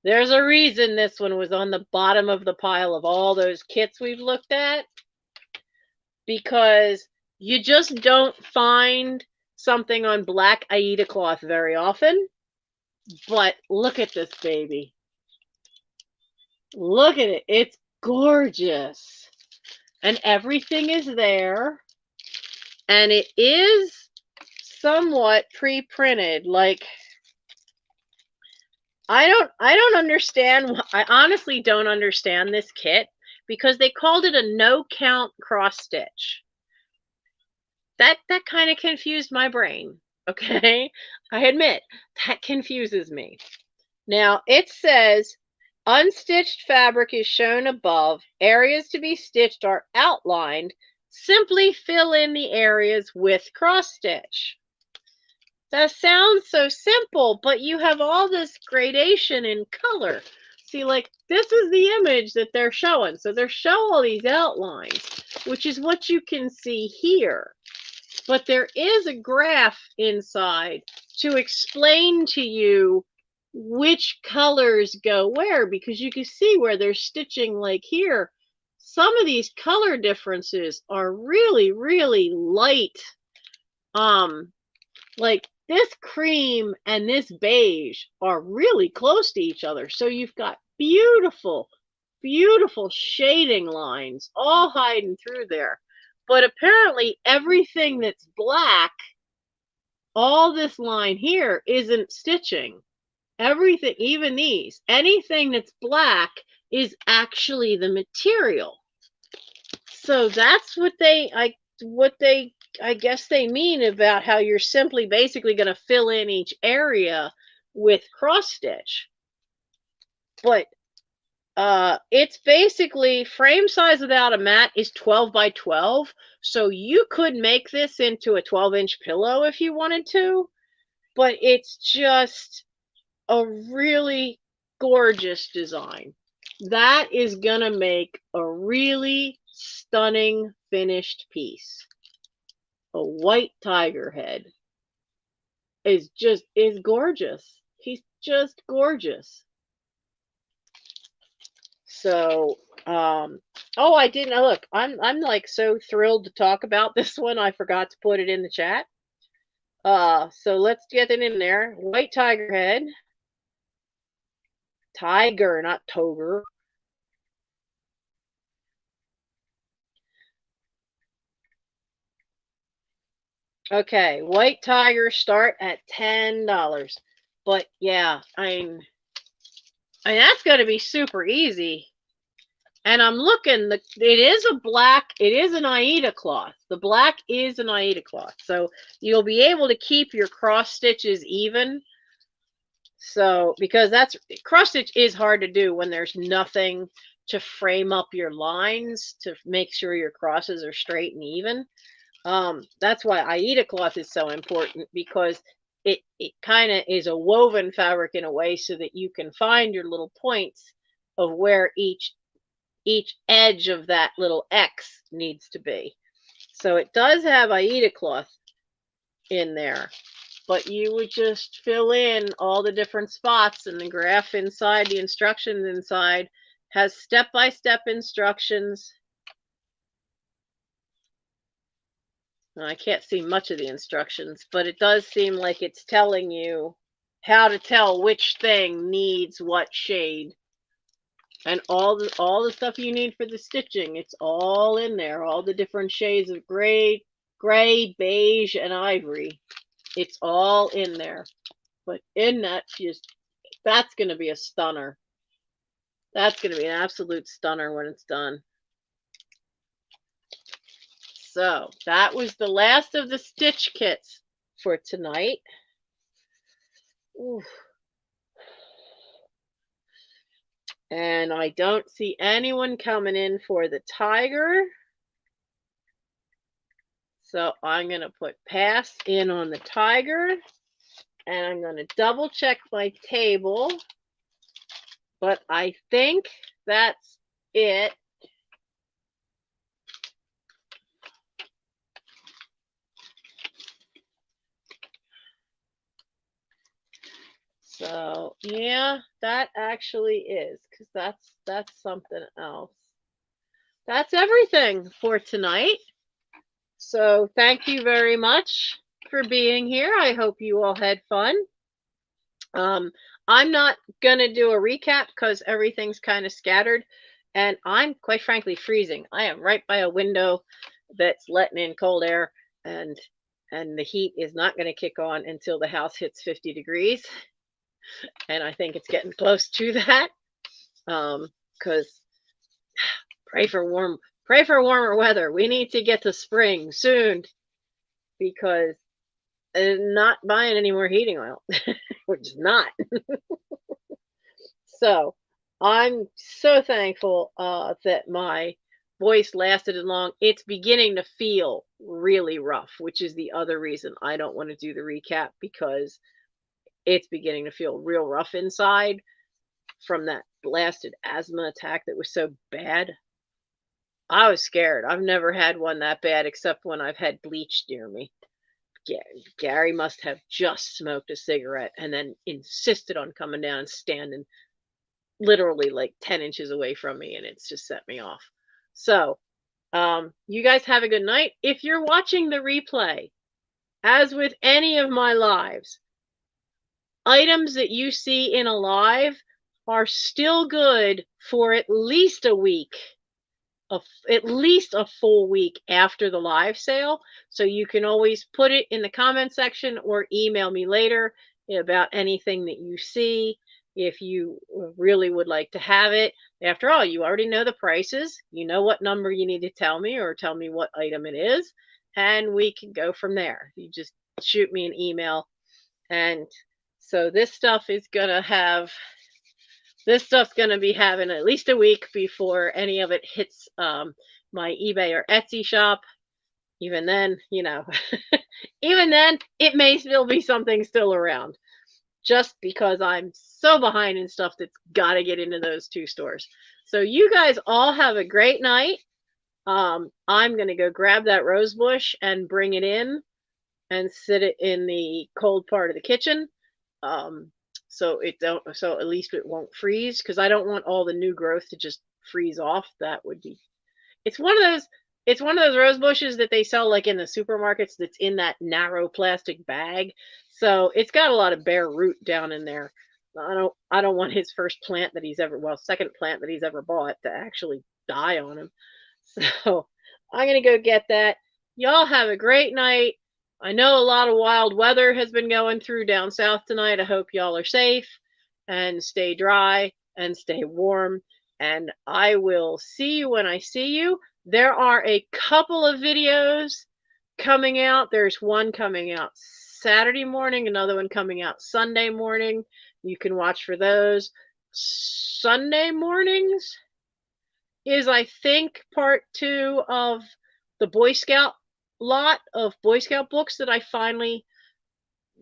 There's a reason this one was on the bottom of the pile of all those kits we've looked at, because you just don't find something on black Aida cloth very often. But look at this baby. Look at it. It's gorgeous. And everything is there. And it is somewhat pre-printed. Like, I don't understand. I honestly don't understand this kit, because they called it a no count cross stitch. That kind of confused my brain. Okay, I admit that confuses me. Now it says unstitched fabric is shown above. Areas to be stitched are outlined. Simply fill in the areas with cross stitch. That sounds so simple, but you have all this gradation in color. See, like, this is the image that they're showing. So they're showing all these outlines, which is what you can see here. But there is a graph inside to explain to you which colors go where, because you can see where they're stitching, like here. Some of these color differences are really, really light. Like this cream and this beige are really close to each other. So you've got beautiful, beautiful shading lines all hiding through there. But apparently everything that's black, all this line here, isn't stitching. Everything, even these, anything that's black is actually the material. So that's what I guess they mean about how you're simply basically going to fill in each area with cross stitch. But it's basically frame size without a mat is 12 by 12. So you could make this into a 12-inch pillow if you wanted to, but it's just a really gorgeous design. That is going to make a really stunning finished piece. A white tiger head is gorgeous. He's just gorgeous. So, oh, I didn't look. I'm like so thrilled to talk about this one. I forgot to put it in the chat. So let's get it in there. White tiger head. Tiger, not toger. Okay, white tiger start at $10. But yeah, I mean that's going to be super easy. And I'm looking, it is an Aida cloth. The black is an Aida cloth. So you'll be able to keep your cross stitches even. So, because cross stitch is hard to do when there's nothing to frame up your lines to make sure your crosses are straight and even. That's why Aida cloth is so important, because it kind of is a woven fabric in a way so that you can find your little points of where each edge of that little X needs to be. So it does have Aida cloth in there, but you would just fill in all the different spots, and the graph inside, the instructions inside, has step-by-step instructions. I can't see much of the instructions, but it does seem like it's telling you how to tell which thing needs what shade. And all the stuff you need for the stitching, it's all in there. All the different shades of gray, beige, and ivory. It's all in there. But in that, that's going to be a stunner. That's going to be an absolute stunner when it's done. So that was the last of the stitch kits for tonight. Ooh. And I don't see anyone coming in for the tiger. So I'm going to put pass in on the tiger. And I'm going to double check my table. But I think that's it. So yeah, that actually is, because that's something else. That's everything for tonight. So thank you very much for being here. I hope you all had fun. I'm not gonna do a recap because everything's kind of scattered, and I'm quite frankly freezing. I am right by a window that's letting in cold air, and the heat is not going to kick on until the house hits 50 degrees. And I think it's getting close to that. Because pray for warmer weather. We need to get to spring soon, because I'm not buying any more heating oil. We're just not. So I'm so thankful that my voice lasted as long. It's beginning to feel really rough, which is the other reason I don't want to do the recap, because it's beginning to feel real rough inside from that blasted asthma attack that was so bad. I was scared. I've never had one that bad except when I've had bleach near me. Gary must have just smoked a cigarette and then insisted on coming down and standing literally like 10 inches away from me, and it's just set me off. So you guys have a good night. If you're watching the replay, as with any of my lives, items that you see in a live are still good for at least a week. at least a full week after the live sale. So you can always put it in the comment section or email me later about anything that you see if you really would like to have it. After all, you already know the prices. You know what number you need to tell me or tell me what item it is, and we can go from there. You just shoot me an email. And so this stuff is going to have this stuff's going to be having at least a week before any of it hits my eBay or Etsy shop. Even then, even then, it may still be something still around just because I'm so behind in stuff that's got to get into those two stores. So you guys all have a great night. I'm going to go grab that rose bush and bring it in and sit it in the cold part of the kitchen. So at least it won't freeze, because I don't want all the new growth to just freeze off. That would be, it's one of those rose bushes that they sell like in the supermarkets that's in that narrow plastic bag. So it's got a lot of bare root down in there. I don't want his second plant that he's ever bought to actually die on him. So I'm going to go get that. Y'all have a great night. I know a lot of wild weather has been going through down south tonight. I hope y'all are safe and stay dry and stay warm. And I will see you when I see you. There are a couple of videos coming out. There's one coming out Saturday morning, another one coming out Sunday morning. You can watch for those. Sunday mornings is, I think, part 2 of the Boy Scout lot of Boy Scout books that I finally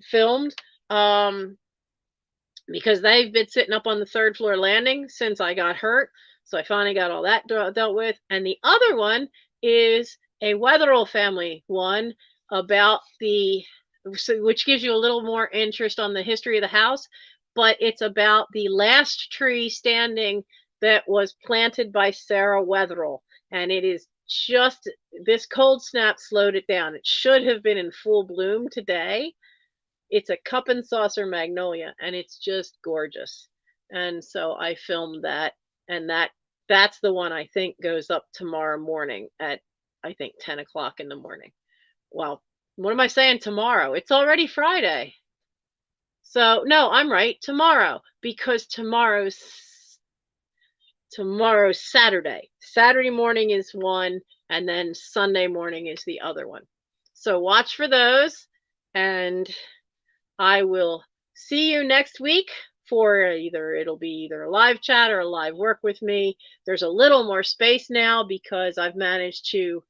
filmed, because they've been sitting up on the 3rd floor landing since I got hurt. So I finally got all that dealt with. And the other one is a Wetherell family one about which gives you a little more interest on the history of the house, but it's about the last tree standing that was planted by Sarah Wetherell. And it is just, this cold snap slowed it down. It should have been in full bloom today. It's a cup and saucer magnolia, and it's just gorgeous. And so I filmed that, and that's the one I think goes up tomorrow morning at, I think, 10 o'clock in the morning. Well, what am I saying tomorrow? It's already Friday. So no, I'm right, tomorrow, because tomorrow's Saturday. Saturday morning is one, and then Sunday morning is the other one. So watch for those, and I will see you next week for it'll be either a live chat or a live work with me. There's a little more space now because I've managed to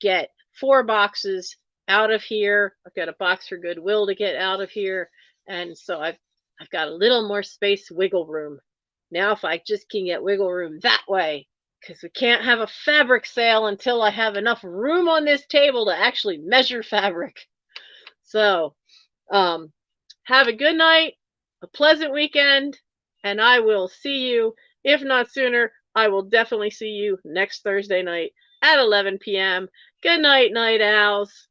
get 4 boxes out of here. I've got a box for Goodwill to get out of here, and so I've got a little more space, wiggle room. Now if I just can get wiggle room that way, because we can't have a fabric sale until I have enough room on this table to actually measure fabric. So have a good night, a pleasant weekend, and I will see you, if not sooner, I will definitely see you next Thursday night at 11 p.m. Good night, night owls.